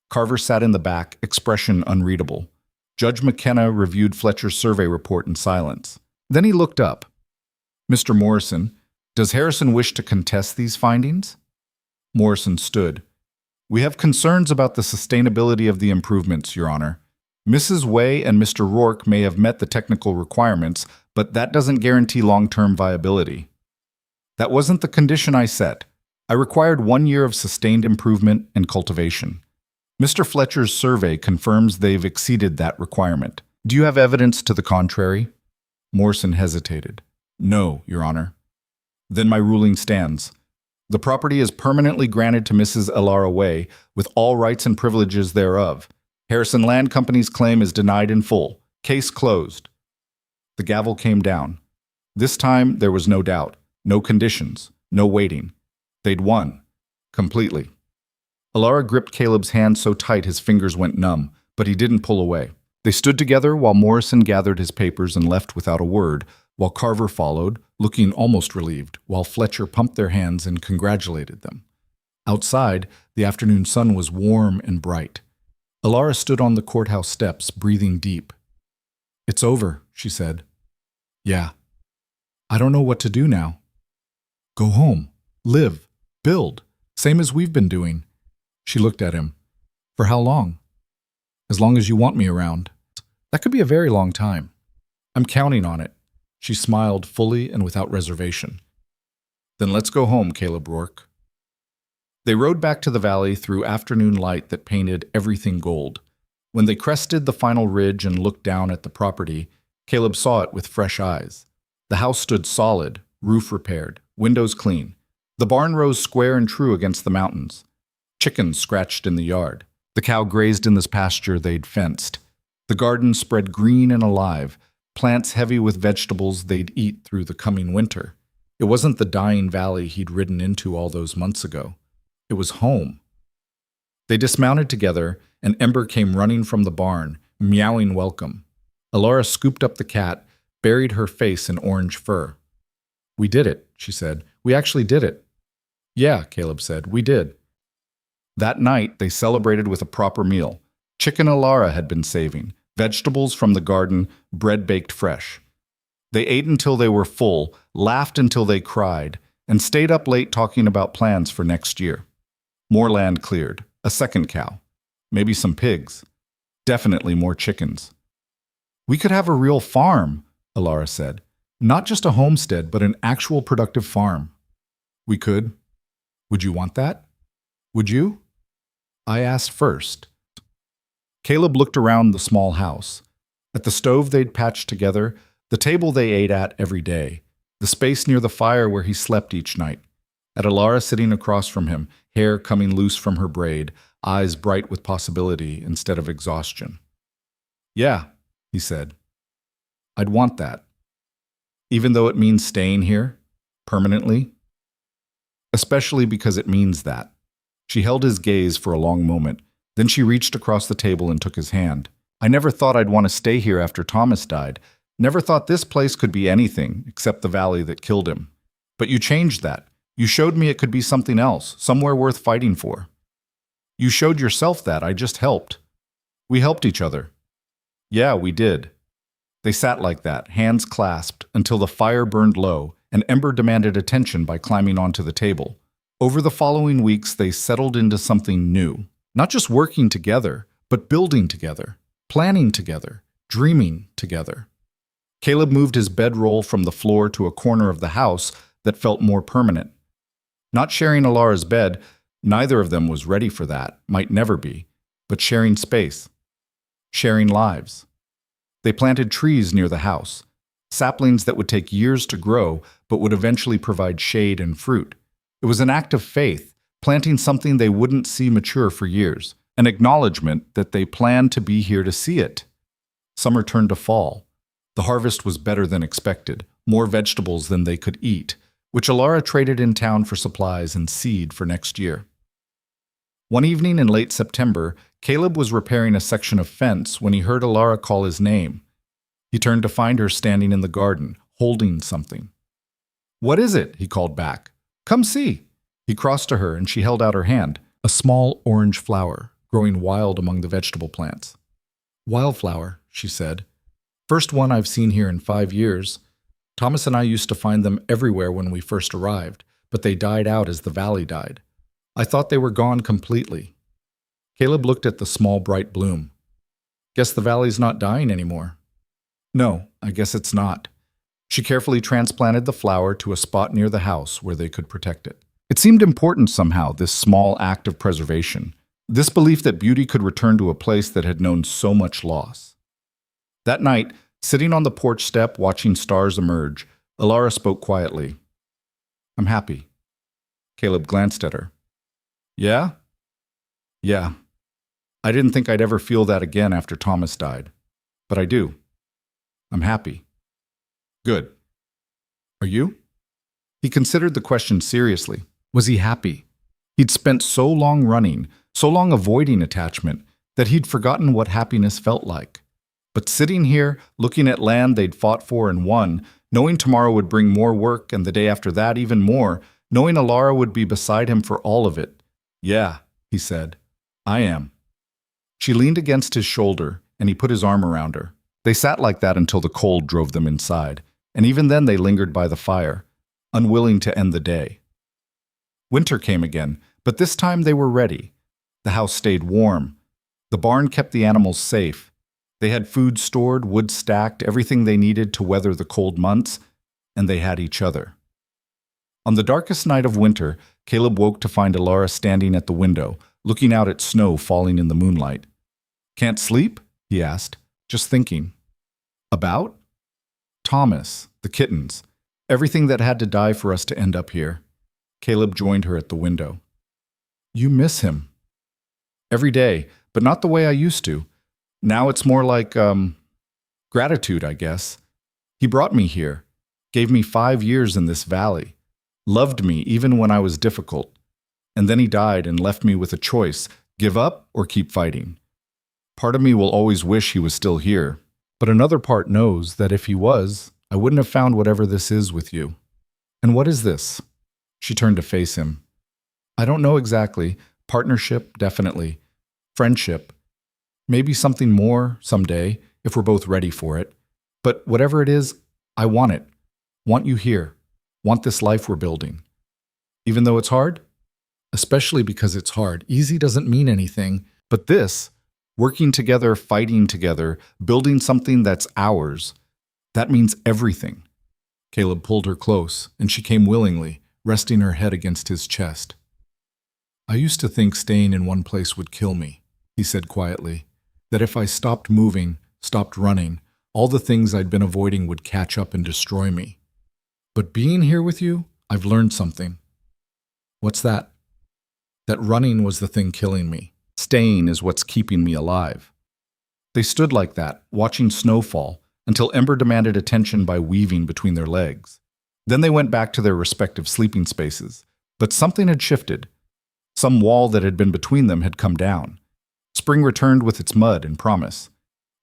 Carver sat in the back, expression unreadable. Judge McKenna reviewed Fletcher's survey report in silence. Then he looked up. "Mr. Morrison, does Harrison wish to contest these findings?" Morrison stood. "We have concerns about the sustainability of the improvements, Your Honor. Mrs. Way and Mr. Rourke may have met the technical requirements, but that doesn't guarantee long-term viability." "That wasn't the condition I set. I required 1 year of sustained improvement and cultivation. Mr. Fletcher's survey confirms they've exceeded that requirement. Do you have evidence to the contrary?" Morrison hesitated. "No, Your Honor." "Then my ruling stands. The property is permanently granted to Mrs. Alara Way, with all rights and privileges thereof. Harrison Land Company's claim is denied in full. Case closed." The gavel came down. This time there was no doubt, no conditions, no waiting. They'd won. Completely. Alara gripped Caleb's hand so tight his fingers went numb, but he didn't pull away. They stood together while Morrison gathered his papers and left without a word, while Carver followed, looking almost relieved, while Fletcher pumped their hands and congratulated them. Outside, the afternoon sun was warm and bright. Alara stood on the courthouse steps, breathing deep. "It's over," she said. "Yeah. I don't know what to do now." "Go home. Live. Build. Same as we've been doing." She looked at him. "For how long?" "As long as you want me around." "That could be a very long time." "I'm counting on it." She smiled fully and without reservation. "Then let's go home, Caleb Rourke." They rode back to the valley through afternoon light that painted everything gold. When they crested the final ridge and looked down at the property, Caleb saw it with fresh eyes. The house stood solid, roof repaired, windows clean. The barn rose square and true against the mountains. Chickens scratched in the yard. The cow grazed in this pasture they'd fenced. The garden spread green and alive, plants heavy with vegetables they'd eat through the coming winter. It wasn't the dying valley he'd ridden into all those months ago. It was home. They dismounted together, and Ember came running from the barn, meowing welcome. Alara scooped up the cat, buried her face in orange fur. "We did it," she said. "We actually did it." "Yeah," Caleb said, "we did." That night, they celebrated with a proper meal. Chicken Alara had been saving, vegetables from the garden, bread baked fresh. They ate until they were full, laughed until they cried, and stayed up late talking about plans for next year. More land cleared, a second cow, maybe some pigs, definitely more chickens. "We could have a real farm," Alara said. "Not just a homestead, but an actual productive farm." "We could. Would you want that?" "Would you?" "I asked first." Caleb looked around the small house. At the stove they'd patched together, the table they ate at every day, the space near the fire where he slept each night. At Alara sitting across from him, hair coming loose from her braid, eyes bright with possibility instead of exhaustion. "Yeah," he said. "I'd want that. Even though it means staying here, permanently. Especially because it means that." She held his gaze for a long moment. Then she reached across the table and took his hand. "I never thought I'd want to stay here after Thomas died. Never thought this place could be anything except the valley that killed him. But you changed that. You showed me it could be something else, somewhere worth fighting for. You showed yourself that. I just helped. We helped each other." "Yeah, we did." They sat like that, hands clasped, until the fire burned low, and Ember demanded attention by climbing onto the table. Over the following weeks, they settled into something new. Not just working together, but building together, planning together, dreaming together. Caleb moved his bedroll from the floor to a corner of the house that felt more permanent. Not sharing Alara's bed, neither of them was ready for that, might never be, but sharing space, sharing lives. They planted trees near the house, saplings that would take years to grow but would eventually provide shade and fruit. It was an act of faith, planting something they wouldn't see mature for years, an acknowledgement that they planned to be here to see it. Summer turned to fall. The harvest was better than expected, more vegetables than they could eat, which Alara traded in town for supplies and seed for next year. One evening in late September, Caleb was repairing a section of fence when he heard Alara call his name. He turned to find her standing in the garden, holding something. "What is it?" he called back. "Come see." He crossed to her and she held out her hand, a small orange flower, growing wild among the vegetable plants. "Wildflower," she said. "First one I've seen here in 5 years. Thomas and I used to find them everywhere when we first arrived, but they died out as the valley died. I thought they were gone completely." Caleb looked at the small bright bloom. "Guess the valley's not dying anymore." "No, I guess it's not." She carefully transplanted the flower to a spot near the house where they could protect it. It seemed important somehow, this small act of preservation, this belief that beauty could return to a place that had known so much loss. That night, sitting on the porch step watching stars emerge, Alara spoke quietly. "I'm happy." Caleb glanced at her. "Yeah?" "Yeah. I didn't think I'd ever feel that again after Thomas died. But I do. I'm happy." "Good. Are you?" He considered the question seriously. Was he happy? He'd spent so long running, so long avoiding attachment, that he'd forgotten what happiness felt like. But sitting here, looking at land they'd fought for and won, knowing tomorrow would bring more work and the day after that even more, knowing Alara would be beside him for all of it. "Yeah," he said. "I am." She leaned against his shoulder, and he put his arm around her. They sat like that until the cold drove them inside, and even then they lingered by the fire, unwilling to end the day. Winter came again, but this time they were ready. The house stayed warm. The barn kept the animals safe. They had food stored, wood stacked, everything they needed to weather the cold months, and they had each other. On the darkest night of winter, Caleb woke to find Alara standing at the window, looking out at snow falling in the moonlight. "Can't sleep?" he asked, just thinking. "About?" "Thomas, the kittens, everything that had to die for us to end up here." Caleb joined her at the window. "You miss him." "Every day, but not the way I used to. Now it's more like, gratitude, I guess. He brought me here, gave me 5 years in this valley, loved me even when I was difficult. And then he died and left me with a choice, give up or keep fighting. Part of me will always wish he was still here, but another part knows that if he was, I wouldn't have found whatever this is with you." "And what is this?" She turned to face him. "I don't know exactly. Partnership, definitely. Friendship. Maybe something more someday, if we're both ready for it. But whatever it is, I want it. Want you here. Want this life we're building. Even though it's hard? Especially because it's hard. Easy doesn't mean anything. But this, working together, fighting together, building something that's ours, that means everything." Caleb pulled her close, and she came willingly, resting her head against his chest. "I used to think staying in one place would kill me," he said quietly. "That if I stopped moving, stopped running, all the things I'd been avoiding would catch up and destroy me. But being here with you, I've learned something." "What's that?" "That running was the thing killing me. Staying is what's keeping me alive." They stood like that, watching snow fall, until Ember demanded attention by weaving between their legs. Then they went back to their respective sleeping spaces. But something had shifted. Some wall that had been between them had come down. Spring returned with its mud and promise.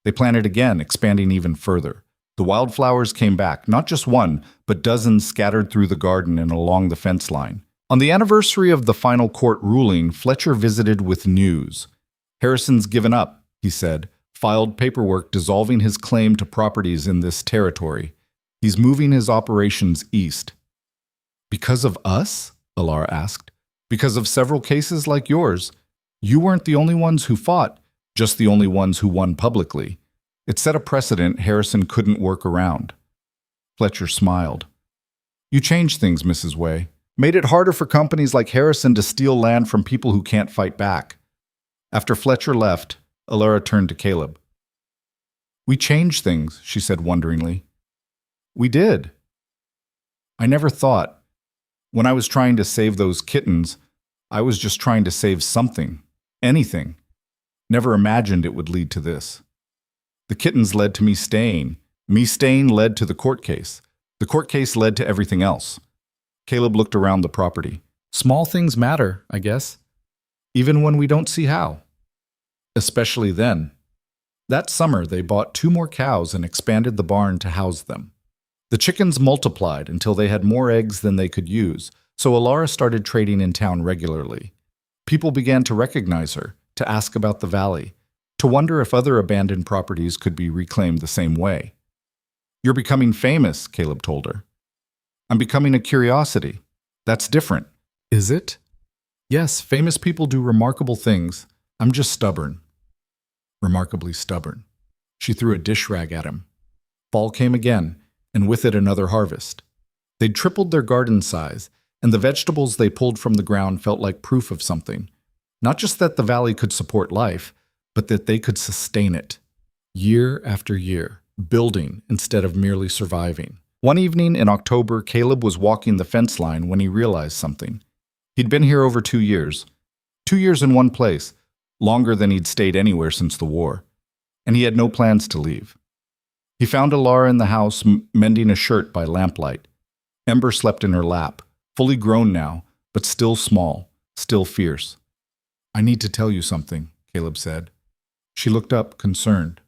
They planted again, expanding even further. The wildflowers came back, not just one, but dozens scattered through the garden and along the fence line. On the anniversary of the final court ruling, Fletcher visited with news. "Harrison's given up," he said, "filed paperwork dissolving his claim to properties in this territory. He's moving his operations east." Because of us? Alara asked. Because of several cases like yours. You weren't the only ones who fought, just the only ones who won publicly. It set a precedent Harrison couldn't work around. Fletcher smiled. You changed things, Mrs. Way. Made it harder for companies like Harrison to steal land from people who can't fight back. After Fletcher left, Alara turned to Caleb. We changed things, she said wonderingly. We did. I never thought. When I was trying to save those kittens, I was just trying to save something. Anything. Never imagined it would lead to this. The kittens led to me staying. Me staying led to the court case. The court case led to everything else. Caleb looked around the property. Small things matter, I guess. Even when we don't see how. Especially then. That summer, they bought 2 more cows and expanded the barn to house them. The chickens multiplied until they had more eggs than they could use, so Alara started trading in town regularly. People began to recognize her, to ask about the valley, to wonder if other abandoned properties could be reclaimed the same way. You're becoming famous, Caleb told her. I'm becoming a curiosity. That's different. Is it? Yes, famous people do remarkable things. I'm just stubborn. Remarkably stubborn. She threw a dish rag at him. Fall came again, and with it another harvest. They'd tripled their garden size, and the vegetables they pulled from the ground felt like proof of something. Not just that the valley could support life, but that they could sustain it. Year after year, building instead of merely surviving. One evening in October, Caleb was walking the fence line when he realized something. He'd been here over 2 years. 2 years in one place, longer than he'd stayed anywhere since the war. And he had no plans to leave. He found Alara in the house mending a shirt by lamplight. Ember slept in her lap, fully grown now, but still small, still fierce. I need to tell you something, Caleb said. She looked up, concerned.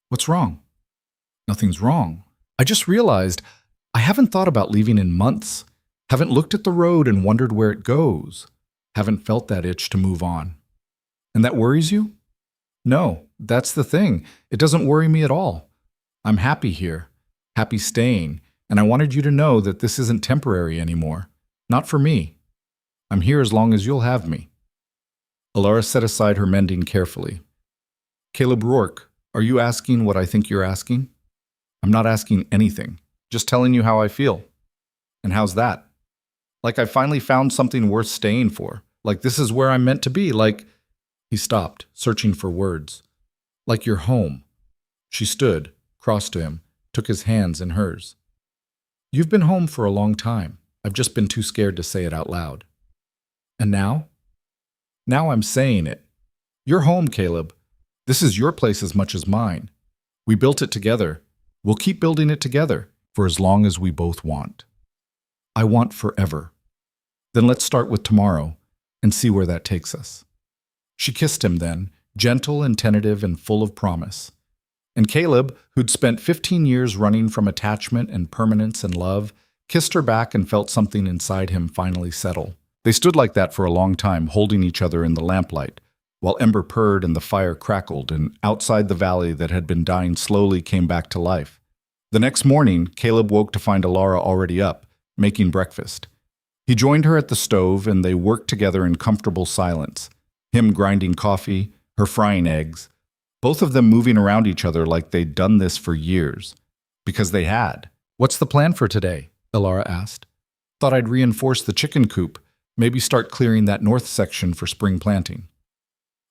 What's wrong? Nothing's wrong. I just realized I haven't thought about leaving in months. Haven't looked at the road and wondered where it goes. Haven't felt that itch to move on. And that worries you? No, that's the thing. It doesn't worry me at all. I'm happy here, happy staying, and I wanted you to know that this isn't temporary anymore. Not for me. I'm here as long as you'll have me. Alara set aside her mending carefully. Caleb Rourke, are you asking what I think you're asking? I'm not asking anything, just telling you how I feel. And how's that? Like I finally found something worth staying for. Like this is where I'm meant to be. Like... He stopped, searching for words. Like your home. She stood, crossed to him, took his hands in hers. You've been home for a long time. I've just been too scared to say it out loud. And now? Now I'm saying it. You're home, Caleb. This is your place as much as mine. We built it together. We'll keep building it together for as long as we both want. I want forever. Then let's start with tomorrow and see where that takes us. She kissed him then, gentle and tentative and full of promise. And Caleb, who'd spent 15 years running from attachment and permanence and love, kissed her back and felt something inside him finally settle. They stood like that for a long time, holding each other in the lamplight, while Ember purred and the fire crackled, and outside the valley that had been dying slowly came back to life. The next morning, Caleb woke to find Alara already up, making breakfast. He joined her at the stove, and they worked together in comfortable silence. Him grinding coffee, her frying eggs, both of them moving around each other like they'd done this for years. Because they had. What's the plan for today? Alara asked. Thought I'd reinforce the chicken coop, maybe start clearing that north section for spring planting.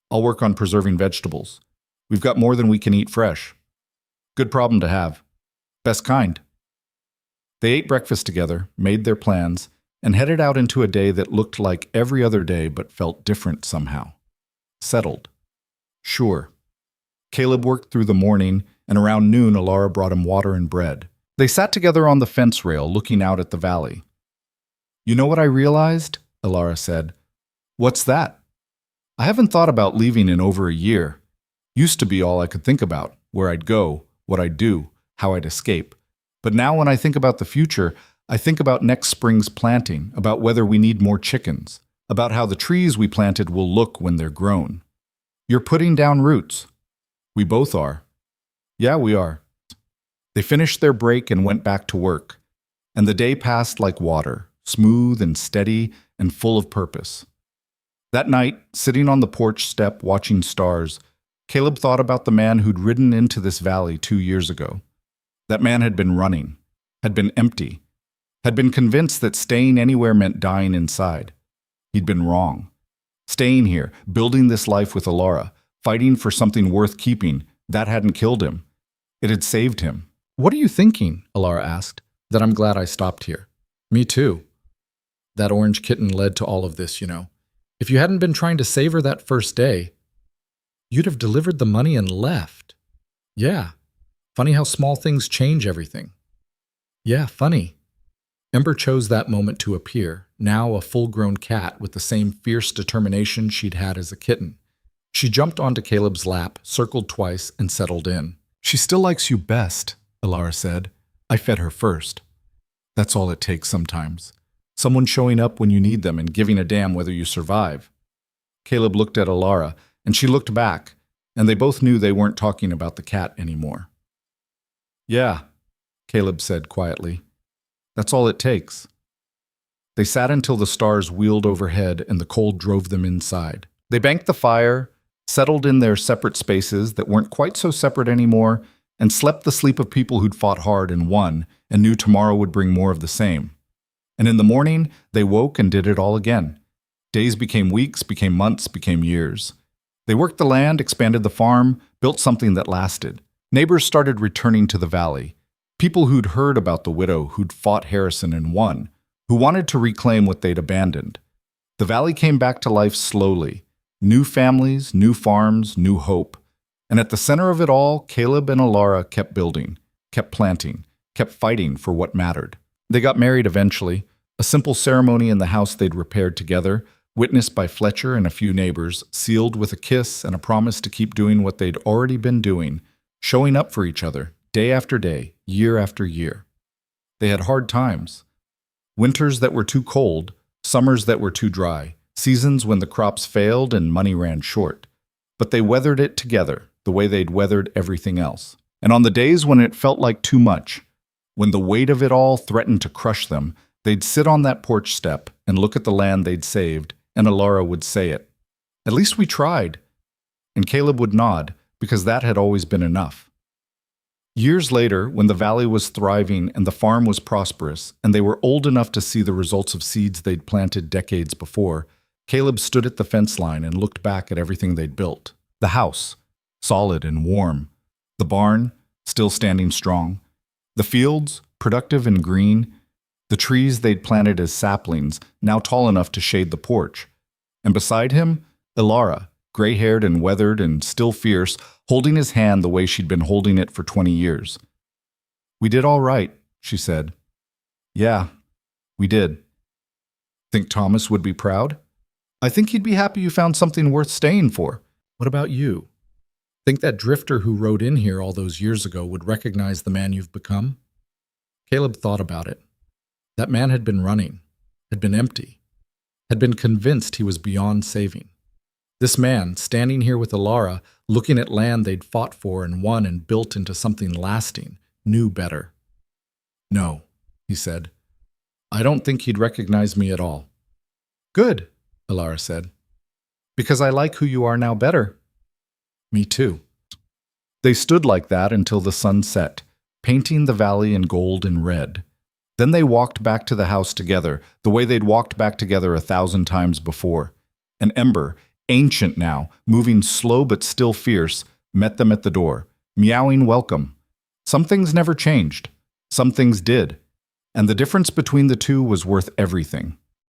I'll work on preserving vegetables. We've got more than we can eat fresh. Good problem to have. Best kind. They ate breakfast together, made their plans, and headed out into a day that looked like every other day but felt different somehow. Settled. Sure. Caleb worked through the morning, and around noon Alara brought him water and bread. They sat together on the fence rail, looking out at the valley. You know what I realized? Alara said. What's that? I haven't thought about leaving in over a year. Used to be all I could think about, where I'd go, what I'd do, how I'd escape. But now when I think about the future, I think about next spring's planting, about whether we need more chickens, about how the trees we planted will look when they're grown. You're putting down roots. We both are. Yeah, we are. They finished their break and went back to work. And the day passed like water, smooth and steady and full of purpose. That night, sitting on the porch step watching stars, Caleb thought about the man who'd ridden into this valley 2 years ago. That man had been running, had been empty, had been convinced that staying anywhere meant dying inside. He'd been wrong. Staying here, building this life with Alara, fighting for something worth keeping, that hadn't killed him. It had saved him. "What are you thinking?" Alara asked. "That I'm glad I stopped here." "Me too. That orange kitten led to all of this, you know. If you hadn't been trying to save her that first day, you'd have delivered the money and left." "Yeah. Funny how small things change everything." "Yeah, funny." Ember chose that moment to appear, now a full-grown cat with the same fierce determination she'd had as a kitten. She jumped onto Caleb's lap, circled twice, and settled in. "She still likes you best," Alara said. "I fed her first. That's all it takes sometimes. Someone showing up when you need them and giving a damn whether you survive." Caleb looked at Alara, and she looked back, and they both knew they weren't talking about the cat anymore. "Yeah," Caleb said quietly. "That's all it takes." They sat until the stars wheeled overhead and the cold drove them inside. They banked the fire, settled in their separate spaces that weren't quite so separate anymore, and slept the sleep of people who'd fought hard and won and knew tomorrow would bring more of the same. And in the morning, they woke and did it all again. Days became weeks, became months, became years. They worked the land, expanded the farm, built something that lasted. Neighbors started returning to the valley. People who'd heard about the widow who'd fought Harrison and won, who wanted to reclaim what they'd abandoned. The valley came back to life slowly. New families, new farms, new hope. And at the center of it all, Caleb and Alara kept building, kept planting, kept fighting for what mattered. They got married eventually, a simple ceremony in the house they'd repaired together, witnessed by Fletcher and a few neighbors, sealed with a kiss and a promise to keep doing what they'd already been doing, showing up for each other, day after day, year after year. They had hard times. Winters that were too cold, summers that were too dry, seasons when the crops failed and money ran short. But they weathered it together, the way they'd weathered everything else. And on the days when it felt like too much, when the weight of it all threatened to crush them, they'd sit on that porch step and look at the land they'd saved, and Alara would say it. "At least we tried." And Caleb would nod, because that had always been enough. Years later, when the valley was thriving and the farm was prosperous, and they were old enough to see the results of seeds they'd planted decades before, Caleb stood at the fence line and looked back at everything they'd built. The house, solid and warm. The barn, still standing strong. The fields, productive and green. The trees they'd planted as saplings, now tall enough to shade the porch. And beside him, Alara, gray-haired and weathered and still fierce, holding his hand the way she'd been holding it for 20 years. "We did all right," she said. "Yeah, we did." "Think Thomas would be proud?" "I think he'd be happy you found something worth staying for." "What about you? Think that drifter who rode in here all those years ago would recognize the man you've become?" Caleb thought about it. That man had been running, had been empty, had been convinced he was beyond saving. This man, standing here with Alara, looking at land they'd fought for and won and built into something lasting, knew better. "No," he said. "I don't think he'd recognize me at all." "Good," Alara said. "Because I like who you are now better." "Me too." They stood like that until the sun set, painting the valley in gold and red. Then they walked back to the house together, the way they'd walked back together 1,000 times before. And Ember, ancient now, moving slow but still fierce, met them at the door, meowing welcome. Some things never changed. Some things did. And the difference between the two was worth everything.